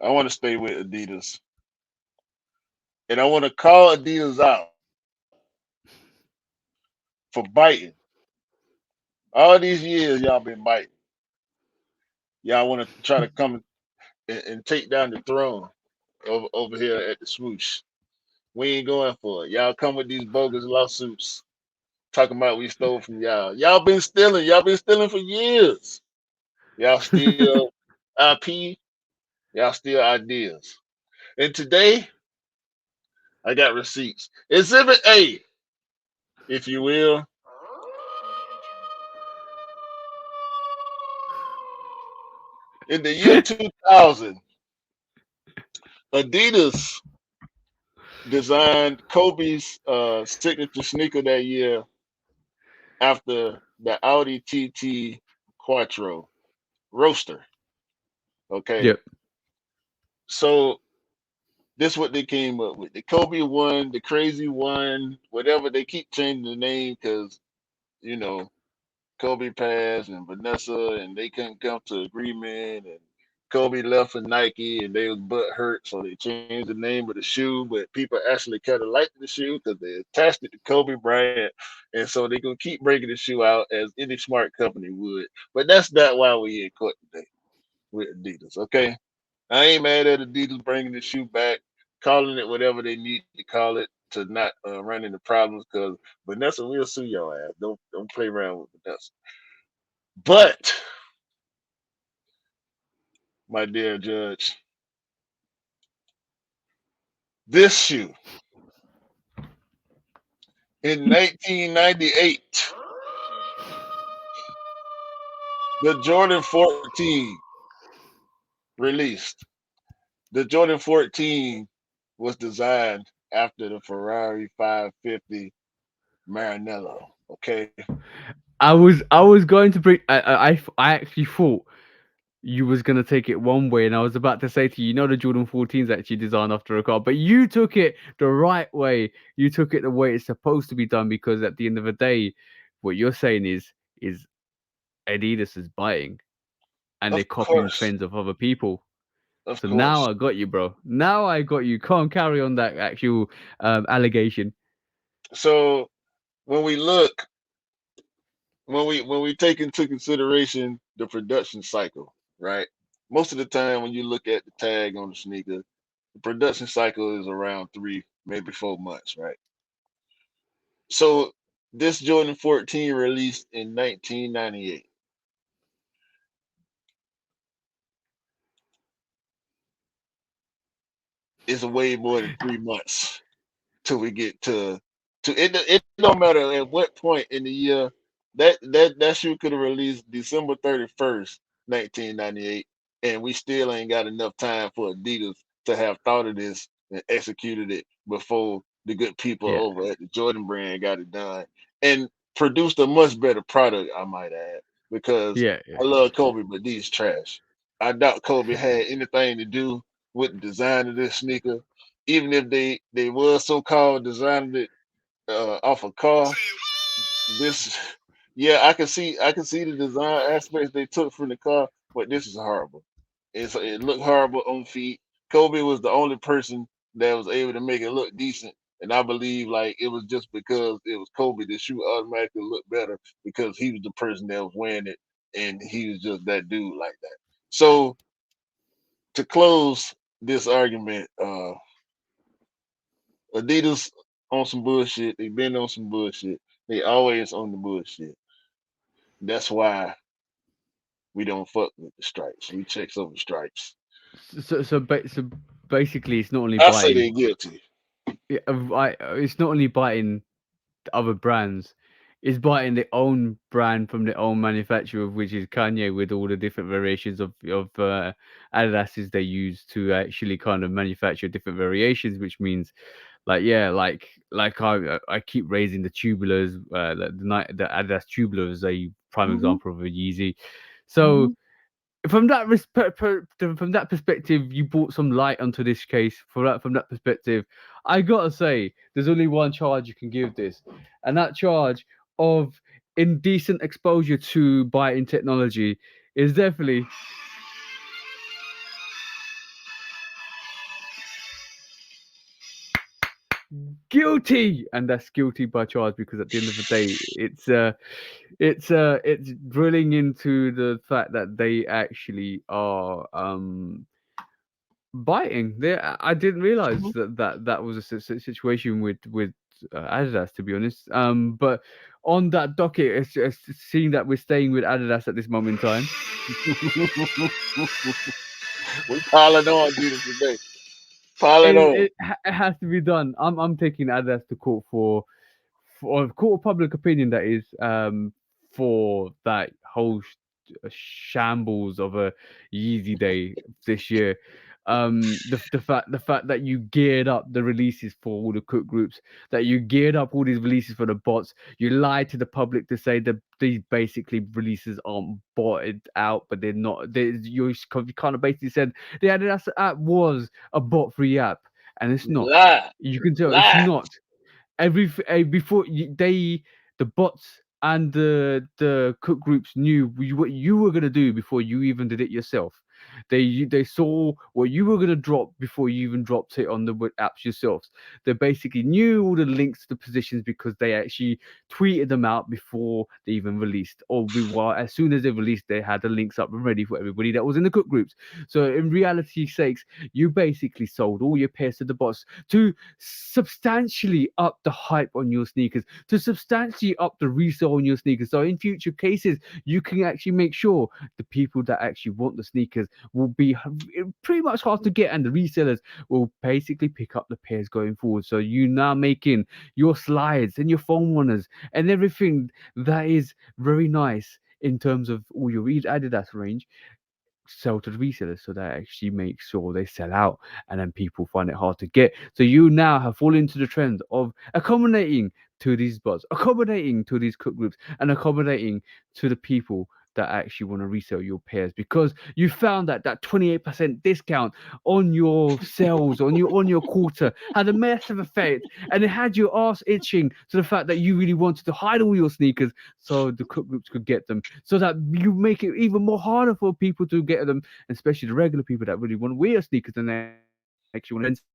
I want to stay with Adidas, and I want to call Adidas out for biting. All these years y'all been biting. Y'all want to try to come and take down the throne over here at the swoosh. We ain't going for it. Y'all come with these bogus lawsuits talking about we stole from y'all. Y'all been stealing. Y'all been stealing for years. Y'all steal IP. Y'all steal ideas. And today I got receipts. Exhibit A, if you will. In the year 2000, Adidas designed Kobe's signature sneaker that year after the Audi TT Quattro Roadster. Okay,
Yep.
so this what they came up with: the Kobe one, the Crazy one, whatever. They keep changing the name because you know Kobe passed and Vanessa, and they couldn't come to agreement, and Kobe left for Nike, and they was butt hurt, so they changed the name of the shoe. But people actually kind of liked the shoe because they attached it to Kobe Bryant, and so they gonna keep bringing the shoe out as any smart company would. But that's not why we in court today with Adidas. Okay, I ain't mad at Adidas bringing the shoe back, calling it whatever they need to call it to not run into problems. Because Vanessa will sue your ass. Don't play around with Vanessa. But my dear judge, this shoe in 1998, the Jordan 14 released. The Jordan 14 was designed after the Ferrari 550 Maranello. Okay,
I was going to bring. I actually thought you was gonna take it one way, and I was about to say to you, the Jordan 14 is actually designed after a car, but you took it the right way. You took it the way it's supposed to be done, because at the end of the day, what you're saying is Adidas is buying and they're
of
copying
course,
trends of other people.
of
So now
course.
I got you, bro. Now I got you. Can't carry on that actual allegation.
So when we look, when we take into consideration the production cycle, right? Most of the time, when you look at the tag on the sneaker, the production cycle is around 3, maybe 4 months, right? So this Jordan 14 released in 1998 is way more than 3 months till we get to it. It don't matter at what point in the year that shoe could have released December 31st, 1998, and we still ain't got enough time for Adidas to have thought of this and executed it before the good people
Yeah,
over at the Jordan brand got it done and produced a much better product, I might add, because
yeah, yeah,
I love Kobe, but these trash. I doubt Kobe had anything to do with the design of this sneaker, even if they was so called designing it off a car. This, yeah, I can see the design aspects they took from the car, but this is horrible. It looked horrible on feet. Kobe was the only person that was able to make it look decent, and I believe like it was just because it was Kobe, the shoe automatically looked better because he was the person that was wearing it, and he was just that dude like that. So to close this argument, Adidas on some bullshit. They been on some bullshit. They always on the bullshit. That's why we don't fuck with the stripes. We check over stripes.
So basically, it's not only
I say
biting.
they guilty.
It's not only biting other brands. It's biting their own brand from their own manufacturer, which is Kanye, with all the different variations of Adidas's they use to actually kind of manufacture different variations, which means like yeah, like I keep raising the tubulars, the Adidas tubular is a prime
Mm-hmm.
example of a Yeezy. So
Mm-hmm.
from that perspective, you brought some light onto this case. From that perspective, I gotta say, there's only one charge you can give this, and that charge of indecent exposure to biting technology is definitely guilty, and that's guilty by charge because at the end of the day, it's drilling into the fact that they actually are biting. I didn't realize that was a situation with Adidas, to be honest. But on that docket, it's seeing that we're staying with Adidas at this moment in time.
We piling on Adidas today. Piling on.
It has to be done. I'm taking Adidas to court for court of public opinion. That is for that whole shambles of a Yeezy day this year. The fact that you geared up the releases for all the cook groups, that you geared up all these releases for the bots, you lied to the public to say that these basically releases aren't botted out, but they're not. You kind of basically said the Adidas app was a bot-free app, and it's
You
not.
lie.
You can tell it's
Lie.
not. Before the bots and the cook groups knew what you were gonna do before you even did it yourself. They saw what you were gonna drop before you even dropped it on the apps yourselves. They basically knew all the links to the positions because they actually tweeted them out before they even released, or as soon as they released, they had the links up and ready for everybody that was in the cook groups. So in reality sakes, you basically sold all your pairs to the bots to substantially up the hype on your sneakers, to substantially up the resale on your sneakers. So in future cases, you can actually make sure the people that actually want the sneakers will be pretty much hard to get, and the resellers will basically pick up the pairs going forward. So you now making your slides and your foam runners and everything that is very nice in terms of all your Adidas range sell to the resellers, so that actually makes sure they sell out and then people find it hard to get. So you now have fallen into the trend of accommodating to these bots, accommodating to these cook groups, and accommodating to the people that actually want to resell your pairs because you found that that 28% discount on your sales on your quarter had a massive effect, and it had your ass itching to the fact that you really wanted to hide all your sneakers so the cook groups could get them, so that you make it even more harder for people to get them, especially the regular people that really want to wear sneakers and they actually want to spend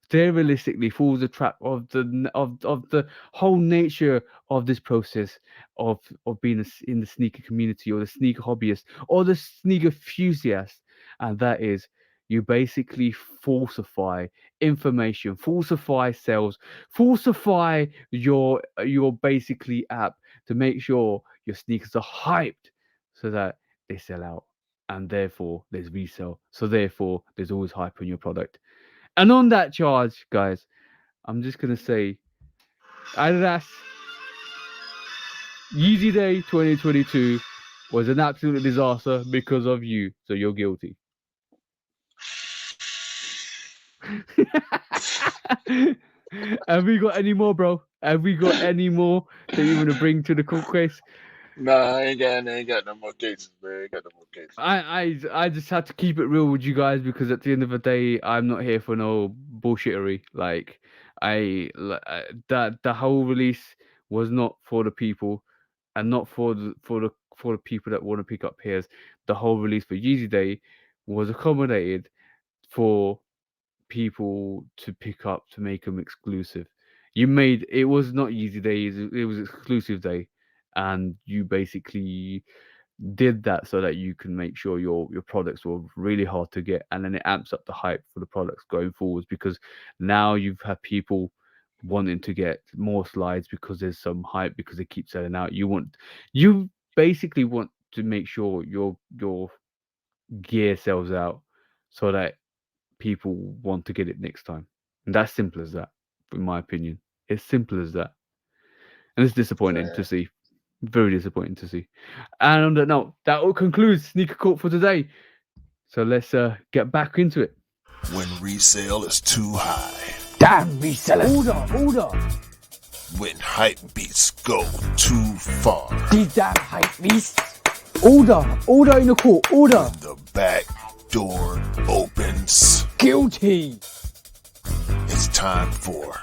they realistically falls the trap of the whole nature of this process of being in the sneaker community or the sneaker hobbyist or the sneaker enthusiast, and that is you basically falsify information, falsify sales, falsify your basically app to make sure your sneakers are hyped so that they sell out, and therefore there's resale, so therefore there's always hype on your product. And on that charge, guys, I'm just gonna say Adidas Yeezy Day 2022 was an absolute disaster because of you. So you're guilty. Have we got any more, bro? Have we got any more that you want to bring to the court case?
Nah, I ain't got no more cases, man. I ain't got no more cases.
I just had to keep it real with you guys because at the end of the day, I'm not here for no bullshittery. Like that the whole release was not for the people, and not for the people that want to pick up pairs. The whole release for Yeezy Day was accommodated for people to pick up to make them exclusive. You made it was not Yeezy Day, it was exclusive day, and you basically did that so that you can make sure your products were really hard to get, and then it amps up the hype for the products going forwards, because now you've had people wanting to get more slides because there's some hype, because they keep selling out. You basically want to make sure your gear sells out so that people want to get it next time. And that's simple as that, in my opinion. It's simple as that. And it's disappointing to
Sad.
see. Very disappointing to see. And on that note, that will conclude Sneaker Court for today. So let's get back into it.
When resale is too high.
Damn resellers. Order.
When hype beats go too far.
These damn hype beasts. Order in the court. Order.
The back door opens.
Guilty.
It's time for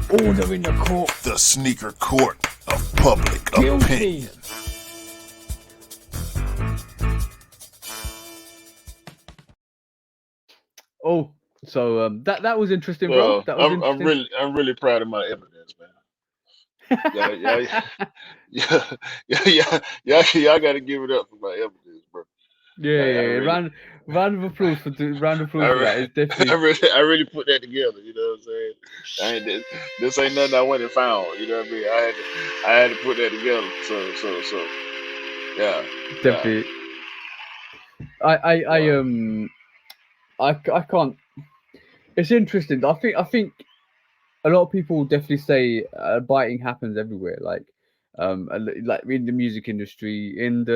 Order in the court.
the sneaker court of public
Guilty.
opinion.
Oh, so that was interesting, bro.
Well,
That was
I'm really proud of my evidence, man. Yeah, y'all got to give it up for my evidence, bro.
yeah,
I
yeah.
really,
Round of applause for that. It's definitely
I really put that together. You know what I'm saying? I ain't this ain't nothing I went and found. You know what I mean? I had to put that together. So yeah, yeah.
definitely. I
Wow.
I can't. It's interesting. I think a lot of people definitely say biting happens everywhere. Like in the music industry, in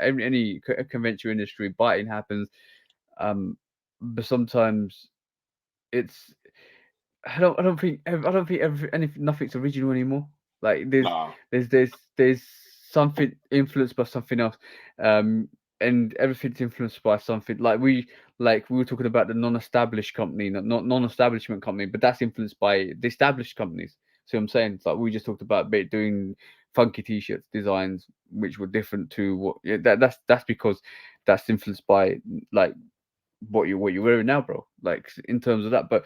any convention industry, biting happens. Um, but sometimes it's I don't think anything nothing's original anymore. Like
Nah.
there's something influenced by something else, um, and everything's influenced by something. Like we were talking about the non-established company, not non-establishment company, but that's influenced by the established companies. See what I'm saying? It's like we just talked about doing funky t-shirts designs which were different to what yeah, that's because that's influenced by like what you're wearing now, bro. Like in terms of that, but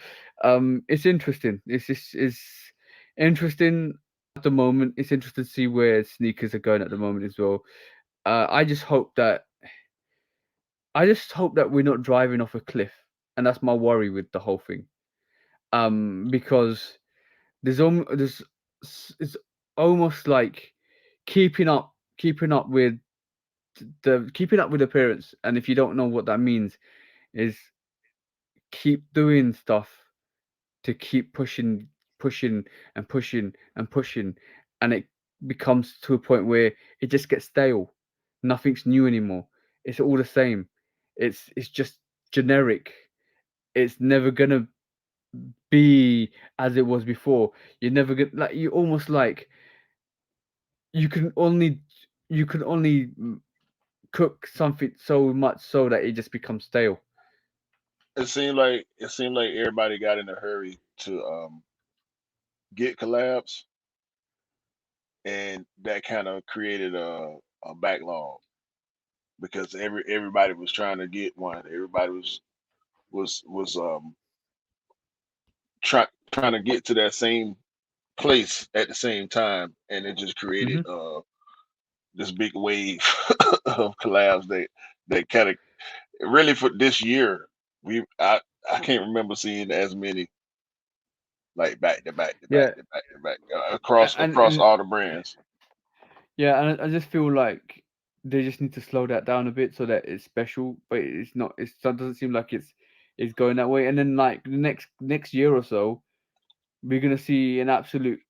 it's interesting. It's interesting at the moment. It's interesting to see where sneakers are going at the moment as well. I just hope that we're not driving off a cliff, and that's my worry with the whole thing. Because it's almost like keeping up with keeping up with appearance, and if you don't know what that means, is keep doing stuff to keep pushing and pushing and pushing, and it becomes to a point where it just gets stale. Nothing's new anymore. It's all the same. It's just generic. It's never gonna be as it was before. You're never gonna like you almost like you can only you can only cook something so much so that it just becomes stale.
It seemed like everybody got in a hurry to get collabs, and that kind of created a backlog because everybody was trying to get one. Everybody was trying to get to that same place at the same time, and it just created
Hmm.
this big wave of collabs that kind of really for this year we I can't remember seeing as many like back to back to back
Yeah,
to back to back across
and
all the brands.
yeah, and I just feel like they just need to slow that down a bit so that it's special, but it's not. It doesn't seem like it's going that way. And then like the next year or so, we're gonna see an absolute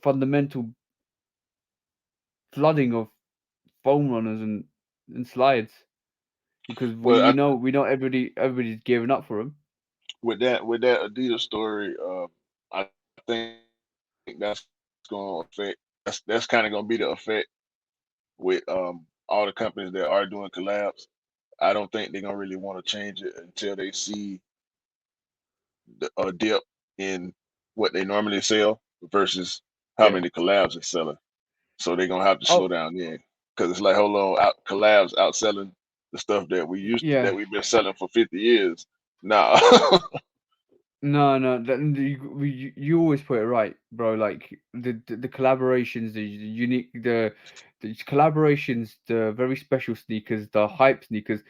fundamental flooding of foam runners and slides because we,
Well,
we know we know everybody's gearing up for them.
with that Adidas story, I think that's going to affect. That's kind of going to be the effect with all the companies that are doing collabs. I don't think they're gonna really want to change it until they see a dip in what they normally sell versus how
Yeah.
many collabs they're selling. So they're gonna have to slow
Oh,
down then, because it's like, hold on, out collabs outselling the stuff that
yeah.
we've been selling for 50 years. Nah,
No, no, you always put it right, bro. Like the collaborations, the unique, the collaborations, the very special sneakers, the hype sneakers,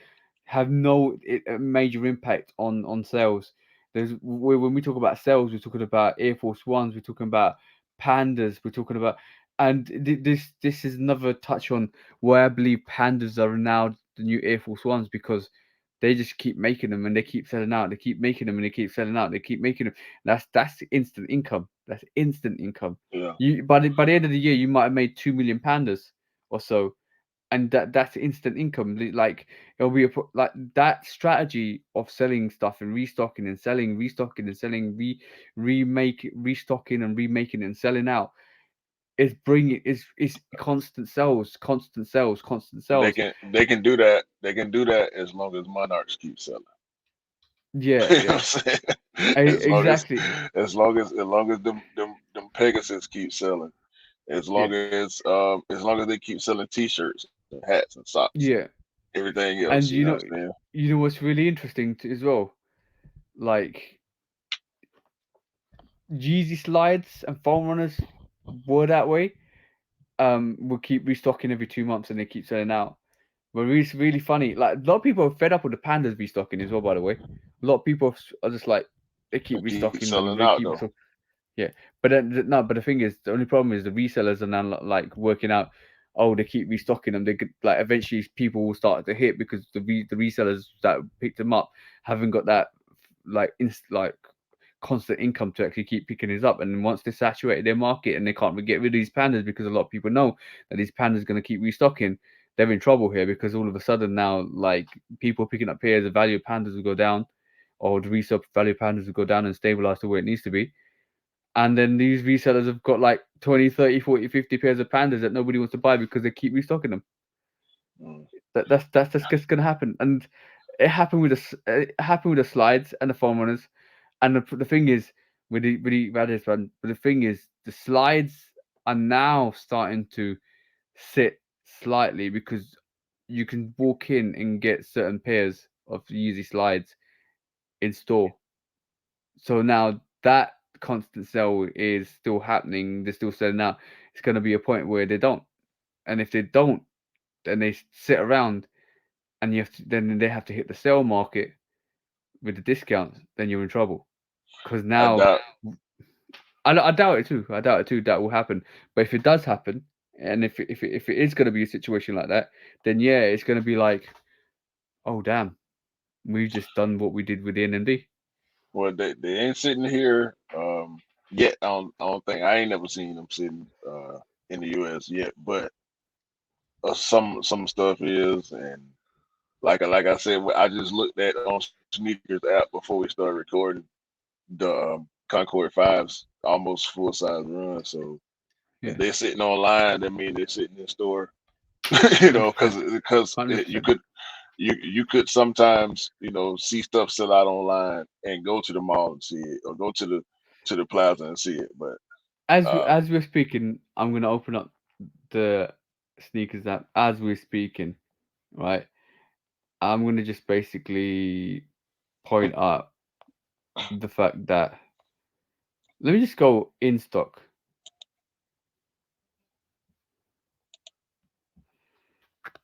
have major impact on sales. When we talk about sales, we're talking about Air Force Ones, we're talking about Pandas, we're talking about, and this is another touch on why I believe Pandas are now the new Air Force Ones, because they just keep making them and they keep selling out. They keep making them and they keep selling out. They keep making them. That's instant income. That's instant income.
Yeah,
You by the end of the year, you might have made 2 million pandas or so, and that's instant income. Like it'll be like that strategy of selling stuff and restocking and selling, restocking and selling, restocking and remaking and selling out is bringing is constant sales, constant sales, constant
they
sales.
can do that. They can do that as long as Monarchs keep selling.
Yeah,
You know
yeah,
what I'm saying? As long as
exactly.
them Pegasus keep selling,
Yeah,
as long as they keep selling T-shirts and hats and socks,
yeah.
everything else. You
And
know what I'm saying?
you know what's really interesting as well? Like Yeezy slides and foam runners were that way. Will keep restocking every 2 months and they keep selling out. But it's really funny. Like a lot of people are fed up with the pandas restocking as well. By the way, a lot of people are just like they keep
They keep
restocking them.
selling
They
out
keep
though.
yeah. But then no. But the thing is, the only problem is the resellers are now like working out. Oh, they keep restocking them. They could like eventually people will start to hit because the resellers that picked them up haven't got that like constant income to actually keep picking these up. And once they saturated their market and they can't get rid of these pandas because a lot of people know that these pandas are going to keep restocking, they're in trouble here because all of a sudden now like people picking up pairs, the value of pandas will go down, or the resale value of pandas will go down and stabilize to where it needs to be. And then these resellers have got like 20, 30, 40, 50 pairs of pandas that nobody wants to buy because they keep restocking them.
Mm.
That's just gonna happen. And it happened with the slides and the foam runners. And the thing is, with the Radis one, but the thing is, the slides are now starting to sit slightly because you can walk in and get certain pairs of Yeezy slides in store. So now that constant sell is still happening. They're still selling out. It's going to be a point where they don't, and if they don't, then they sit around, and then they have to hit the sale market with the discounts. Then you're in trouble because
I
now
doubt.
I doubt it too. I doubt it too. That will happen. But if it does happen, and if it is going to be a situation like that, then yeah, it's going to be like, oh damn, we've just done what we did with the NMD.
Well, they ain't sitting here yet. I don't think I ain't never seen them sitting in the U.S. yet, but some stuff is, and like I said, I just looked at on sneakers app before we started recording the Concord fives almost full size run. So if
Yeah,
they're sitting online, that means they're sitting in store. You know,
100%,
because
hundred
you
percent.
could you could sometimes see stuff sell out online and go to the mall and see it, or go to the plaza and see it. But um,
As we're speaking, I'm gonna open up the sneakers app as we're speaking, right? I'm gonna just basically point out the fact that let me just go in stock.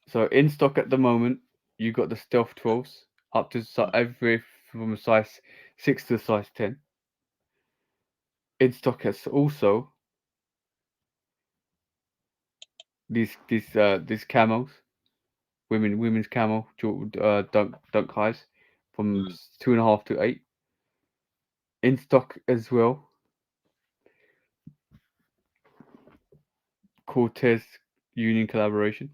So in stock at the moment, you got the Stealth 12s up to every from a size 6 to a size 10. In stock has also these camos, women's camo dunk highs from
mm,
2.5 to 8. In stock as well, Cortez Union collaboration.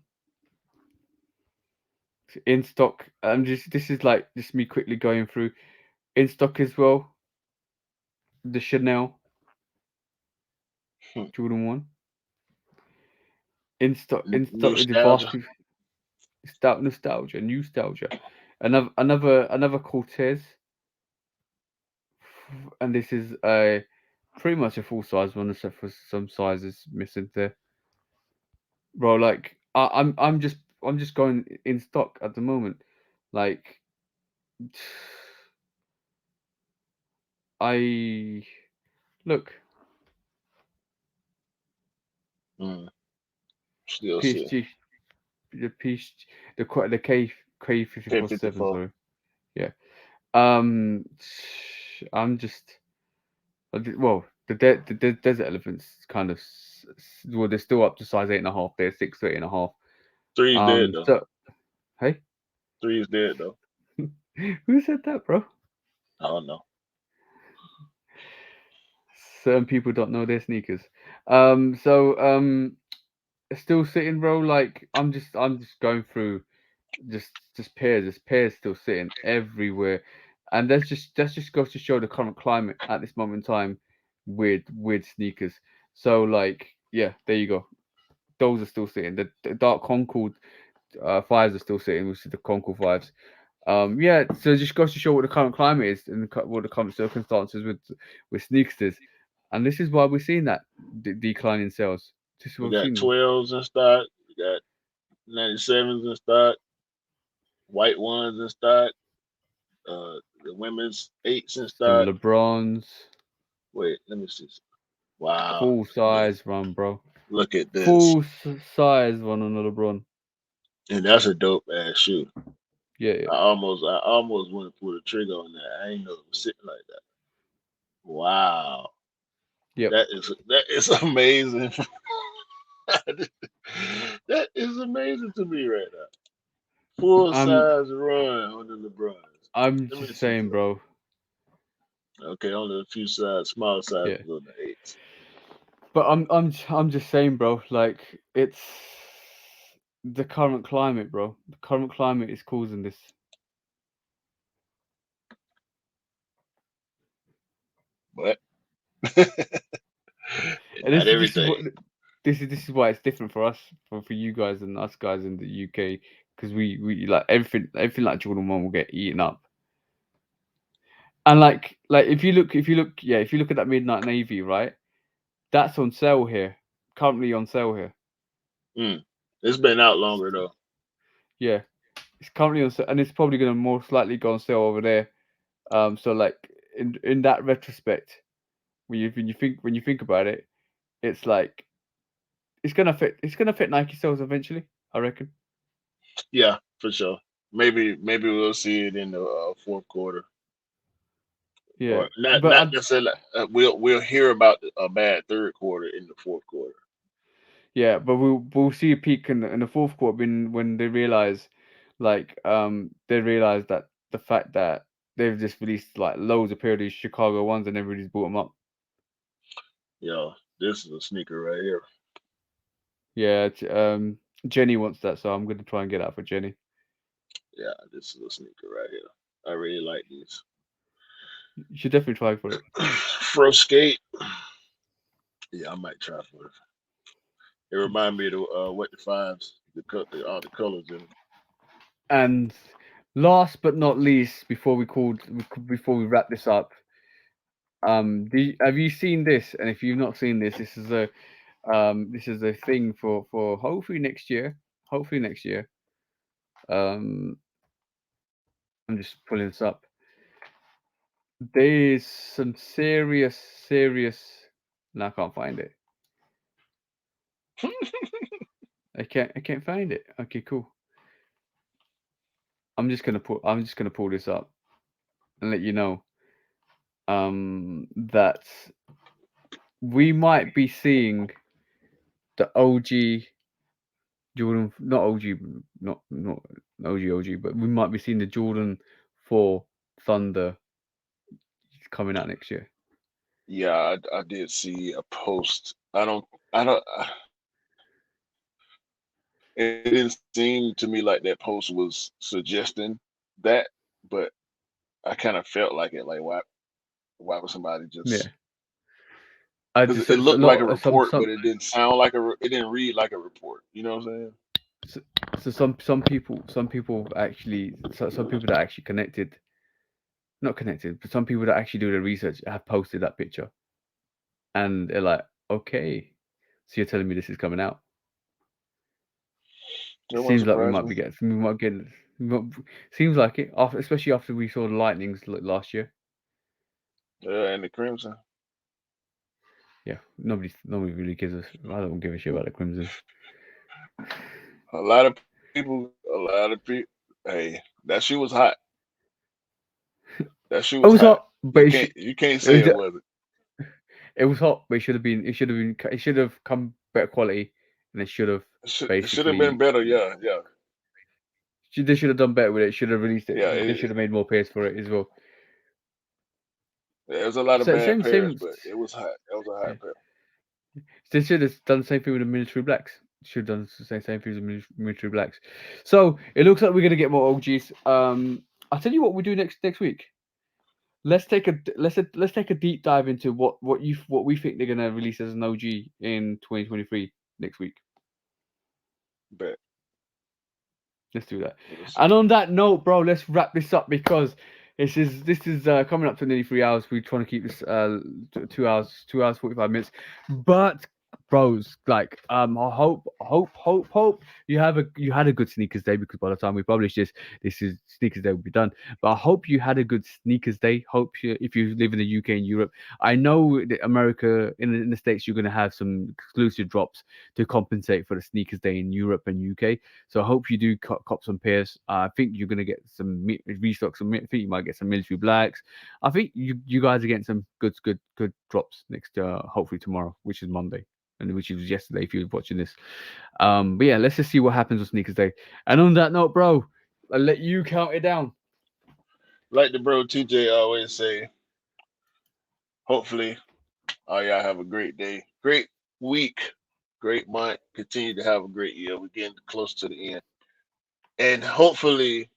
In stock, just this is like just me quickly going through. In stock as well, the Chanel Jordan 1. In stock with the
nostalgia.
varsity nostalgia, nostalgia. Another Cortez, and this is a pretty much a full size one, except for some sizes missing there. Bro, like I'm just going in stock at the moment. Like I look
Mm, still see
PSG, the PSG, the K54 7.
1054.
Sorry, yeah. Um, I'm just well, the desert elephants kind of well, they're still up to size 8.5. They're 6 to 8.5.
Three's dead though.
So hey,
Three's dead though.
who said that, bro?
I don't know.
Certain people don't know their sneakers. So still sitting, bro. Like I'm just going through just pairs. There's pairs still sitting everywhere, and that's just goes to show the current climate at this moment in time with sneakers. So like yeah, there you go. Those are still sitting. The dark Concord fives are still sitting, which is the Concord fives. Yeah, so it just goes to show what the current climate is and what the current circumstances with sneakers is, and this is why we're seeing that decline in sales. This is
We
what we're
got
seeing.
12s in stock. We got 97s in stock. White ones in stock. The women's eights in
Some
stock.
LeBrons,
Wait, let me see. Wow,
full size run, bro.
look at this.
Full size run on the LeBron.
And that's a dope ass shoe.
Yeah, yeah,
I almost went to pull the trigger on that. I ain't know it was sitting like that. Wow,
yep.
that is amazing. That is amazing to me right now. Full
I'm
size run on the LeBrons.
I'm
Let me
just
see
saying,
something.
bro.
Okay, only a few small
Yeah,
sizes on the eights.
but I'm just saying, bro. Like it's the current climate, bro. The current climate is causing this.
But
And
not
this is what
everything.
this is why it's different for us for you guys and us guys in the UK because we like everything like Jordan 1 will get eaten up. And like if you look at that midnight navy, right? That's on sale here. Currently on sale here.
Mm. It's been out longer though.
Yeah, it's currently on sale, and it's probably going to most likely go on sale over there. So like in that retrospect, when you think about it, it's like it's gonna fit Nike sales eventually. I reckon.
Yeah, for sure. Maybe we'll see it in the fourth quarter,
Yeah,
or not
but
not necessarily. We'll hear about a bad third quarter in the fourth quarter.
yeah, but we'll see a peak in the fourth quarter when they realize that the fact that they've just released like loads of pair of these Chicago ones and everybody's bought them up.
Yeah, this is a sneaker right here.
Yeah, Jenny wants that, so I'm gonna try and get that for Jenny.
Yeah, this is a sneaker right here. I really like these.
You should definitely try for it.
Fro skate. Yeah, I might try for it. It remind me of the what the fives, all the colors in them.
And last but not least, before we wrap this up, have you seen this? And if you've not seen this, this is a thing for hopefully next year. Hopefully next year. Um, I'm just pulling this up. There's some serious. No, I can't find it. I can't find it. Okay, cool. I'm just gonna pull this up and let you know that we might be seeing the OG Jordan, not OG, not OG, but we might be seeing the Jordan 4 Thunder coming out next year.
Yeah, I did see a post. I don't. It didn't seem to me like that post was suggesting that, but I kind of felt like it. Like why would somebody just?
Yeah, I
Because
just
it
a
looked like
lot
a report,
some
but it didn't sound like it didn't read like a report. You know what I'm saying?
so, some people actually some people that actually connected, not connected, but some people that actually do the research have posted that picture, and they're like, okay, so you're telling me this is coming out?
That wouldn't
Seems like
surprise me.
we might get, we might- seems like it, after, especially after we saw the Lightnings last year.
And the Crimson.
Yeah, nobody really gives us. I don't give a shit about the Crimson.
A lot of people. Hey, that shoe was hot. That shoe
It
was
was
hot.
hot, but
You can't
it
say
was
it wasn't.
it was hot, but it should have been. It should have come better quality, and it should have
It should have been
basically.
better. Yeah, yeah,
They should have done better with it. Should have released it.
yeah.
They should have made more pairs for it as well.
There's a lot of
So
bad
same
pairs,
same.
but it was hot. It was a
Yeah.
hot pair.
They should have done the same thing with the military blacks. Should have done the same thing with the military blacks. So it looks like we're gonna get more OGs. I'll tell you what we do next week. Let's take a deep dive into what we think they're gonna release as an OG in 2023 next week.
Bet.
Let's do that.
We'll see.
And on that note, bro, let's wrap this up because this is coming up to nearly 3 hours. We're trying to keep this 2 hours 45 minutes. But bros, like I hope you had a good sneakers day because by the time we publish this is sneakers day will be done. But I hope you had a good sneakers day. Hope you, if you live in the UK and Europe, I know that America in the States you're gonna have some exclusive drops to compensate for the sneakers day in Europe and UK. So I hope you do cop some pairs. I think you're gonna get some restock. I think you might get some military blacks. I think you guys are getting some good drops next. Hopefully tomorrow, which is Monday, and which was yesterday if you're watching this. But yeah, let's just see what happens with sneakers day. And on that note, bro, I'll let you count it down.
Like the bro TJ always say, hopefully all y'all have a great day, great week, great month. Continue to have a great year. We're getting close to the end. And hopefully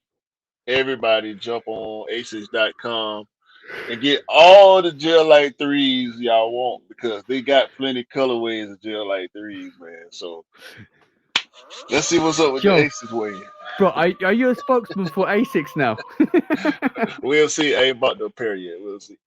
everybody jump on aces.com and get all the gel light threes y'all want because they got plenty colorways of gel light threes, man. So let's see what's up with the
Yo,
Aces way.
bro, are you a spokesman for Asics now?
We'll see. I ain't about to pair yet. We'll see.